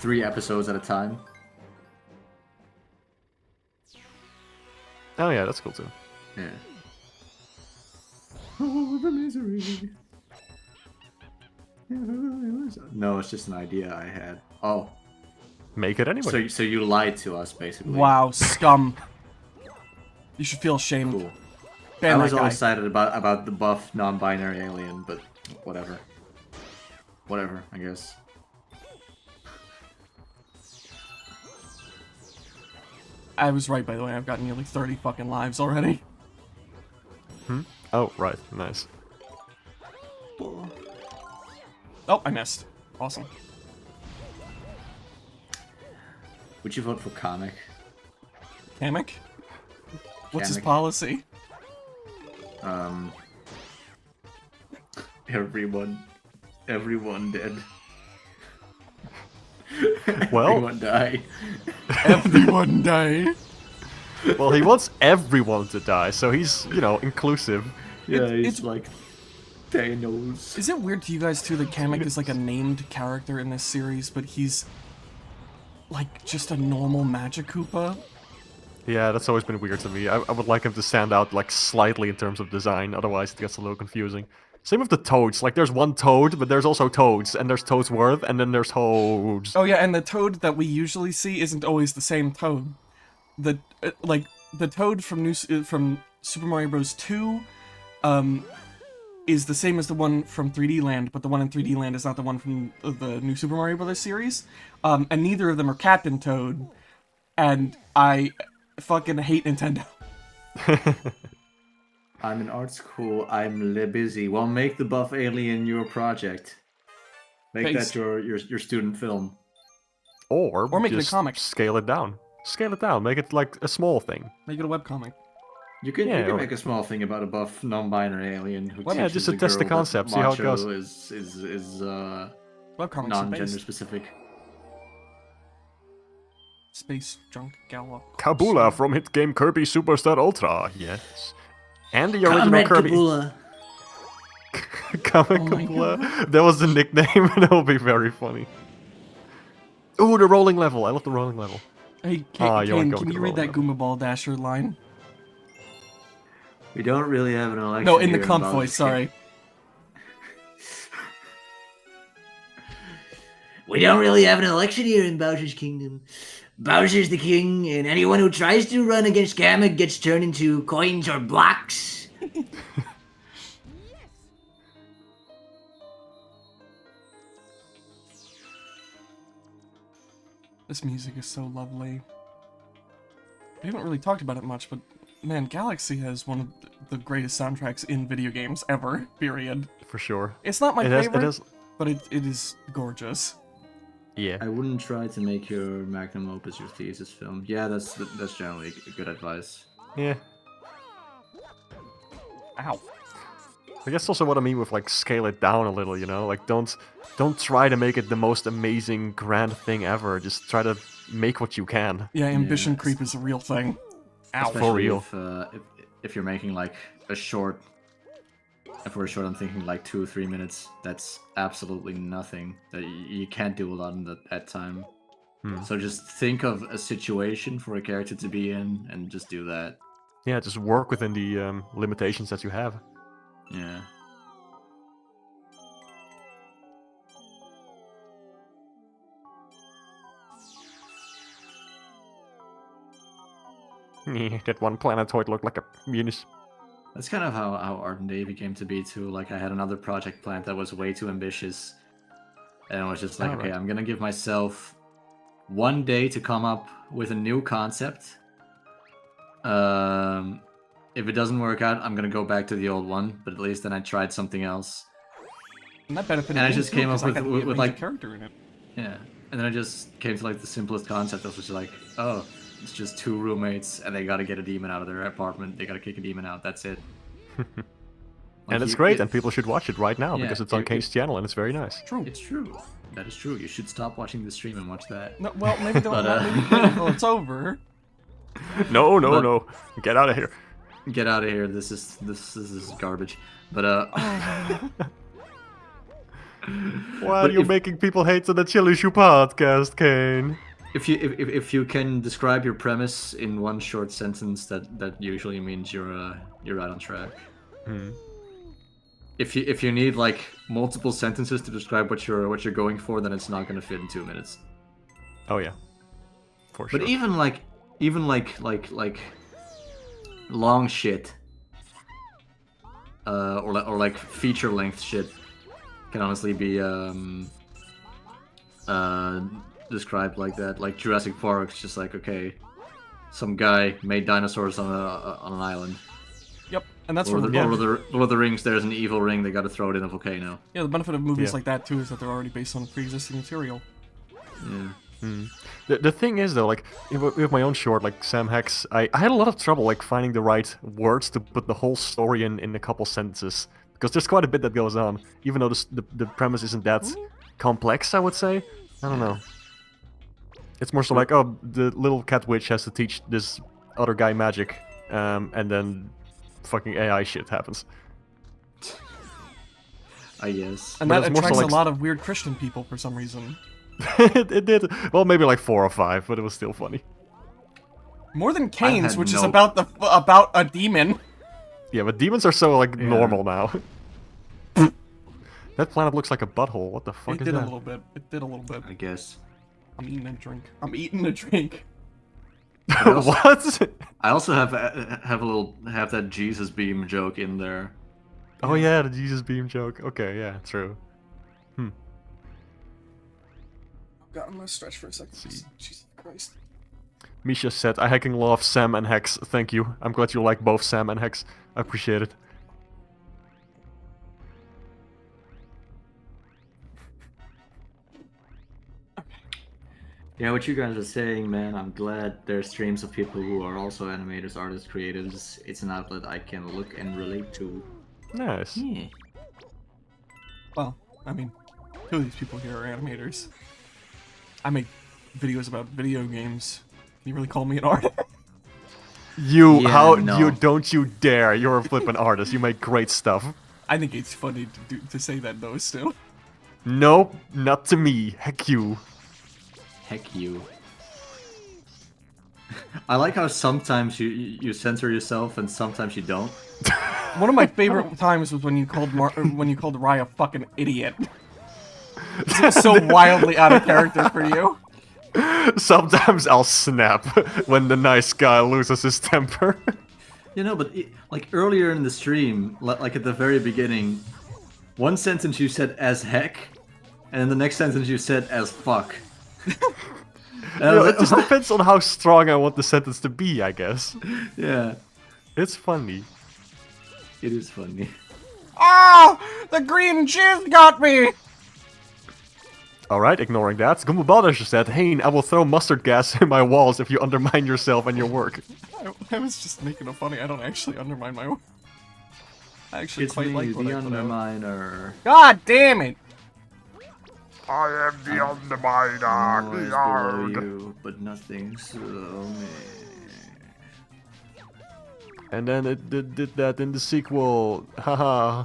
3 episodes at a time. Oh yeah, that's cool too. Yeah. Oh, the misery. No, it's just an idea I had. Oh, Make it anyway. so you lied to us, basically. Wow, scum. You should feel ashamed. Cool. Ban I was that all guy. excited about the buff non-binary alien, but whatever. Whatever, I guess. I was right, by the way. I've got nearly 30 fucking lives already. Oh, right. Nice. Oh, I missed. Awesome. Would you vote for Kamek? Kamek? What's his Kamek. policy? Everyone dead. Well, Everyone die. Everyone die. well, he wants everyone to die, so he's, you know, inclusive. Yeah, it's- he's like Thanos. Is it weird to you guys too that Kamek is like a named character in this series, but he's like just a normal Magic Koopa? Yeah, that's always been weird to me. I would like him to stand out, like, slightly in terms of design, otherwise it gets a little confusing. Same with the Toads. Like, there's one Toad, but there's also Toads, and there's Toadsworth, and then there's Toads. Oh yeah, and the Toad that we usually see isn't always the same Toad. The like the Toad from from Super Mario Bros. 2, is the same as the one from 3D Land, but the one in 3D Land is not the one from the new Super Mario Bros. Series. And neither of them are Captain Toad, and I fucking hate Nintendo. I'm in art school. I'm busy. Well, make the buff alien your project. Make Thanks. that your student film. Or make it a just comic. scale it down. Scale it down. Make it, like, a small thing. Make it a webcomic. You can Yeah, or- make a small thing about a buff non-binary alien who Well, yeah, teaches just to a test the girl that concept, see how it macho goes. is Webcomics are non-gender based. specific. Space Junk Gala. Kabula from hit game Kirby Superstar Ultra. Yes. And the original Comrade Kirby. Kabula. Comic Oh my Kabula. That was the nickname, and that would be very funny. Ooh, the rolling level. I love the rolling level. Hey, Ah, you aren't Kane, going can to you the read that wrong Goomba Ball Dasher line? We don't really have an election. No, in the here cunt Bowser's voice, sorry. We don't really have an election here in Bowser's Kingdom. Bowser's the king, and anyone who tries to run against Kamek gets turned into coins or blocks. This music is so lovely. We haven't really talked about it much, but man, Galaxy has one of the greatest soundtracks in video games ever, period. For sure. It's not my It has, favorite, it has, but it is gorgeous. yeah. I wouldn't try to make your magnum opus your thesis film. Yeah, that's generally good advice. Yeah. Ow. I guess also what I mean with, like, scale it down a little, you know? Like, don't try to make it the most amazing, grand thing ever. Just try to make what you can. Yeah, ambition Yeah. creep is a real thing. Ow. Especially For real. If you're making like a short. For a short, I'm thinking like 2 or 3 minutes. That's absolutely nothing. That you can't do a lot in that time. So just think of a situation for a character to be in, and just do that. Yeah, just work within the limitations that you have. Yeah. That one planetoid looked like a penis. That's kind of how Art and Davy came to be too. Like I had another project planned that was way too ambitious, and I was just like, okay, Alright. I'm gonna give myself 1 day to come up with a new concept, if it doesn't work out, I'm gonna go back to the old one. But at least then I tried something else. And that benefited And I me just too, came up 'cause I got to be a with major like character in it. yeah, and then I just came to like the simplest concept of which is like, oh, it's just two roommates and they gotta get a demon out of their apartment. They gotta kick a demon out. That's it. Like, And it's great, and people should watch it right now Yeah, because it's on Kane's channel and it's very nice. True. It's true. That is true. You should stop watching the stream and watch that. No, well, maybe don't. But, Maybe wait until it's over. No, no, But- no. Get out of here. Get out of here. This is garbage. But Why are But you if- making people hate on the Chili Shoe podcast, Kane? if you can describe your premise in one short sentence, that usually means you're right on track. If you need like multiple sentences to describe what you're going for, then it's not gonna fit in 2 minutes. Oh yeah, for sure. But even like long shit, or like feature length shit, can honestly be described like that. Like Jurassic Park, it's just like, okay, some guy made dinosaurs on an island. Yep, and that's Lord where of, the the, Lord of the Rings, there's an evil ring, they gotta throw it in a volcano. yeah, the benefit of movies Yeah. like that too is that they're already based on pre-existing material. Yeah. The thing is though, like with my own short, like Sam Hex, I had a lot of trouble like finding the right words to put the whole story in a couple sentences because there's quite a bit that goes on, even though the premise isn't that complex. I would say. I don't know. It's more so like, oh, the little cat witch has to teach this other guy magic, and then fucking AI shit happens. I guess. And But that it's more so attracts like a lot of weird Christian people for some reason. it did. Well, maybe like 4 or 5, but it was still funny. More than Cain's, had which is no- about a demon. Yeah, but demons are so like Yeah. normal now. That planet looks like a butthole. What the fuck It is did a that? little bit. It did a little bit. I guess. I'm eating a drink. I'm eating a drink. What? I also have that Jesus beam joke in there. Oh yeah, the Jesus beam joke. Okay, yeah, true. God, I'm gonna stretch for a second. Jesus Christ. Misha said, I hecking love Sam and Hex. Thank you. I'm glad you like both Sam and Hex. I appreciate it. Yeah, what you guys are saying, man, I'm glad there's streams of people who are also animators, artists, creatives. It's an outlet I can look and relate to. Nice. Yeah. Well, I mean, two of these people here are animators. I make videos about video games. Can you really call me an artist? You, Yeah, how no. you don't you dare. You're a flippin' artist. You make great stuff. I think it's funny to say that though still. Nope, not to me. Heck you. Heck you. I like how sometimes you censor yourself and sometimes you don't. One of my favorite times was when you called Rye a fucking idiot. It was so wildly out of character for you. Sometimes I'll snap when the nice guy loses his temper. You know, but like earlier in the stream, like at the very beginning, one sentence you said as heck, and then the next sentence you said as fuck. And I was It like, just depends on how strong I want the sentence to be, I guess. yeah, It's funny. it is funny. Oh, the green jizz got me. Alright, ignoring that, Gumbo Baldash said, Hein, I will throw mustard gas in my walls if you undermine yourself and your work. I was just making it funny. I don't actually undermine my work. I actually It's quite me, like what the I put out. underminer. God damn it! I am the Underminer. Always below you, but nothing below me. And then it did that in the sequel. Haha.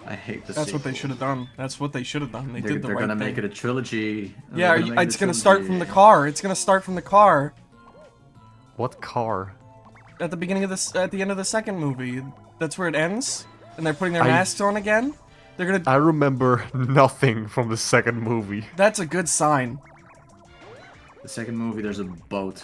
I hate the That's what they sequel. should have done. That's what they should have done. They did the They're right gonna thing. make it a trilogy. Yeah, it's gonna start from the car. It's gonna start from the car What car? at the beginning of this. At the end of the second movie, that's where it ends, and they're putting their I- masks on again. They're gonna. I remember nothing from the second movie. That's a good sign. The second movie, there's a boat.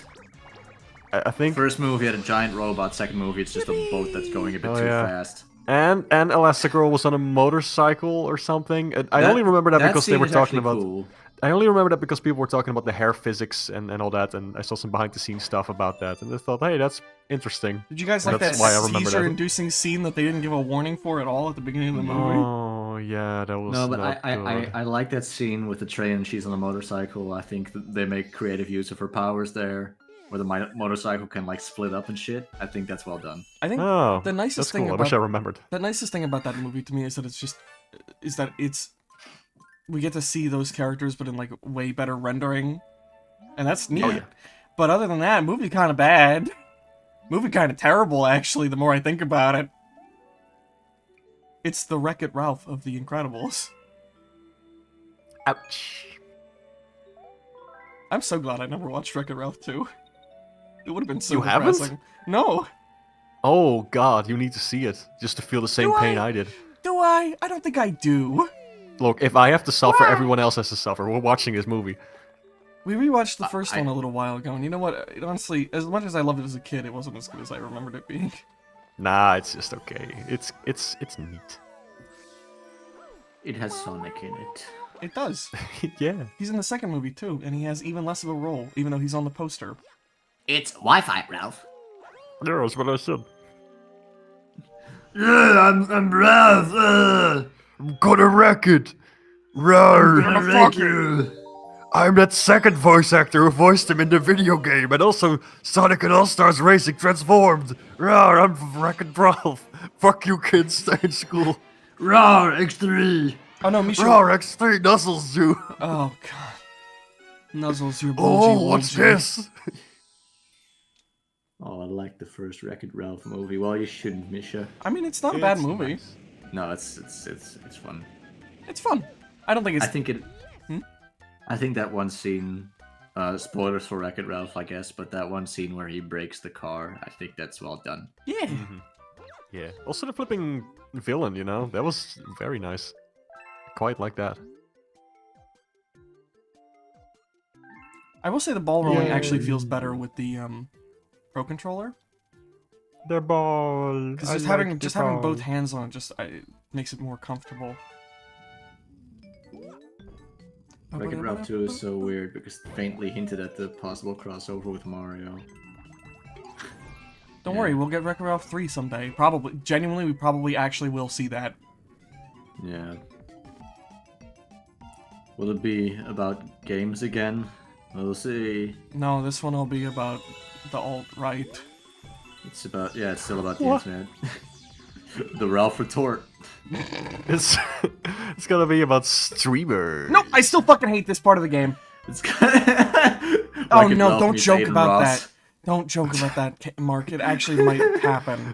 I think. First movie had a giant robot. Second movie, it's just a boat that's going a bit Oh, too yeah. fast. And Elastigirl was on a motorcycle or something. I That- only remember that because they scene were is talking actually about. cool. I only remember that because people were talking about the hair physics and all that, and I saw some behind the scenes stuff about that, and I thought, hey, that's interesting. Did you guys like that That's why I remember that. seizure-inducing scene that they didn't give a warning for at all at the beginning of the movie? Oh yeah, that was No, but not good. I like that scene with the train and she's on a motorcycle. I think that they make creative use of her powers there, where the motorcycle can like split up and shit. I think that's well done. I think Oh, the nicest that's thing cool. I about wish I remembered. the nicest thing about that movie to me is that we get to see those characters, but in like way better rendering, and that's neat. Oh, yeah. But other than that, movie kind of bad. Movie kind of terrible, actually. The more I think about it, it's the Wreck-It Ralph of The Incredibles. Ouch. I'm so glad I never watched Wreck-It Ralph 2. It would have been so You haven't? depressing. No. Oh god, you need to see it just to feel the same Do pain I? I did. Do I? I don't think I do. Look, if I have to suffer, Why? everyone else has to suffer. We're watching this movie. We rewatched the first one a little while ago, and you know what? Honestly, as much as I loved it as a kid, it wasn't as good as I remembered it being. Nah, it's just okay. It's neat. It has Sonic in it. It does. Yeah. He's in the second movie too, and he has even less of a role, even though he's on the poster. It's Wi-Fi, Ralph. Yeah, that's what I said. Yeah, I'm Ralph. I'm gonna wreck it. Rawr. Gonna wreck you. I'm that second voice actor who voiced him in the video game and also Sonic and All-Stars Racing Transformed. Rawr, I'm Wreck-It Ralph. Fuck you kids, stay in school. Rawr, X3. Oh no, Misha. Rawr, X3 Nuzzles you. Oh god. Nuzzles, your Oh, what's this? Oh, I like the first Wreck-It Ralph movie. Well, you shouldn't, Misha. I mean, it's not a bad It's movie. nice. No, it's fun. It's fun. I don't think it's. I think it. Hmm? I think that one scene. Spoilers for Wreck-It Ralph, I guess, but that one scene where he breaks the car, I think that's well done. Yeah. Yeah. Also the flipping villain, you know? That was very nice. Quite like that. I will say the ball rolling actually Yay. feels better with the Pro controller, The ball. because just having both hands on it just makes it more comfortable. Wreck-It Ralph 2 is so weird because it faintly hinted at the possible crossover with Mario. Don't worry, we'll get Wreck-It Ralph 3 someday. Probably, genuinely, we probably actually will see that. Yeah. Will it be about games again? We'll see. No, this one will be about the alt-right. It's still about the What? internet. The Ralph retort. It's it's gonna be about streamer. No, I still fucking hate this part of the game. It's Oh Wreck-It no, Ralph don't meets joke Aiden about Ross. that. Don't joke about that, Mark. It actually might happen.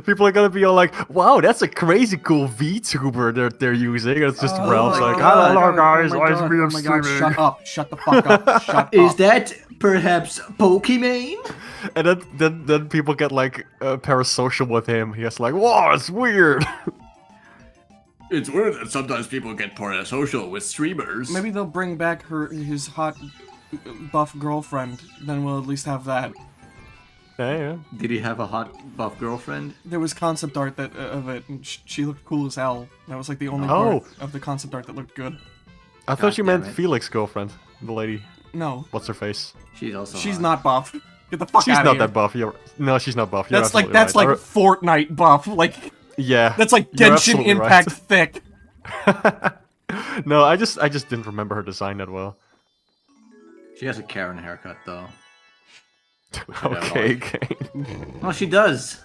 People are gonna be all like, "Wow, that's a crazy cool VTuber they're using." It's just Ralph's my like, God. "Hello guys, oh my it's God, me, oh I'm my God, streaming." shut up. Shut the fuck up. Shut Is up. that perhaps Pokimane? And then people get like parasocial with him. He has like, "Whoa, it's weird." It's weird that sometimes people get parasocial with streamers. Maybe they'll bring back his hot buff girlfriend. Then we'll at least have that. Yeah. Did he have a hot buff girlfriend? There was concept art of it, and she looked cool as hell. That was like the only Oh. part of the concept art that looked good. I thought you damn meant it. Felix's girlfriend, the lady. No, What's her face? She's also she's hot. not buff. Get the fuck She's out not of here. that buff. No, she's not buff. You're That's like absolutely right. Fortnite buff. Like Yeah. that's like you're Genshin absolutely Impact right. thick. No, I just didn't remember her design that well. She has a Karen haircut though. Okay, Kane. Oh, she does.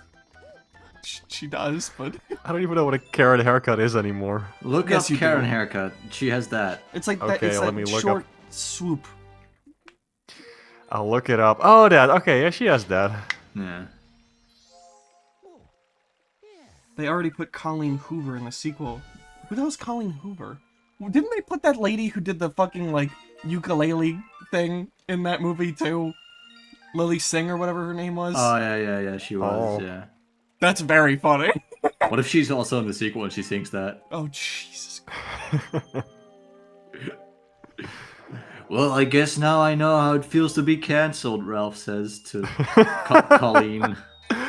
She does, but I don't even know what a carrot haircut is anymore. Look Yes, up you Karen do. haircut. She has that. it's like that. Okay, It's let that me look short up. swoop. I'll look it up. Oh, that. Okay, yeah, she has that. Yeah. They already put Colleen Hoover in the sequel. Who the hell's Colleen Hoover? Didn't they put that lady who did the fucking like ukulele thing in that movie too? Lily Singh or whatever her name was. Oh yeah. She was. Oh. Yeah. That's very funny. What if she's also in the sequel and she sings that? Oh Jesus. Well, I guess now I know how it feels to be cancelled. Ralph says to Colleen.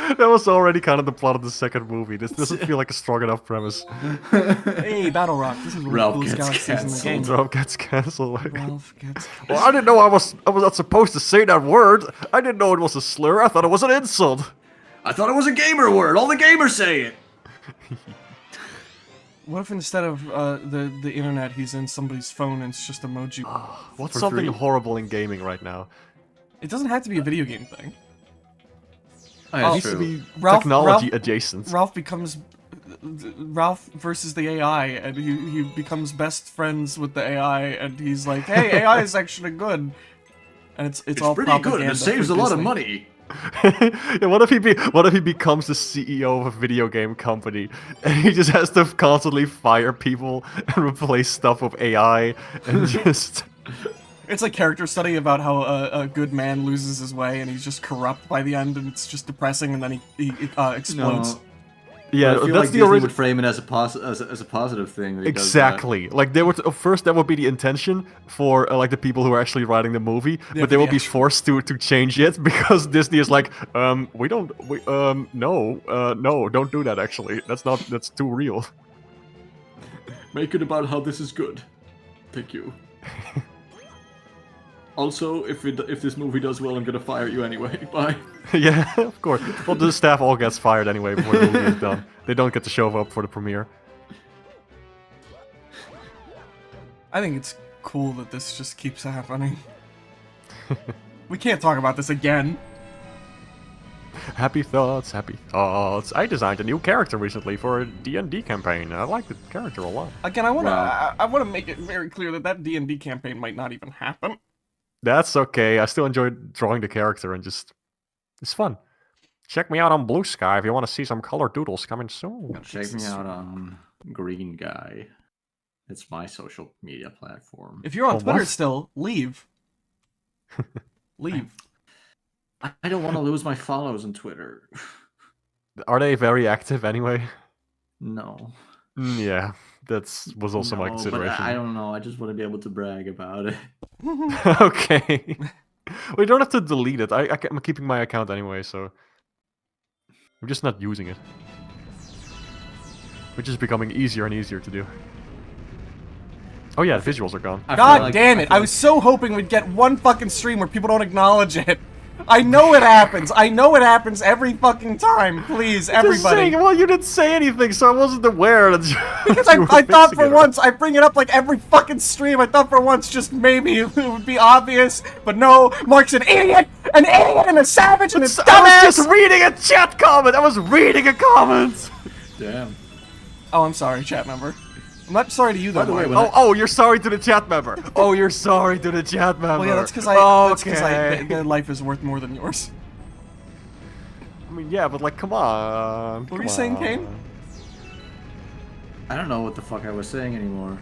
That was already kind of the plot of the second movie. This doesn't feel like a strong enough premise. Hey, Battle Rock, this is one of the Ralph coolest gets galaxies in the cancelled. game. Drop gets cancelled. Ralph gets Well, I didn't know I was not supposed to say that word. I didn't know it was a slur. I thought it was an insult. I thought it was a gamer word. All the gamers say it. What if instead of the internet, he's in somebody's phone and it's just emoji? What's For something free. horrible in gaming right now? It doesn't have to be a video game thing. Oh, It yeah, needs to true. be Ralph- technology Ralph- adjacent. Ralph becomes Ralph versus the AI, and he becomes best friends with the AI, and he's like, "Hey, AI is actually good," and it's all pretty good. propaganda It saves for a lot of Disney. money. Yeah, what if he becomes the CEO of a video game company and he just has to constantly fire people and replace stuff with AI and just It's like character study about how a good man loses his way and he's just corrupt by the end, and it's just depressing, and then he explodes. No. yeah, I feel that's like the Disney original. would frame it as a positive thing. That he does Exactly. Like they would first that would be the intention for like the people who are actually writing the movie, but they will be forced to change it because Disney is like, no, don't do that. Actually, that's too real. that. Make it about how this is good. Thank you. Also, if this movie does well, I'm gonna fire you anyway. Bye. Yeah, of course. Well, the staff all gets fired anyway before the movie is done. They don't get to show up for the premiere. I think it's cool that this just keeps happening. We can't talk about this again. Happy thoughts, happy thoughts. I designed a new character recently for a D&D campaign. I like the character a lot. Again, I want to Wow. I want to make it very clear that D&D campaign might not even happen. That's okay. I still enjoy drawing the character and just... It's fun. Check me out on Blue Sky if you want to see some color doodles coming soon. Check me out on Green Guy. It's my social media platform. If you're on Oh, Twitter what? still, leave. Leave. I don't want to lose my follows on Twitter. Are they very active anyway? No. Yeah, that was also my No, consideration. But I don't know. I just want to be able to brag about it. Okay. We don't have to delete it. I'm keeping my account anyway, so... I'm just not using it. Which is becoming easier and easier to do. Oh yeah, the visuals are gone. I feel God like- damn I it! feel I was so hoping we'd get one fucking stream where people don't acknowledge it. I know it happens. I know it happens every fucking time. Please, Just everybody. saying, well, you didn't say anything, so I wasn't aware that you, Because you were I thought fixing for it. once, I bring it up like every fucking stream, I thought for once just maybe it would be obvious, but no, Mark's an idiot and a savage, and a I was dumbass! just reading a chat comment! I was reading a comment! Damn. Oh, I'm sorry, chat member. I'm not sorry to you, though, By the way, Mark. when Oh, you're sorry to the chat member! Oh, you're sorry to the chat member! Well, yeah, that's because Okay. their life is worth more than yours. I mean, yeah, but like, come on. What were you saying, Kane? I don't know what the fuck I was saying anymore.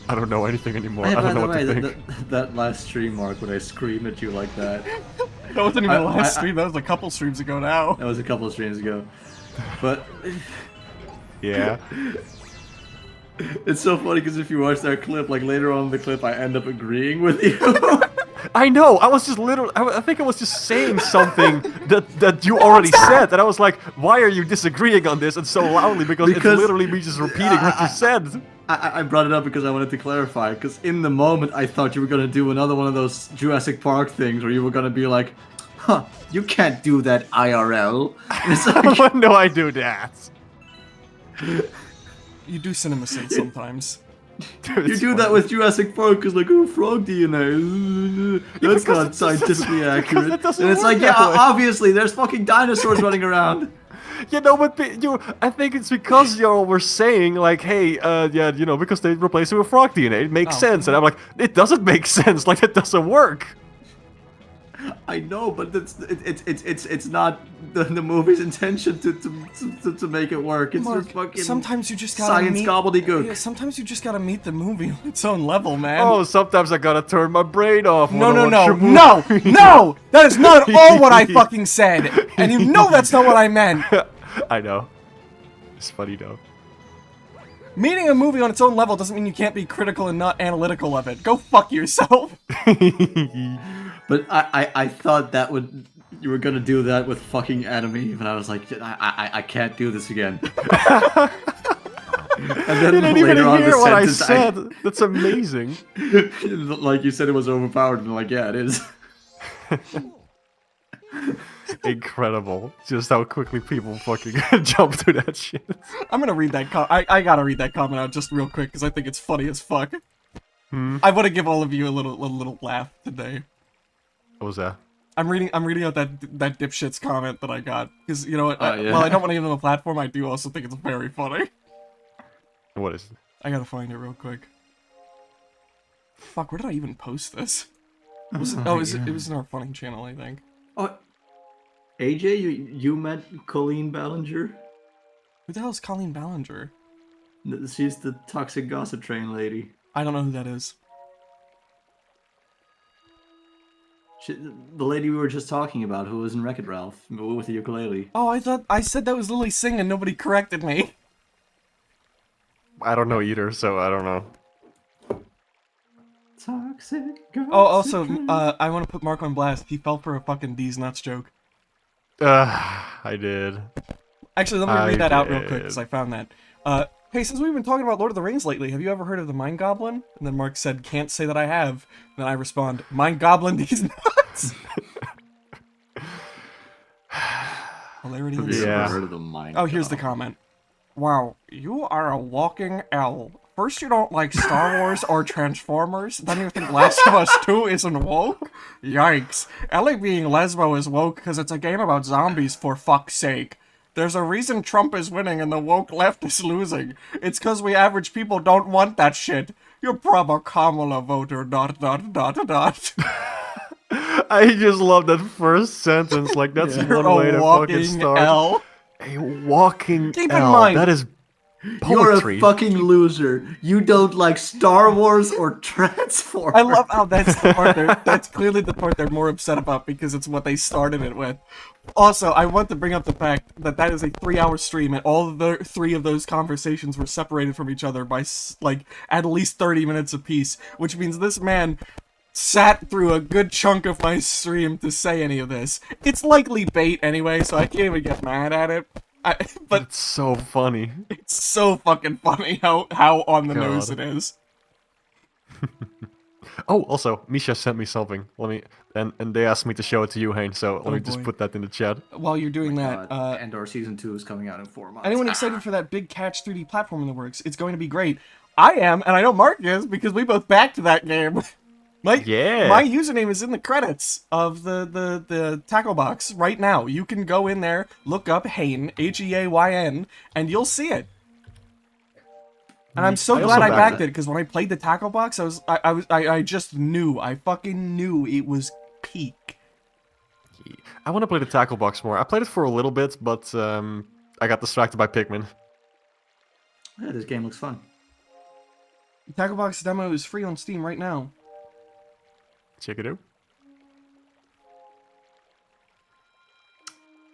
I don't know anything anymore. Hey, I by don't know the what way, to think. that last stream, Mark, when I screamed at you like that, That wasn't even the last I- stream, that was a couple streams ago now. that was a couple of streams ago. But Yeah. it's so funny because if you watch that clip, like later on in the clip, I end up agreeing with you. I know. I was just literally. I think I was just saying something that you already said, and I was like, "Why are you disagreeing on this?" And so loudly because it's Because- literally me just repeating what you said. I brought it up because I wanted to clarify, because in the moment I thought you were going to do another one of those Jurassic Park things where you were going to be like, huh, you can't do that IRL. And it's like, When do I do that? You do cinema sense sometimes. Dude, you it's do funny. that with Jurassic Park because like, oh, frog DNA. That's because not it- scientifically because accurate. it doesn't And it's work like, yeah, that way. obviously, there's fucking dinosaurs running around. You know, but I think it's because y'all were saying like, "Hey, yeah, you know, because they replaced it with frog DNA, it makes Oh. sense." And I'm like, "It doesn't make sense. Like, it doesn't work." I know, but it's not the movie's intention to make it work. It's Mark, just fucking sometimes you just gotta science meet... gobbledygook. Yeah, sometimes you just gotta meet the movie on its own level, man. Oh, sometimes I gotta turn my brain off. No, when I no, watch no, a movie. no, no! That is not at all what I fucking said! And you know that's not what I meant! I know. It's funny though. Meeting a movie on its own level doesn't mean you can't be critical and not analytical of it. Go fuck yourself! But I thought that would You were gonna do that with fucking Adam Eve, and I was like, I can't do this again. And then You didn't even later on hear the what I sentence, said. That's amazing. like you said, it was overpowered, and I'm like, yeah, it is. Incredible. Just how quickly people fucking jump to that shit. I'm gonna read that I gotta read that comment out just real quick because I think it's funny as fuck. I want to give all of you a little laugh today. What was that? I'm reading out that dipshit's comment that I got because you know what? Oh, yeah. While I don't want to give him a platform, I do also think it's very funny. What is it? I gotta find it real quick. Fuck, where did I even post this? It was in our funny channel, I think. Oh, AJ, you met Colleen Ballinger? Who the hell is Colleen Ballinger? She's the toxic gossip train lady. I don't know who that is. The lady we were just talking about, who was in Wreck-It Ralph with the ukulele. Oh, I thought I said that was Lily Singh and nobody corrected me. I don't know either, so I don't know. Toxic gossip Oh, also, train. I want to put Mark on blast. He fell for a fucking D's nuts joke. I did. Actually, let me I read that out real quick did. because I found that. Hey, since we've been talking about Lord of the Rings lately, have you ever heard of the Mind Goblin? And then Mark said, can't say that I have. And then I respond, Mind Goblin these nuts. Hilarity. Have you Yeah. ever heard of the Mind Oh, here's the Goblin? comment. Wow, you are a walking L. First you don't like Star Wars or Transformers, then you think Last of Us 2 isn't woke? Yikes. Ellie being lesbo is woke because it's a game about zombies for fuck's sake. There's a reason Trump is winning and the woke left is losing. It's because we average people don't want that shit. You're proper Kamala voter, ... I just love that first sentence. Like, that's You're one way a to fucking walking start. L. A walking Keep in L. mind- That is You're poetry. a fucking loser. You don't like Star Wars or Transformers. I love how that's the part that's clearly the part they're more upset about because it's what they started it with. Also, I want to bring up the fact that that is a 3-hour stream and all of the 3 of those conversations were separated from each other by like at least 30 minutes apiece, which means this man sat through a good chunk of my stream to say any of this. It's likely bait anyway, so I can't even get mad at it. But It's so funny. it's so fucking funny how on the nose God. it is. Oh, also, Misha sent me something. Let me and they asked me to show it to you, Hayne. So let me just boy. put that in the chat. While you're doing that, Andor Season 2 is coming out in 4 months. anyone excited for that big Catch 3D platform in the works? It's going to be great. I am, and I know Mark is because we both backed that game. My username is in the credits of the tackle box right now. You can go in there, look up Hayn, Heayn, and you'll see it. And I'm so I glad also I backed backed it because when I played the tackle box, I just knew. I fucking knew it was peak. I want to play the tackle box more. I played it for a little bit, but I got distracted by Pikmin. Yeah, this game looks fun. The tackle box demo is free on Steam right now. Check it out.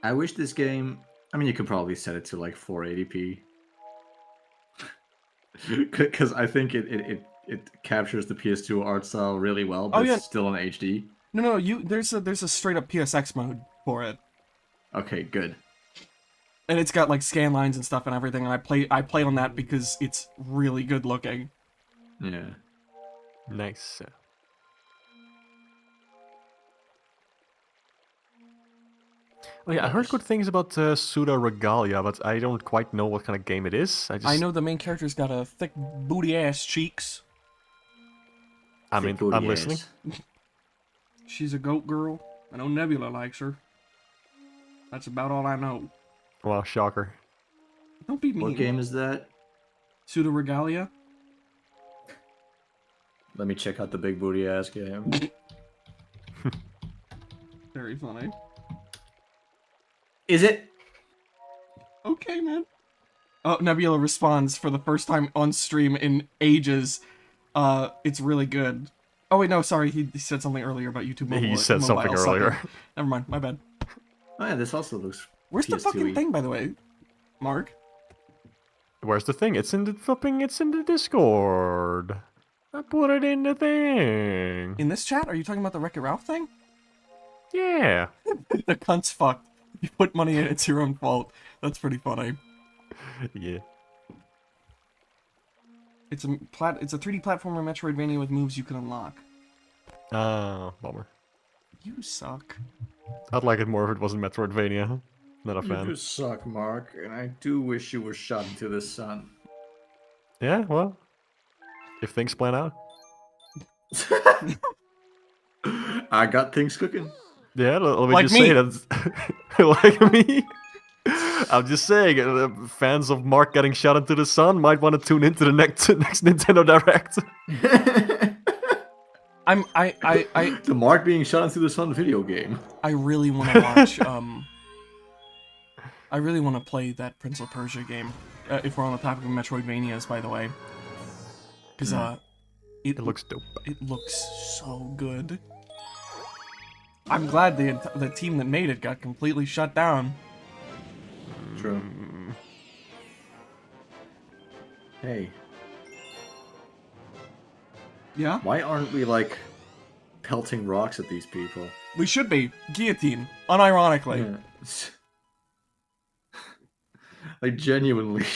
I wish this game... I mean, you could probably set it to like 480p. Because I think it captures the PS2 art style really well, but yeah. it's still in HD. No, there's a straight up PSX mode for it. Okay, good. And it's got like scan lines and stuff and everything, and I play on that because it's really good looking. Yeah. Nice. Oh yeah, I heard good things about Suda Regalia, but I don't quite know what kind of game it is. I know the main character's got a thick booty ass cheeks. I mean, I'm listening. She's a goat girl. I know Nebula likes her. That's about all I know. Wow, shocker. Don't be mean. What game is that? Pseudo Regalia? Let me check out the big booty ass game. Very funny. Is it? Okay, man. Oh, Nebula responds for the first time on stream in ages. It's really good. Oh wait, no, sorry, he said something earlier about YouTube mobile. He said something mobile earlier. sucking. Never mind, my bad. Oh yeah, this also looks Where's the fucking PS2-y. thing, by the way? Mark? Where's the thing? It's in the flipping. It's in the Discord. I put it in the thing. In this chat? Are you talking about the Wreck-It Ralph thing? Yeah. The cunt's fucked. If you put money in, it's your own fault. That's pretty funny. Yeah. It's a 3D platformer Metroidvania with moves you can unlock. Bummer. You suck. I'd like it more if it wasn't Metroidvania. Not a fan. You suck, Mark, and I do wish you were shot into the sun. Yeah, well, if things plan out. I got things cooking. Yeah, let me Like just me. say that. Like me. I'm just saying, fans of Mark getting shot into the sun might want to tune into the next Nintendo Direct. The Mark being shot into the sun video game. I really want to watch, I really want to play that Prince of Persia game. If we're on the topic of Metroidvanias, by the way. Because, It looks dope. It looks so good. I'm glad the team that made it got completely shut down. True. Hey, Yeah? why aren't we, like, pelting rocks at these people? We should be. Guillotine. Unironically. Yeah. Like, genuinely.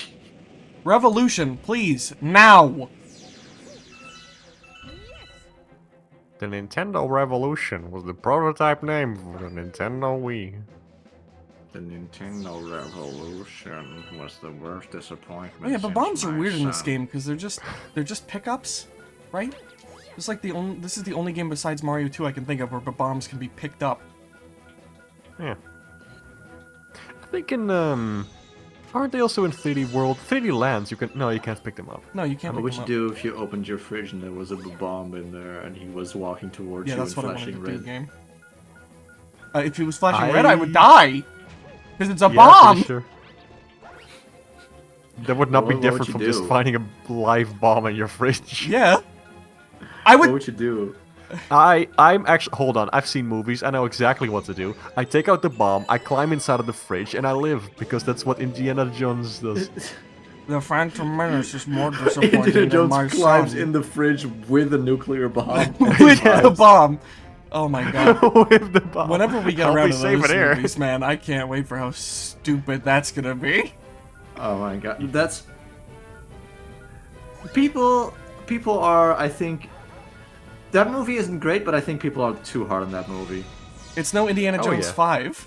Revolution, please. Now! The Nintendo Revolution was the prototype name for the Nintendo Wii. The Nintendo Revolution was the worst disappointment. Oh yeah, but since bombs are my weird in this son. game because they're just pickups, right? It's like this is the only game besides Mario 2 I can think of where bombs can be picked up. Yeah. I think in, aren't they also in 3D World? 3D Lands, you can't pick them up. No, you can't What pick would them you up. do if you opened your fridge and there was a bomb in there and he was walking towards Yeah, you that's in what I wanted flashing to do, red? game. If it was flashing red, I would die! Because it's a Yeah, bomb! pretty sure. That would not be What would different you from just do? finding a live bomb in your fridge. Yeah. I What would... would you do? I'm actually, hold on, I've seen movies, I know exactly what to do. I take out the bomb, I climb inside of the fridge, and I live, because that's what Indiana Jones does. The Phantom Menace is more disappointing Indiana than Jones my climbs son. in the fridge with a nuclear bomb. With the bomb! Oh my god. With the bomb. Whenever we get I'll around be to safe those in here. movies, man, I can't wait for how stupid that's gonna be. Oh my god, that's people are, I think, that movie isn't great, but I think people are too hard on that movie. It's no Indiana Oh, Jones yeah. 5.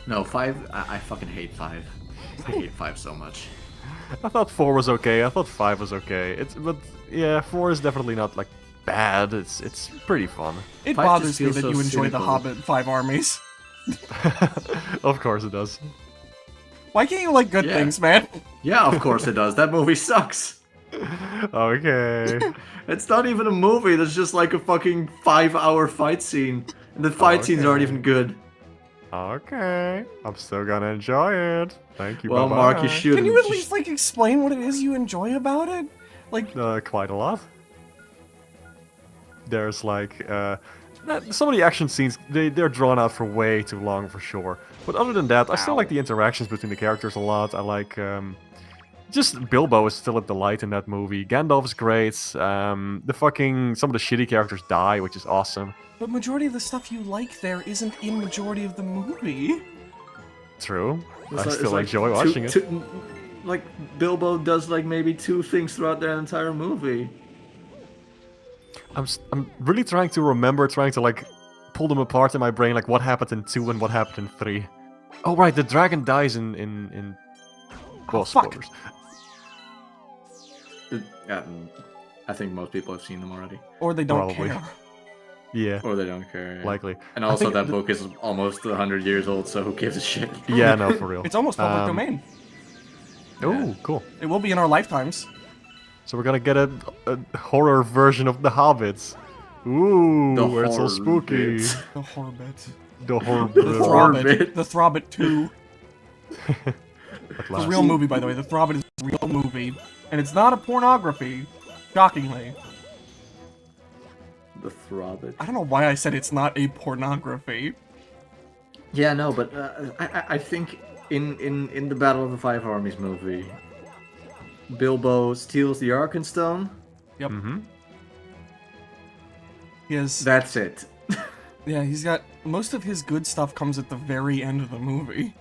No, 5, I fucking hate 5. I hate 5 so much. I thought 4 was okay, I thought 5 was okay. But yeah, 4 is definitely not, like, bad. It's pretty fun. It 5 bothers just me feels that so you enjoy the cynical. Hobbit 5 armies. Of course it does. Why can't you like good Yeah. things, man? Yeah, of course it does. That movie sucks. Okay. It's not even a movie. That's just like a fucking 5-hour fight scene, and the fight scenes aren't Okay. even good. Okay. I'm still gonna enjoy it. Thank you. Well, bye-bye. Mark, you should. Can you at least like explain what it is you enjoy about it? Like, Quite a lot. There's like some of the action scenes they're drawn out for way too long for sure. But other than that, I still like the interactions between the characters a lot. I like just Bilbo is still a delight in that movie. Gandalf is great. Some of the shitty characters die, which is awesome. but majority of the stuff you like there isn't in majority of the movie. True. It's I like- still it's enjoy like watching it. Like Bilbo does like maybe 2 things throughout the entire movie. I'm really trying to remember, trying to like pull them apart in my brain, like what happened in 2 and what happened in 3. Oh right, the dragon dies in well, fuck. spoilers. Yeah, I think most people have seen them already, Or they don't Probably. care. Yeah, or they don't care. yeah. likely. And I also, think that the- book is almost 100 years old, so who gives a shit? Yeah, no, for real. It's almost public domain. Oh, cool. It will be in our lifetimes. So we're gonna get a horror version of The Hobbits. Ooh, The where it's all horror spooky. bits. The Horbit. The horror The bit. Horbit. Throbbit. The Throbbit 2. At It's a last. real movie, by the way. The Throbbit is a real movie. And it's not a pornography. Shockingly. The Throbbit. I don't know why I said it's not a pornography. Yeah, no, but I think in the Battle of the Five Armies movie, Bilbo steals the Arkenstone. Yep. Mm-hmm. He has... That's it. Yeah, he's got most of his good stuff comes at the very end of the movie.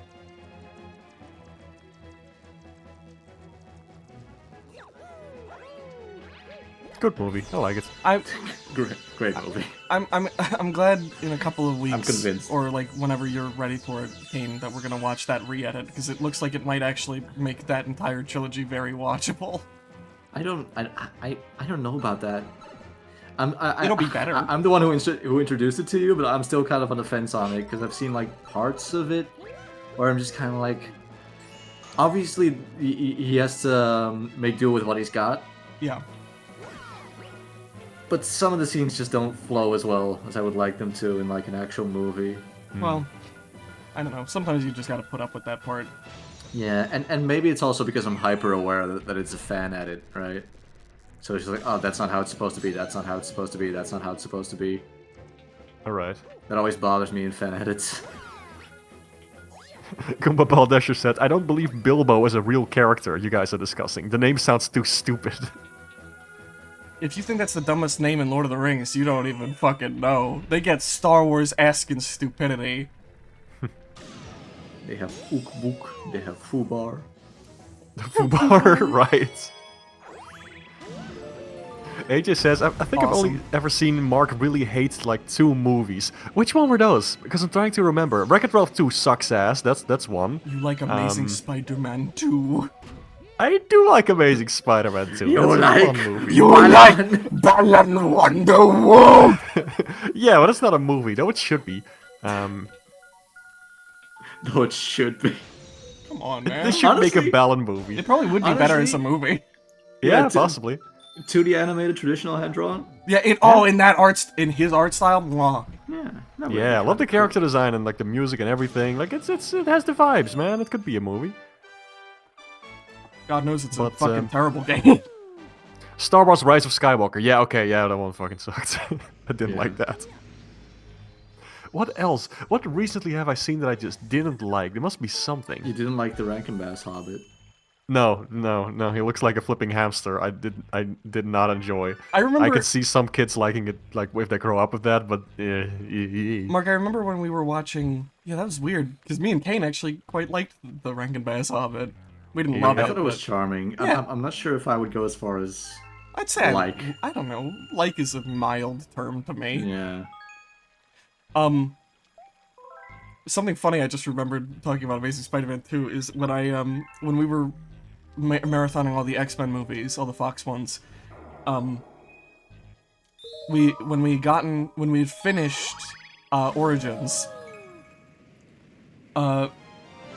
Good movie. I like it. Great movie. I'm glad in a couple of weeks, I'm convinced. or like whenever you're ready for it, Kane, that we're gonna watch that re-edit because it looks like it might actually make that entire trilogy very watchable. I don't know about that. It'll be better. I'm the one who introduced it to you, but I'm still kind of on the fence on it because I've seen like parts of it where I'm just kind of like, obviously he has to make do with what he's got, Yeah. but some of the scenes just don't flow as well as I would like them to in like an actual movie. Well, I don't know. Sometimes you just gotta put up with that part. Yeah, and maybe it's also because I'm hyper aware that it's a fan edit, right? So it's just like, oh, that's not how it's supposed to be. That's not how it's supposed to be. That's not how it's supposed to be. All right. That always bothers me in fan edits. Goomba Baldesher said, I don't believe Bilbo is a real character you guys are discussing. The name sounds too stupid. If you think that's the dumbest name in Lord of the Rings, you don't even fucking know. They get Star Wars-esque in stupidity. They have Ook-Book, they have Fubar. Fubar, right. AJ says, I think I've only Awesome. ever seen Mark really hate like 2 movies. Which one were those? Because I'm trying to remember. Wreck-It Ralph 2 sucks ass, that's one. You like Amazing Spider-Man 2. I do like Amazing Spider-Man 2. You That's a like- fun movie. You like Balan Wonder Wolf! Yeah, but it's not a movie, though it should be. Though it should be. Come on, They man. should make a Honestly- Balan movie. It probably would be better as a honestly- movie. Yeah, Yeah, possibly. 2D animated, traditional hand drawn. Yeah, in his art style, mwah. Yeah. that would Yeah, I be love the kinda character design and like the music and everything. Like it has the vibes, man. It could be a movie. God knows it's a But, fucking terrible game. Star Wars: Rise of Skywalker. Yeah, okay, yeah, that one fucking sucked. I didn't Yeah. like that. What else? What recently have I seen that I just didn't like? There must be something. cool. You didn't like the Rankin Bass Hobbit. No. He looks like a flipping hamster. I did not enjoy. I remember, I could see some kids liking it, like if they grow up with that, but Mark, I remember when we were watching. Yeah, that was weird because me and Kane actually quite liked the Rankin Bass Hobbit. We didn't love I it. thought it was but charming. Yeah. I'm not sure if I would go as far as I'd say like. I don't know. Like is a mild term to me. Yeah. Something funny I just remembered talking about Amazing Spider-Man 2 is when I when we were marathoning all the X-Men movies, all the Fox ones. When we had finished Origins,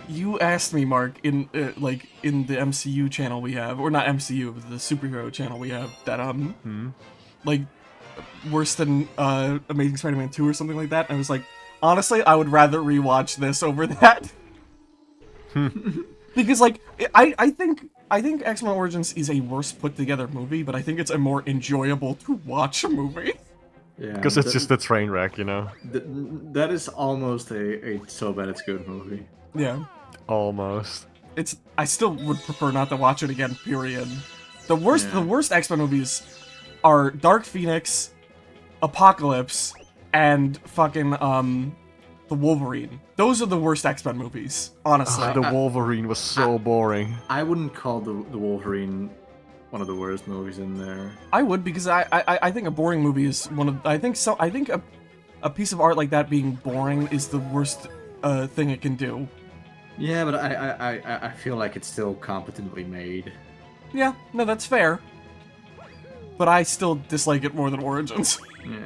you asked me, Mark, in in the MCU channel we have, or not MCU, but the superhero channel we have, that like worse than Amazing Spider-Man 2 or something like that. And I was like, honestly, I would rather rewatch this over that. Because like I think X-Men Origins is a worse put together movie, but I think it's a more enjoyable to watch movie. Yeah. because it's just a train wreck, you know. That is almost a so bad it's good movie. Yeah. Almost. I still would prefer not to watch it again, period. The worst X-Men movies are Dark Phoenix, Apocalypse, and fucking the Wolverine. Those are the worst X-Men movies, honestly. The Wolverine was so boring. I wouldn't call the Wolverine one of the worst movies in there. I would, because I think a boring movie is one of I think a piece of art like that being boring is the worst thing it can do. Yeah, but I feel like it's still competently made. Yeah, no, that's fair. But I still dislike it more than Origins. Yeah.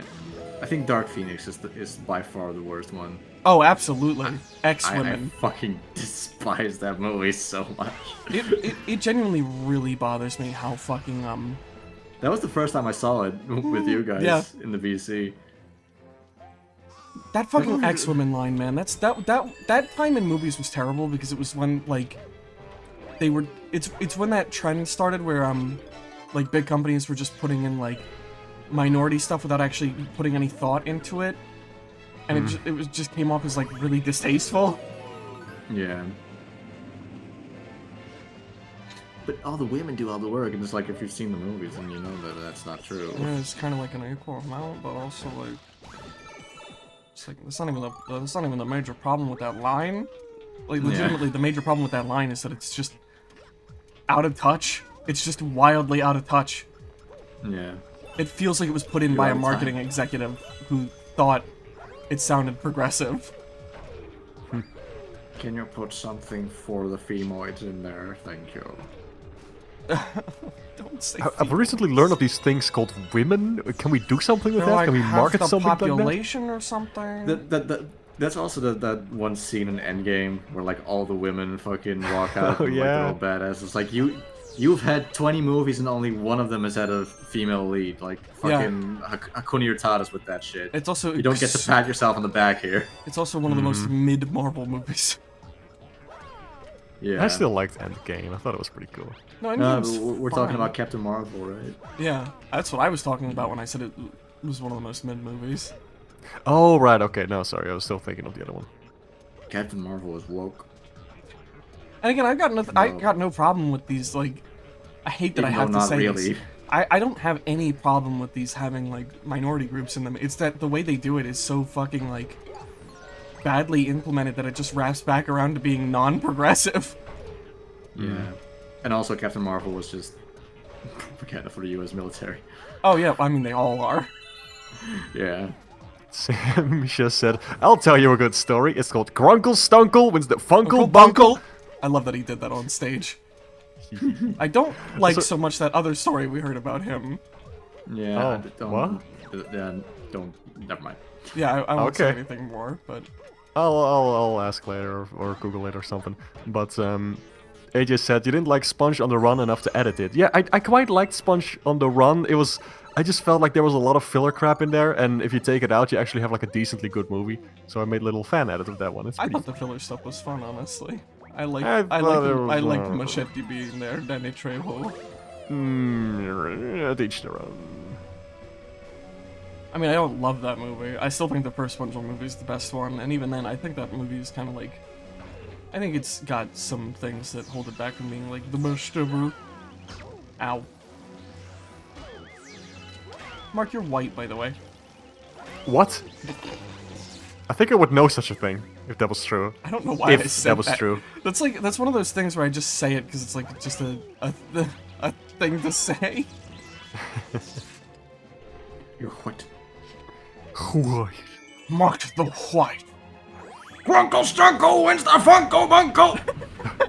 I think Dark Phoenix is by far the worst one. Oh, absolutely. I X-Women. fucking despise that movie so much. It genuinely really bothers me how fucking That was the first time I saw it with you guys Yeah. in the VC. that fucking X-Women line, man. That time in movies was terrible because it was when like they were it's when that trend started where like big companies were just putting in like minority stuff without actually putting any thought into it, and it just came off as like really distasteful. Yeah. But all the women do all the work, and it's like if you've seen the movies, then you know that that's not true. Yeah, it's kind of like an equal amount, but also like It's like that's not even the major problem with that line. Like legitimately, the major problem with that line is that it's just out of touch. It's just wildly out of touch. Yeah. It feels like it was put in You're by out a of marketing time. executive who thought it sounded progressive. Can you put something for the femoids in there? Thank you. Don't say. I've recently learned of these things called women. Can we do something with They're that? like Can we half market the something like that? population or something. That's also that one scene in Endgame where like all the women fucking walk out Oh, and like they're all yeah. badass. It's like you've had 20 movies and only one of them has had a female lead. Like fucking Hakuna Tata's with that shit. It's also You don't get to pat yourself on the back here. It's also one of the most mid Marvel movies. Yeah. I still liked Endgame. I thought it was pretty cool. No, But Endgame's we're talking fine. about Captain Marvel, right? Yeah, that's what I was talking about when I said it was one of the most mid movies. Oh, right. Okay. No, sorry. I was still thinking of the other one. Captain Marvel is woke. And again, I got no problem with these. Like, I hate that Even I have though to not say really. this. I don't have any problem with these having like minority groups in them. It's that the way they do it is so fucking like badly implemented that it just wraps back around to being non-progressive. Yeah. And also Captain Marvel was just propaganda for the US military. Oh yeah, I mean they all are. Yeah. Sam just said, I'll tell you a good story. It's called Grunkle Stunkle wins the Funkle Uncle Bunkle. I love that he did that on stage. I don't like Also- so much that other story we heard about him. Yeah. Oh, Don't. Never mind. Yeah, I won't say Okay. anything more, but I'll ask later or Google it or something. But AJ said you didn't like Sponge on the Run enough to edit it. Yeah, I quite liked Sponge on the Run. I just felt like there was a lot of filler crap in there, and if you take it out, you actually have like a decently good movie. So I made a little fan edit of that one. It's I pretty. thought the filler stuff was fun, honestly. I liked I thought it I was, liked Machete being there, Danny Trejo. Each their own. I mean, I don't love that movie. I still think the first SpongeBob movie is the best one, and even then, I think that movie is kind of like... I think it's got some things that hold it back from being like the best ever. Ow. Mark, you're white, by the way. What? I think I would know such a thing if that was true. I don't know why I If said that was true. That's one of those things where I just say it because it's like just a thing to say. You're what? What? Mark the white. Grunkle Stunkle wins the Funko Bunko!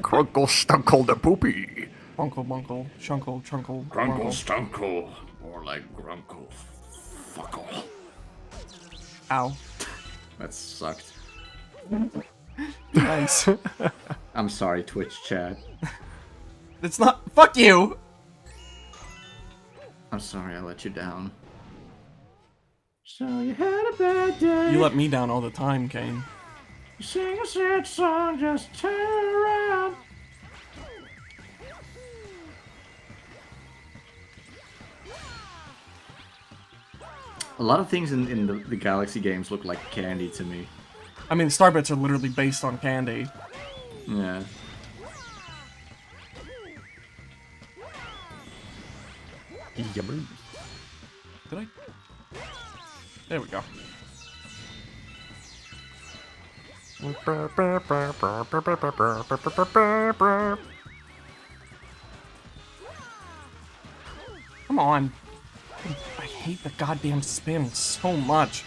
Grunkle Stunkle the Poopy. Bunkle, bunkle, shunkle, trunkle, Grunkle bunkle. Stunkle. More like Grunkle Fuckle. Ow. That sucked. Nice. I'm sorry, Twitch chat. It's not. Fuck you! I'm sorry I let you down. So you had a bad day. You let me down all the time, Kane. You sing a sad song, just turn around. A lot of things in the Galaxy games look like candy to me. I mean, Starbits are literally based on candy. Yeah. Yummy. Did I? There we go. Come on. I hate the goddamn spin so much.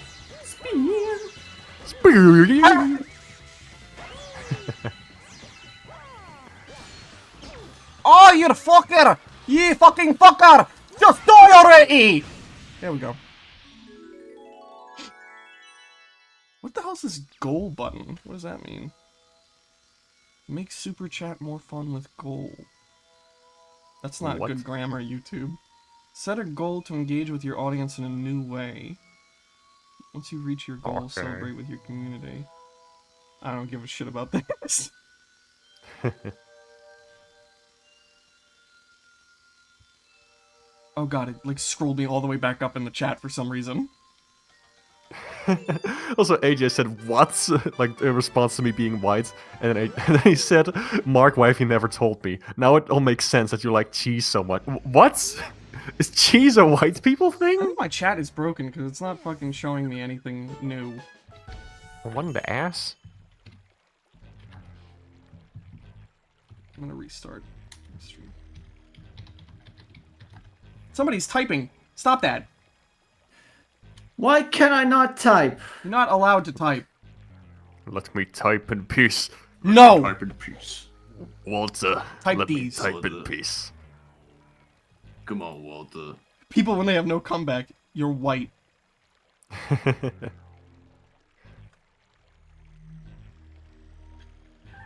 Oh, you fucker! You fucking fucker! Just die already! There we go. What the hell's this goal button? What does that mean? Make super chat more fun with goal. That's not What? good grammar, YouTube. Set a goal to engage with your audience in a new way. Once you reach your goal, Okay. celebrate with your community. I don't give a shit about this. Oh god, it like scrolled me all the way back up in the chat for some reason. Also, AJ said, what? Like, in response to me being white. And then, and then he said, Mark, why have you never told me? Now it all makes sense that you like cheese so much. What? Is cheese a white people I thing? think my chat is broken because it's not fucking showing me anything new. What in the ass? I'm gonna restart the stream. Somebody's typing. Stop that. Why can I not type? You're not allowed to type. Let me type in peace. No! Type in peace. Walter, Type let these. me type in peace. Come on, Walter. People, when they have no comeback, you're white.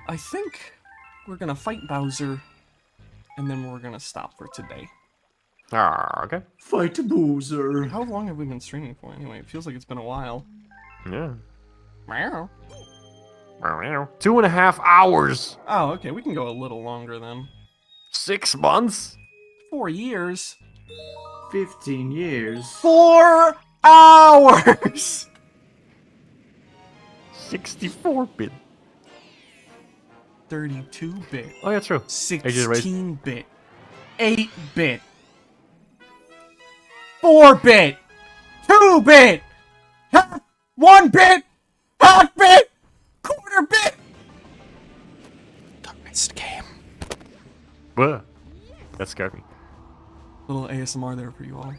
I think we're gonna fight Bowser, and then we're gonna stop for today. Okay. Fight Boozer. How long have we been streaming for anyway? It feels like it's been a while. Yeah. Meow. 2.5 hours. Oh, okay, we can go a little longer then. 6 months. 4 years. 15 years. 4 hours! 64-bit. 32-bit. Oh yeah, true. 16-bit. 8-bit. 4-bit. 2-bit. 1-bit. Half-bit. Quarter-bit. The missed game. What? That scared me. Little ASMR there for you all.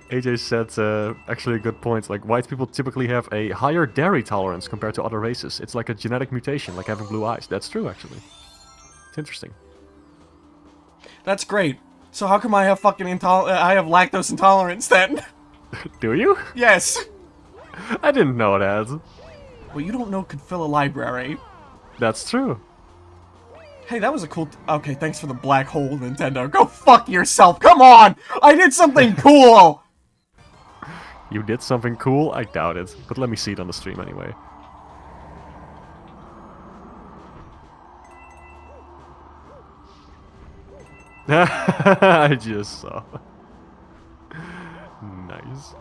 AJ said actually a good point. Like, white people typically have a higher dairy tolerance compared to other races. It's like a genetic mutation, like having blue eyes. That's true, actually. It's interesting. That's great. So how come I have fucking I have lactose intolerance then? Do you? Yes. I didn't know that. What you don't know could fill a library. That's true. Hey, that was a cool... Okay, thanks for the black hole, Nintendo. Go fuck yourself. Come on! I did something cool! You did something cool? I doubt it. But let me see it on the stream anyway. I just saw. Nice.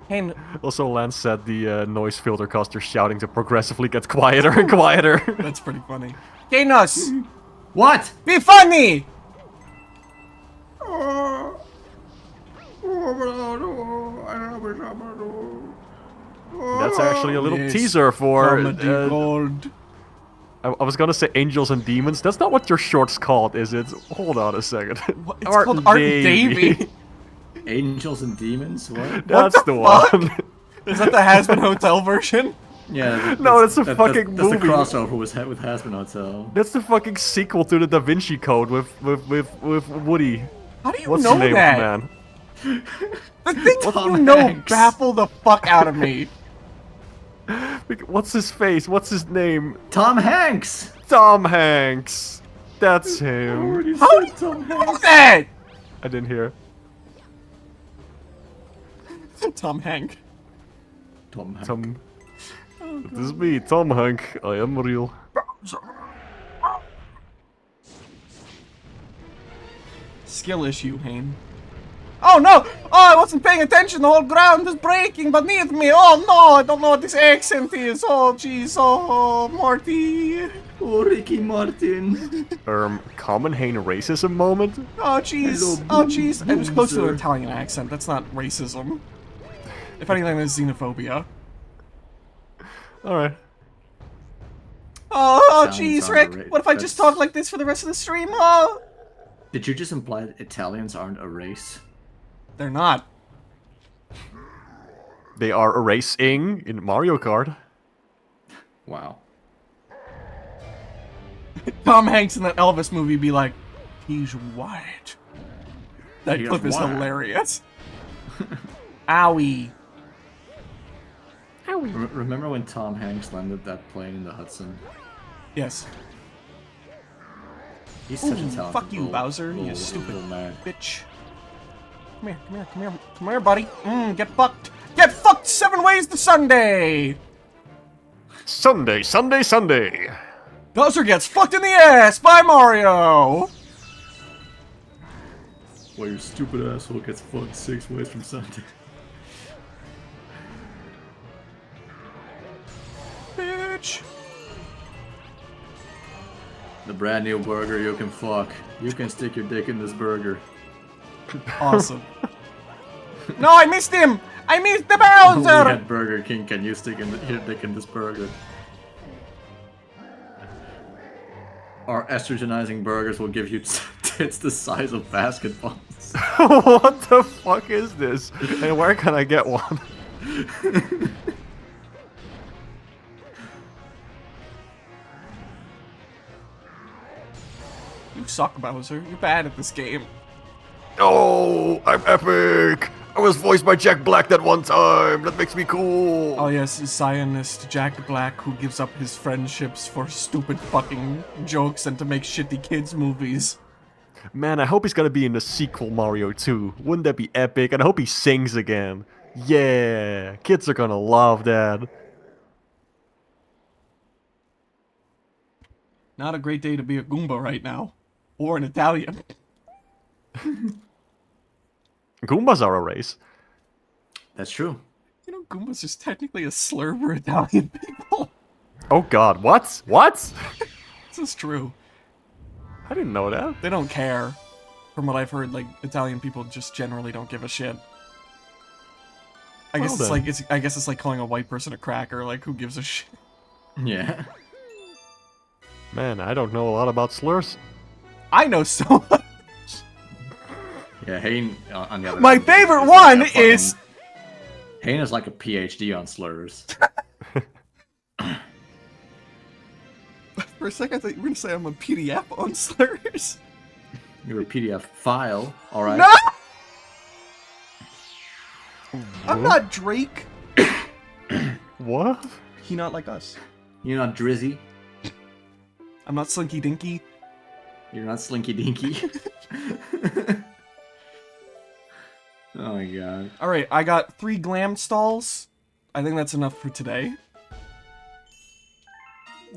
Hey, Also, Lance said the noise filter caster shouting to progressively get quieter and quieter. that's pretty funny. Ganos! What? Be funny! That's actually a little Yes, teaser for... Comedy gold. I was gonna say Angels and Demons. That's not what your short's called, is it? Hold on a second. What? It's called Art Davy. Angels and Demons? What? That's the one. Is that the Has Been Hotel version? Yeah. No, that's a fucking that's movie. the crossover with Hasbin Hotel. That's the fucking sequel to the Da Vinci Code with Woody. How do you What's know the name that? of the man? The things Tom you know Hanks. baffle the fuck out of me. What's his face? What's his name? Tom Hanks! Tom Hanks. That's him. How do you know that? I didn't hear. Tom Hank. Tom Hanks. Tom. This is me, Tom Hank. I am real. Skill issue, Hane. Oh no! Oh, I wasn't paying attention. The whole ground is breaking beneath me. Oh no! I don't know what this accent is. Oh jeez. Oh, Morty. Oh, Ricky Martin. Common Hane racism moment? Oh jeez. Hello, Oh jeez. It was close to an boozer. Italian accent. That's not racism. If anything, that's xenophobia. Alright. Oh Sounds jeez, Rick. underrated. What if I just That's- talk like this for the rest of the stream? Oh. Did you just imply that Italians aren't a race? They're not. They are racing in Mario Kart. Wow. Tom Hanks in that Elvis movie be like, he's white. That He's clip is white. hilarious. Owie. Remember when Tom Hanks landed that plane in the Hudson? Yes. He's such Ooh, a talented fuck you, little- Bowser, you little- stupid little man. bitch. Come here, come here, come here. Come here, buddy. Get fucked. Get fucked 7 ways to Sunday! Sunday, Sunday, Sunday. Bowser gets fucked in the ass by Mario! Well, your stupid asshole gets fucked 6 ways from Sunday. Bitch. The brand new burger you can fuck. You can stick your dick in this burger. Awesome. No, I missed him! I missed the Only Bowser! at Burger King can you stick in this burger. Our estrogenizing burgers will give you tits the size of basketballs. What the fuck is this? And where can I get one? You suck, Bowser. You're bad at this game. Oh, I'm epic. I was voiced by Jack Black that one time. That makes me cool. Oh yes, Zionist Jack Black who gives up his friendships for stupid fucking jokes and to make shitty kids movies. Man, I hope he's gonna be in the sequel Mario 2. Wouldn't that be epic? And I hope he sings again. Yeah, kids are gonna love that. Not a great day to be a Goomba right now. Or an Italian. Goombas are a race. That's true. You know, Goomba's is technically a slur for Italian people. Oh god, what? What? This is true. I didn't know that. They don't care. From what I've heard, like, Italian people just generally don't give a shit. I guess Well it's then. like I guess it's like calling a white person a cracker, like who gives a shit? Yeah. Man, I don't know a lot about slurs. I know so much. Yeah, Hayne, on the other My hand, favorite is one like a fucking- is Hayne is like a PhD on slurs. for a second I thought you were gonna say I'm a PDF on slurs. You're a PDF file, alright? No! I'm not Drake. What? He not like us. You're not Drizzy. I'm not Slinky Dinky. You're not Slinky Dinky. Oh my god. Alright, I got 3 glam stalls. I think that's enough for today.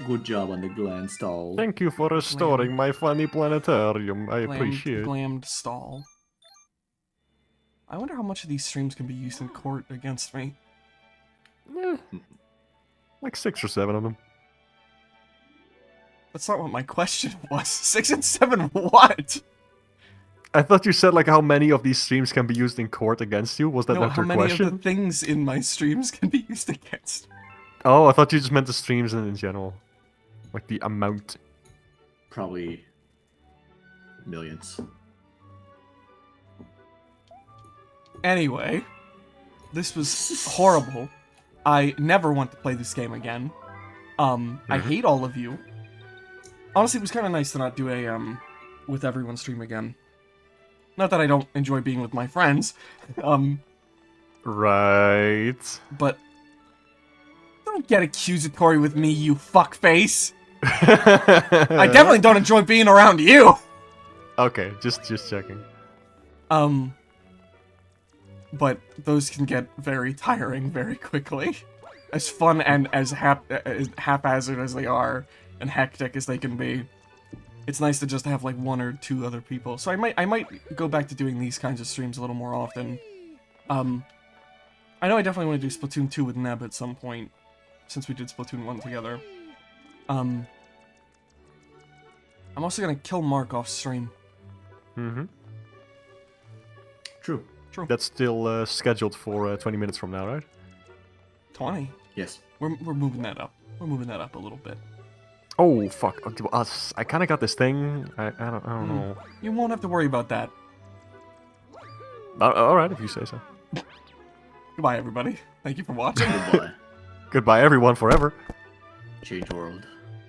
Good job on the gland stall. Thank you for restoring my funny planetarium. I Glammed, appreciate it. glammed stall. I wonder how much of these streams can be used in court against me. Eh, like 6 or 7 of them. That's not what my question was. 6 and 7 what? I thought you said like how many of these streams can be used in court against you. Was that No, not how your many question? of the things in my streams can be used against me? Oh, I thought you just meant the streams in general. Like the amount. Probably millions. Anyway, this was horrible. I never want to play this game again. I hate all of you. Honestly, it was kind of nice to not do a, with everyone stream again. Not that I don't enjoy being with my friends, Right. but don't get accusatory with me, you fuckface. I I definitely don't enjoy being around you. Okay, just checking. But those can get very tiring very quickly. As fun and as haphazard as they are, and hectic as they can be, it's nice to just have like 1 or 2 other people. So I might go back to doing these kinds of streams a little more often. I know I definitely want to do Splatoon 2 with Neb at some point, since we did Splatoon 1 together. I'm also gonna kill Mark off stream. Mm-hmm. True. That's still scheduled for 20 minutes from now, right? 20. Yes. We're moving that up. We're moving that up a little bit. Oh fuck! I kind of got this thing. I don't know. You won't have to worry about that. All right, if you say so. Goodbye, everybody. Thank you for watching. Goodbye. Goodbye, everyone, forever. Change world.